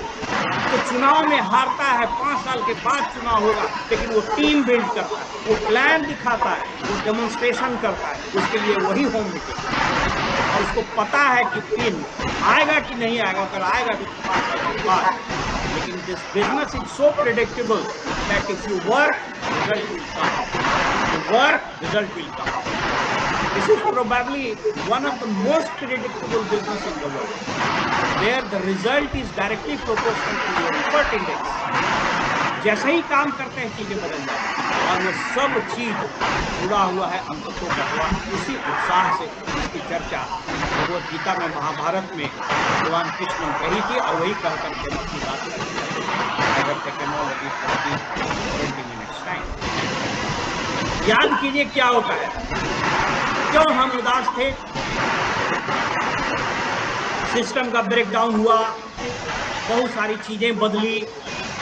तो चुनाव में हारता है, 5 साल के बाद चुनाव होगा, लेकिन वो टीम बिल्ड करता है, वो प्लान दिखाता है, वो डेमोन्स्ट्रेशन करता है, उसके लिए वही होम मीटिंग, और उसको पता है कि टीम आएगा कि नहीं आएगा, अगर आएगा तो 5 साल के बाद। लेकिन this business is so predictable that if you work result will come, you work result will come. This is probably one of the most predictable business in the world, where the result is directly proportional to your effort index. जैसे ही काम करते हैं चीजें बदल जाती हैं, और वो सब चीज जुड़ा हुआ है अंततः भगवान उसी उत्साह से। इसकी चर्चा भगवद गीता में, महाभारत में भगवान कृष्ण ने कही थी, और वही कह करके अपनी बात याद कीजिए क्या होता है, क्यों हम उदास थे, सिस्टम का ब्रेकडाउन हुआ, बहुत सारी चीजें बदली,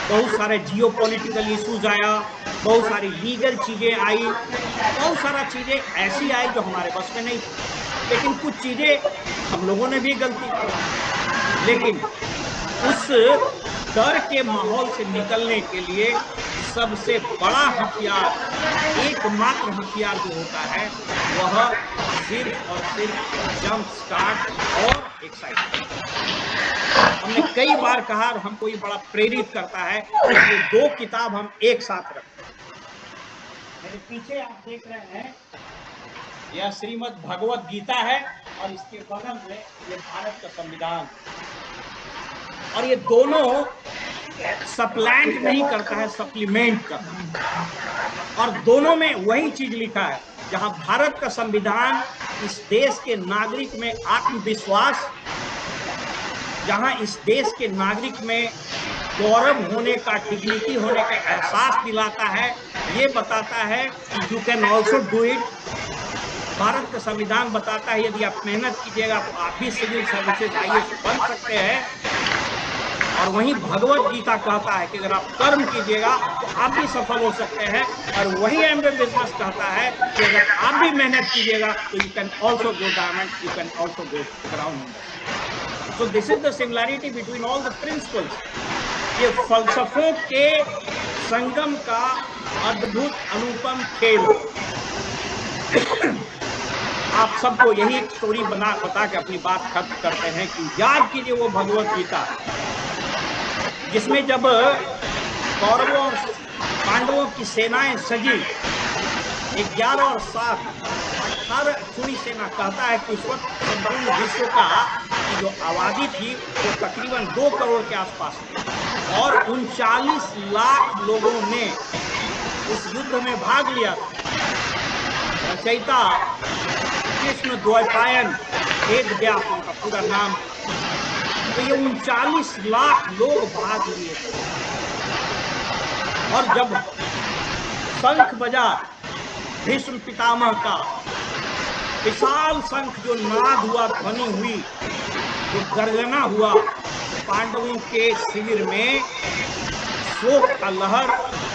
बहुत सारे जियोपॉलिटिकल इश्यूज आया, बहुत सारी लीगल चीजें आई, बहुत सारा चीजें ऐसी आई जो हमारे बस में नहीं थी। लेकिन कुछ चीजें हम लोगों ने भी गलती की, लेकिन उस डर के माहौल से निकलने के लिए सबसे बड़ा हथियार, एकमात्र हथियार जो होता है वह सिर्फ और सिर्फ जंप स्टार्ट और एक्साइटमेंट। हमने कई बार कहा और हमको ये बड़ा प्रेरित करता है, ये 2 किताब हम एक साथ रखते हैं। मेरे पीछे आप देख रहे हैं, यह श्रीमद् भगवद गीता है, और इसके बगल में ये भारत का संविधान, और ये दोनों सप्लांट नहीं करता है, सप्लीमेंट करता है। और दोनों में वही चीज लिखा है, जहां भारत का संविधान इस देश के नागरिक में आत्मविश्वास, जहां इस देश के नागरिक में गौरव होने का, डिग्निटी होने का एहसास दिलाता है, ये बताता है कि you can also do it. Bharat का संविधान बताता है यदि आप मेहनत कीजिएगा तो आप भी सिविल सर्विसेज IAS बन सकते हैं। और वहीं भगवद गीता कहता है कि अगर आप कर्म कीजिएगा तो आप भी सफल हो सकते हैं। और वही एमवे बिजनेस कहता है कि अगर आप भी मेहनत कीजिएगा तो you can also go diamond, you can also go ground. So this is the similarity between all the principles. ये फलसफों के संगम का अद्भुत अनुपम खेल। आप सबको यही एक स्टोरी बता के अपनी बात खत्म करते हैं कि याद कीजिए वो भगवद गीता, जिसमें जब कौरवों और पांडवों की सेनाएं सजी, 11 और 7 18 चुनी सेना, कहता है कि उस वक्त संपूर्ण विश्व का की जो आबादी थी वो तकरीबन 2 करोड़ के आसपास थी, और 39 लाख लोगों ने उस युद्ध में भाग लिया। रचयिता कृष्ण द्वैपायन वेद व्यास उनका पूरा नाम। तो ये 39 लाख लोग भाग लिए थे, और जब शंख बजा भीष्म पितामह का, विशाल शंख जो नाद हुआ, ध्वनि हुई, जो गर्जना हुआ, पांडवों के शिविर में शोक का लहर,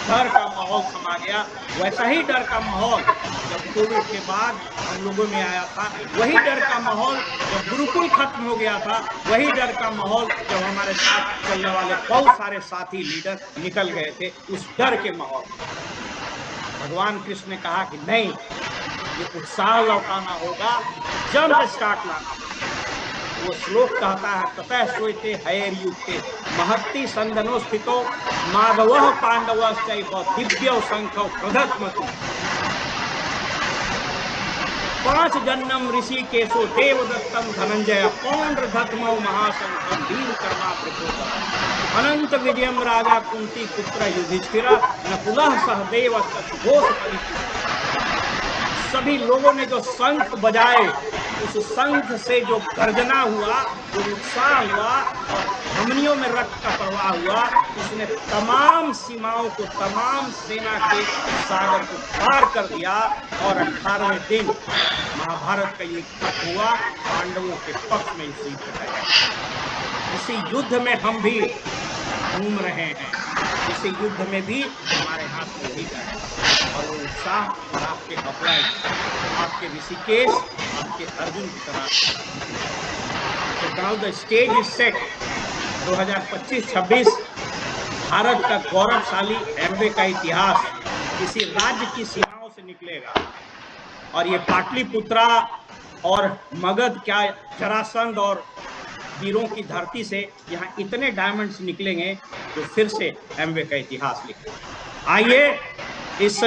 डर का माहौल समा गया। वैसा ही डर का माहौल जब कोविड के बाद हम लोगों में आया था, वही डर का माहौल जब गुरुकुल खत्म हो गया था, वही डर का माहौल जब हमारे साथ चलने वाले बहुत सारे साथी लीडर निकल गए थे, उस डर के माहौल भगवान कृष्ण ने कहा कि नहीं, ये उत्साह लौटाना होगा, जंप स्टार्ट लाना। वो श्लोक कहता है, ततः श्वेते हयेर्युक्ते महत्ति संदनो स्थितो माधवः पांडवश्चैव दिव्यो शंखौ प्रदत्मतु। 5 जन्म ऋषिकेशो देवदत्तम धनंजय पौंड्रधत्मौ महाशंखं भीमकर्मा प्रचोदयात्। अनंत विजयम राजा कुंती पुत्र युधिष्ठिर नकुलः सहदेवस्य सुघोष परिपूर्ण। सभी लोगों ने जो शंख बजाए, उस शंख से जो गर्जना हुआ, जो उत्साह हुआ और धमनियों में रक्त का प्रवाह हुआ, उसने तमाम सीमाओं को, तमाम सेना के सागर को पार कर दिया और 18वें दिन महाभारत का युद्ध खत्म हुआ, पांडवों के पक्ष में इस युद्ध है। इसी युद्ध में हम भी घूम रहे हैं, इसी युद्ध में भी हमारे हाथ में वही है और वो उत्साह और आपके अपराध, आपके ऋषिकेश, आपके अर्जुन की तरह। तो now the stage is set. 2025-26 Bharat का गौरवशाली एमवे का इतिहास किसी राज्य की सीमाओं से निकलेगा और ये पाटलिपुत्रा और मगध, क्या जरासंध और वीरों की धरती से यहाँ इतने डायमंड्स निकलेंगे जो फिर से एमवे का इतिहास लिखेंगे। आइए इस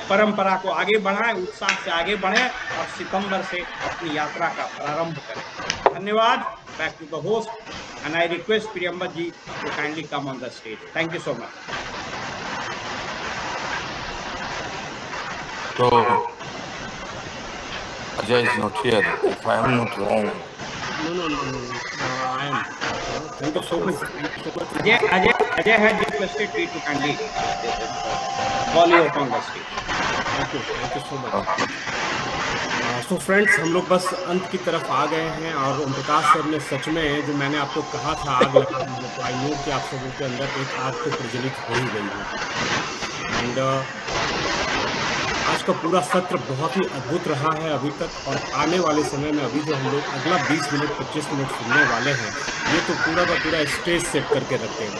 परंपरा को आगे बढ़ाएं, उत्साह से आगे बढ़ें और सितंबर से अपनी यात्रा का प्रारंभ करें। धन्यवाद। Back to the host and I request Priyambal ji to kindly come on the stage. Thank you so much. तो Ajay is not here, if I am not wrong. No. I am. Thank you so much. Ajay had requested me to kindly call you upon the stage. Thank you so much. So friends, हम लोग बस अंत की तरफ आ गए हैं और ओम Prakash sir ने सच में जो मैंने आपको कहा था आग लगा दी, तो आई नो कि आप सबों के अंदर एक आग तो प्रज्वलित हो ही गई है। एंड आज का पूरा सत्र बहुत ही अद्भुत रहा है अभी तक, और आने वाले समय में अभी जो हम लोग अगला 20 मिनट 25 मिनट सुनने वाले हैं, ये तो पूरा का पूरा स्टेज सेट करके रखते हैं।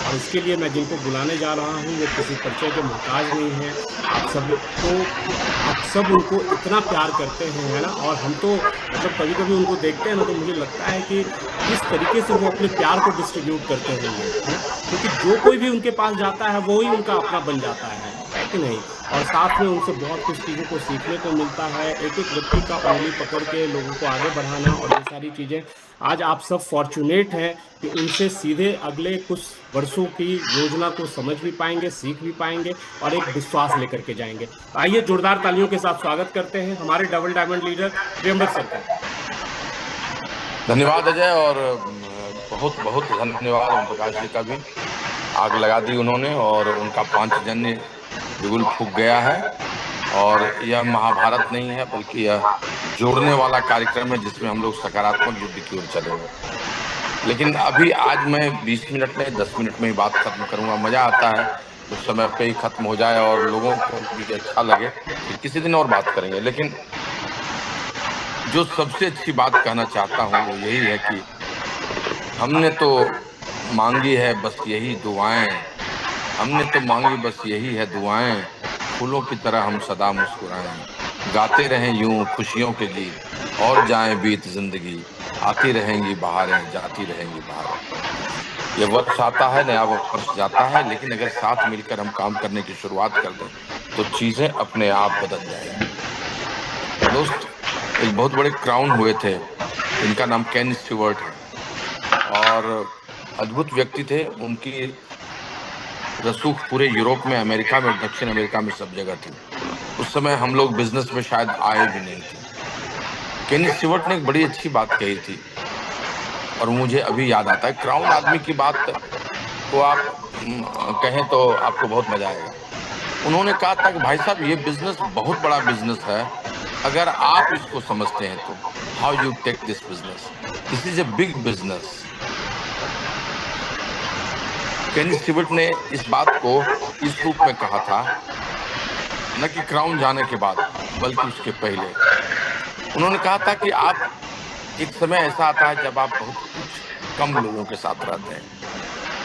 और इसके लिए मैं जिनको बुलाने जा रहा हूँ वो किसी परिचय के मोहताज नहीं है। आप सब उनको इतना प्यार करते हैं, है ना। और हम तो मतलब कभी कभी उनको देखते हैं ना, तो मुझे लगता है कि किस तरीके से वो अपने प्यार को डिस्ट्रीब्यूट करते होंगे, क्योंकि जो कोई भी उनके पास जाता है वो ही उनका अपना बन जाता है कि नहीं। और साथ में उनसे बहुत कुछ चीज़ों को सीखने को मिलता है, एक एक व्यक्ति का उंगली पकड़ के लोगों को आगे बढ़ाना और ये सारी चीज़ें। आज आप सब फॉर्चुनेट हैं कि उनसे सीधे अगले कुछ वर्षों की योजना को समझ भी पाएंगे, सीख भी पाएंगे और एक विश्वास लेकर के जाएंगे। तो आइए जोरदार तालियों के साथ स्वागत करते हैं हमारे डबल डायमंड लीडर प्रियंबल सर का। धन्यवाद अजय, और बहुत बहुत धन्यवाद ओम प्रकाश जी का भी। आग लगा दी उन्होंने और उनका पांचजन्य बिगुल फूक गया है। और यह महाभारत नहीं है, बल्कि यह जोड़ने वाला कार्यक्रम है जिसमें हम लोग सकारात्मक युद्ध की ओर चलेंगे। लेकिन अभी आज मैं 20 मिनट में 10 मिनट में ही बात खत्म करूंगा। मजा आता है तो समय पे ही खत्म हो जाए और लोगों को भी अच्छा लगे, तो किसी दिन और बात करेंगे। लेकिन जो सबसे अच्छी बात कहना चाहता हूँ वो यही है कि हमने तो मांगी है बस यही दुआएं, हमने तो मांगी बस यही है दुआएं, फूलों की तरह हम सदा मुस्कुराएं, गाते रहें यूं खुशियों के गीत और जाएं बीत जिंदगी, आती रहेंगी बहारें जाती रहेंगी बहारें। ये वर्ष आता है, नया वर्ष जाता है, लेकिन अगर साथ मिलकर हम काम करने की शुरुआत कर दें तो चीजें अपने आप बदल जाएंगी। दोस्त, एक बहुत बड़े क्राउन हुए थे, इनका नाम केन स्टीवर्ट है और अद्भुत व्यक्ति थे। उनकी रसूख पूरे यूरोप में, अमेरिका में, दक्षिण अमेरिका में सब जगह थी। उस समय हम लोग बिजनेस में शायद आए भी नहीं थे। केन स्टीवर्ट ने एक बड़ी अच्छी बात कही थी और मुझे अभी याद आता है। क्राउन आदमी की बात को आप कहें तो आपको बहुत मजा आएगा। उन्होंने कहा था कि भाई साहब, ये बिजनेस बहुत बड़ा बिजनेस है अगर आप इसको समझते हैं तो how you take this business, this is a big business. Kenny Stewart ने इस बात को इस रूप में कहा था, न कि क्राउन जाने के बाद बल्कि उसके पहले। उन्होंने कहा था कि आप, एक समय ऐसा आता है जब आप बहुत कुछ कम लोगों के साथ रहते हैं,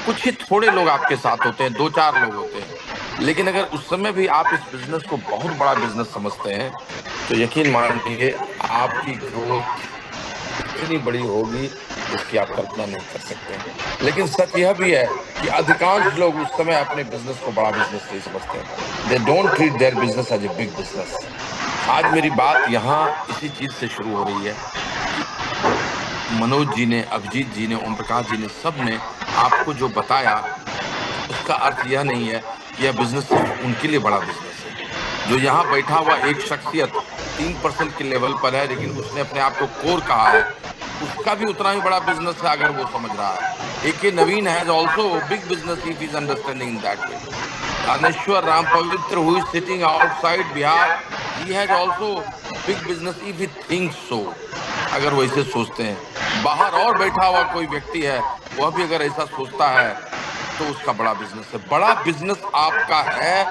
कुछ ही थोड़े लोग आपके साथ होते हैं, 2-4 लोग होते हैं, लेकिन अगर उस समय भी आप इस बिजनेस को बहुत बड़ा बिजनेस समझते हैं तो यकीन मानिए आपकी ग्रोथ इतनी बड़ी होगी जिसकी आप कल्पना नहीं कर सकते। लेकिन सच यह भी है कि अधिकांश लोग उस समय अपने बिजनेस को बड़ा बिजनेस नहीं समझते हैं। They don't treat their business as a big business. आज मेरी बात यहाँ इसी चीज से शुरू हो रही है कि मनोज जी ने, अभिजीत जी ने, ओम प्रकाश जी ने, सब ने आपको जो बताया उसका अर्थ यह नहीं है कि यह बिजनेस सिर्फ उनके लिए बड़ा बिजनेस है। जो यहाँ बैठा हुआ एक शख्सियत 3% के लेवल पर है, लेकिन उसने अपने आप को कोर कहा है, उसका भी उतना ही बड़ा बिजनेस है अगर वो समझ रहा है। A K. Naveen has also big business if is understanding in that way. Rameshwar Ram Pavitra who is sitting outside Bihar, he has also big business if he thinks so. अगर वो ऐसे सोचते हैं, बाहर और बैठा हुआ कोई व्यक्ति है, वह भी अगर ऐसा सोचता है तो उसका बड़ा बिजनेस है। बड़ा बिजनेस आपका है,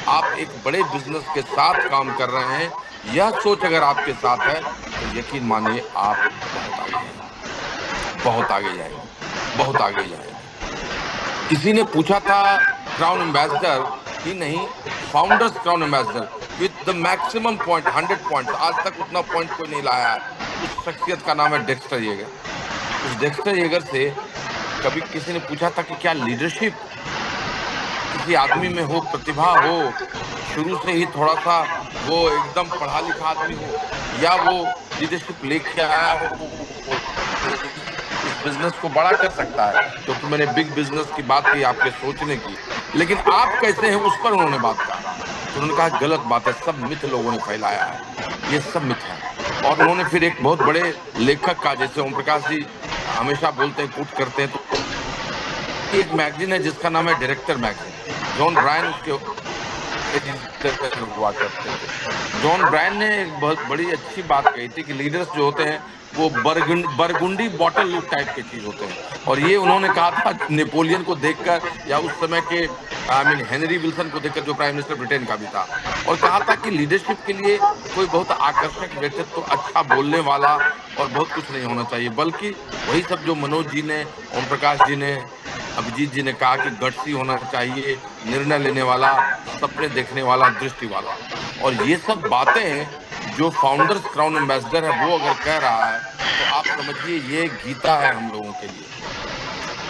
आप एक बड़े बिजनेस के साथ काम कर रहे हैं, यह सोच अगर आपके साथ है तो यकीन मानिए आप बहुत आगे जाएंगे, बहुत आगे जाएंगे, बहुत आगे जाएंगे। किसी ने पूछा था क्राउन एम्बेसडर ही नहीं, founders crown ambassador with the maximum point 100 point, आज तक उतना पॉइंट कोई नहीं लाया है। उस शख्सियत का नाम है डेक्स्टर येगर। उस डेक्स्टर येगर से कभी किसी ने पूछा था कि क्या लीडरशिप किसी आदमी में हो, प्रतिभा हो, शुरू से ही थोड़ा सा वो एकदम पढ़ा लिखा आदमी हो, या वो लीडरशिप लेके आया हो, इस बिजनेस को बड़ा कर सकता है। क्योंकि मैंने बिग बिजनेस की बात की, आपके सोचने की, लेकिन आप कैसे हैं उस पर उन्होंने बात कहा। तो उन्होंने कहा गलत बात है, सब मिथ लोगों ने फैलाया है, ये सब मिथ है। और उन्होंने फिर एक बहुत बड़े लेखक का, जैसे ओम प्रकाश जी हमेशा बोलते हैं, कोट करते हैं, तो एक मैगजीन है जिसका नाम है डायरेक्टर मैगजीन, जॉन ब्रायन उसके एडिटर हुआ करते थे। जॉन ब्रायन ने एक बहुत बड़ी अच्छी बात कही थी कि लीडर्स जो होते हैं वो बरगुंडी बॉटल लूप टाइप के चीज होते हैं। और ये उन्होंने कहा था नेपोलियन को देखकर, या उस समय के हेनरी विल्सन को देखकर, जो प्राइम मिनिस्टर ब्रिटेन का भी था, और कहा था कि लीडरशिप के लिए कोई बहुत आकर्षक व्यक्तित्व, अच्छा बोलने वाला और बहुत कुछ नहीं होना चाहिए, बल्कि वही सब जो मनोज जी ने, ओम प्रकाश जी ने, अभिजीत जी ने कहा कि गट्सी होना चाहिए, निर्णय लेने वाला, सपने देखने वाला, दृष्टि वाला। और ये सब बातें जो फाउंडर्स क्राउन एम्बेसडर है वो अगर कह रहा है तो आप समझिए ये गीता है हम लोगों के लिए।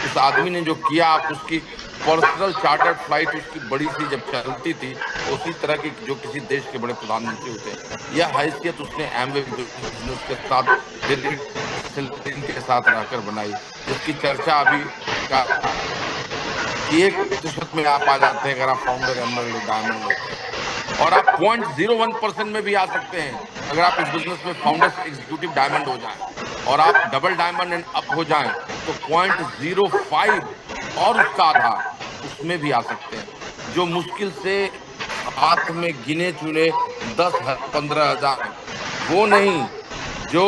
उस आदमी ने जो किया, आप उसकी पर्सनल चार्टर्ड फ्लाइट उसकी बड़ी सी जब चलती थी, उसी तरह की जो किसी देश के बड़े प्रधानमंत्री होते हैं, यह हैसियत उसने एमवे बिजनेस के साथ, के साथ रहकर बनाई, जिसकी चर्चा अभी का 1% में आप आ जाते हैं अगर आप फाउंडर एमएलए डायमंड होते हैं। और आप 0.01% में भी आ सकते हैं अगर आप इस बिजनेस में फाउंडर्स एग्जीक्यूटिव डायमंड हो जाएं, और आप डबल डायमंड एंड अप हो जाएं तो 0.05 और उसका आधा, उसमें भी आ सकते हैं। जो मुश्किल से हाथ में गिने चुने 10-15 हज़ार, वो नहीं जो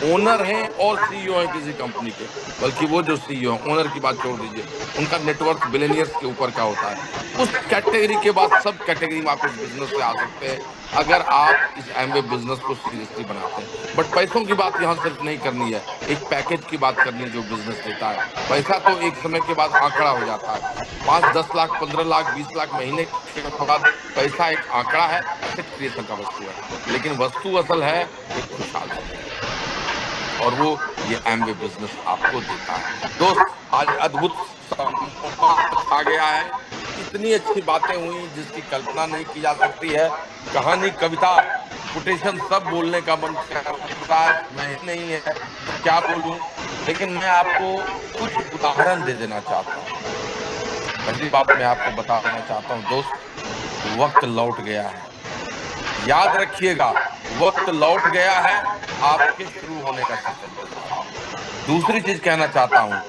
ओनर हैं और सीईओ हैं किसी कंपनी के, बल्कि वो जो सीईओ हैं, ओनर की बात छोड़ दीजिए, उनका नेटवर्क बिलियनियर्स के ऊपर का होता है। उस कैटेगरी के बाद सब कैटेगरी में आप इस बिजनेस से आ सकते हैं अगर आप इस एमवे बिजनेस को सीरियसली बनाते हैं। बट पैसों की बात यहाँ सिर्फ नहीं करनी है, एक पैकेज की बात करनी है जो बिजनेस देता है। पैसा तो एक समय के बाद आंकड़ा हो जाता है, 5-10 लाख, 15 लाख, 20 लाख महीने के बाद पैसा एक आंकड़ा है, एसेट क्रिएशन का वस्तु है। लेकिन वस्तु असल है एक खुशहाल है, और वो ये एमवे बिजनेस आपको देता है। दोस्त, आज अद्भुत आ गया है, इतनी अच्छी बातें हुई जिसकी कल्पना नहीं की जा सकती है। कहानी, कविता, कोटेशन सब बोलने का मन करता है, मैं नहीं है तो क्या बोलूं, लेकिन मैं आपको कुछ उदाहरण दे देना चाहता हूँ। पहली बात मैं आपको बता देना चाहता हूँ दोस्त, वक्त लौट गया है, याद रखिएगा, वक्त लौट गया है, आपके शुरू होने का सिस्टम। दूसरी चीज कहना चाहता हूं,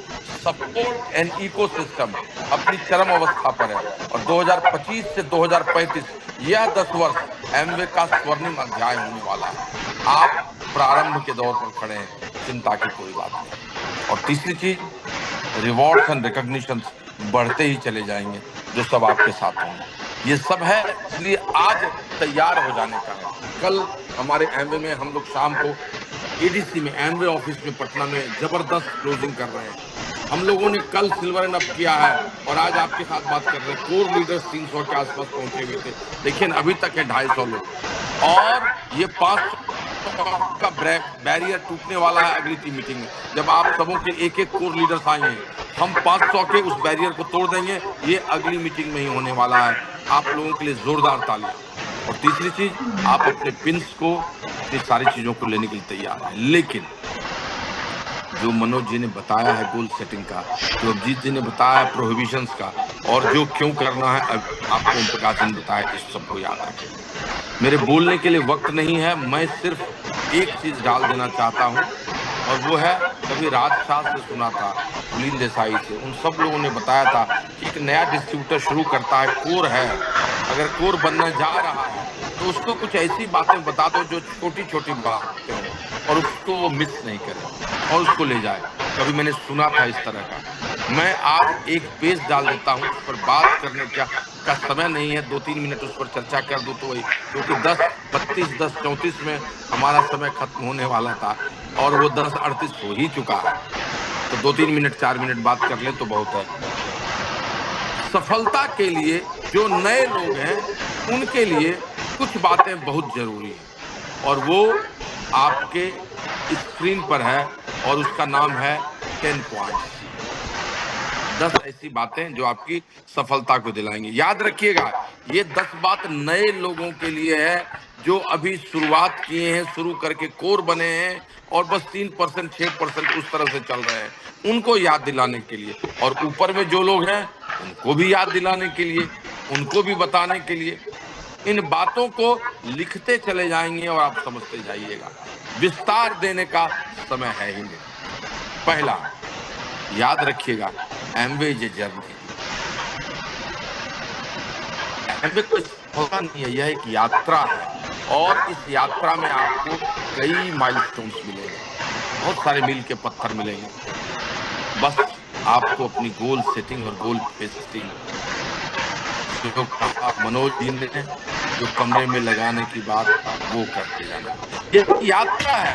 सपोर्ट एंड इकोसिस्टम अपनी चरम अवस्था पर है, और 2025 से 2035 यह 10 वर्ष एमवे का स्वर्णिम अध्याय होने वाला है। आप प्रारंभ के दौर पर खड़े हैं, चिंता की कोई बात नहीं। और तीसरी चीज, रिवॉर्ड्स एंड रिकॉग्निशन बढ़ते ही चले जाएंगे, जो सब आपके साथ होंगे। ये सब है, इसलिए आज तैयार हो जाने का है। कल हमारे एमवे में हम लोग शाम को एडीसी में, एमवे ऑफिस में पटना में जबरदस्त क्लोजिंग कर रहे हैं। हम लोगों ने कल सिल्वर एंड अप किया है और आज आपके साथ बात कर रहे हैं। कोर लीडर्स 300 के आसपास पहुंचे हुए थे, लेकिन अभी तक है 250 लोग, और ये 500 का बैरियर टूटने वाला है अगली टीम मीटिंग में। जब आप सबों के एक एक कोर लीडर्स आएंगे, हम 500 के उस बैरियर को तोड़ देंगे। ये अगली मीटिंग में ही होने वाला है। आप लोगों के लिए जोरदार तालियां। और तीसरी चीज, आप अपने पिंस को, अपनी सारी चीजों को लेने के लिए तैयार हैं, लेकिन जो मनोज जी ने बताया है गोल सेटिंग का, जो अभिजीत जी ने बताया प्रोहिबिशंस का, और जो क्यों करना है आपको ओम प्रकाश ने बताया, इस सबको याद रखें। मेरे बोलने के लिए वक्त नहीं है, मैं सिर्फ एक चीज डाल देना चाहता हूं, और वो है, कभी राजशाह से सुना था, पुलिन देसाई से, उन सब लोगों ने बताया था कि एक नया डिस्ट्रीब्यूटर शुरू करता है, कोर है, अगर कोर बनने जा रहा है तो उसको कुछ ऐसी बातें बता दो जो छोटी छोटी बातें हो, और उसको वो मिस नहीं करे और उसको ले जाए। कभी मैंने सुना था इस तरह का। मैं आज एक पेज डाल देता हूँ, उस पर बात करने का समय नहीं है, 2-3 मिनट उस पर चर्चा कर दूं तो वही, क्योंकि 10:32, 10:34 में हमारा समय खत्म होने वाला था और वो 10:38 हो ही चुका है। तो 2-3 मिनट, 4 मिनट बात कर ले तो बहुत है। सफलता के लिए जो नए लोग हैं उनके लिए कुछ बातें बहुत जरूरी हैं, और वो आपके स्क्रीन पर है, और उसका नाम है 10 पॉइंट्स। 10 ऐसी बातें जो आपकी सफलता को दिलाएंगी। याद रखिएगा, ये 10 बात नए लोगों के लिए है जो अभी शुरुआत किए हैं, शुरू करके कोर बने हैं और बस 3%, 6% उस तरह से चल रहे हैं, उनको याद दिलाने के लिए। और ऊपर में जो लोग हैं उनको भी याद दिलाने के लिए, उनको भी बताने के लिए। इन बातों को लिखते चले जाएंगे और आप समझते जाइएगा। विस्तार देने का समय है ही नहीं। पहला, याद रखिएगा, Amway is a journey. Amway कोई होता नहीं है, यह एक यात्रा है, और इस यात्रा में आपको कई माइलस्टोन्स मिलेंगे, बहुत सारे मील के पत्थर मिलेंगे। बस आपको अपनी गोल सेटिंग और गोल पेस्टिंग, जो कहा मनोज जी ने, जो कमरे में लगाने की बात, वो करते जाना। ये यात्रा है,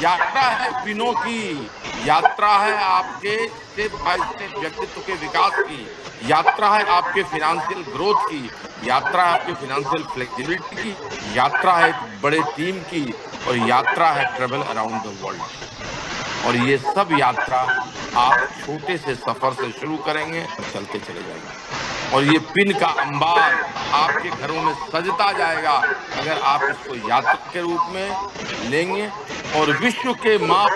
यात्रा है पिनों की, यात्रा है आपके स्टेप बाय स्टेप व्यक्तित्व के विकास की, यात्रा है आपके फाइनेंशियल ग्रोथ की, यात्रा है आपके फाइनेंशियल फ्लेक्सिबिलिटी की, यात्रा है एक बड़े टीम की, और यात्रा है ट्रेवल अराउंड द वर्ल्ड। और ये सब यात्रा आप छोटे से सफर से शुरू करेंगे और चलते चले जाएंगे, और ये पिन का अंबार आपके घरों में सजता जाएगा अगर आप इसको यात्रा के रूप में लेंगे। और विश्व के माप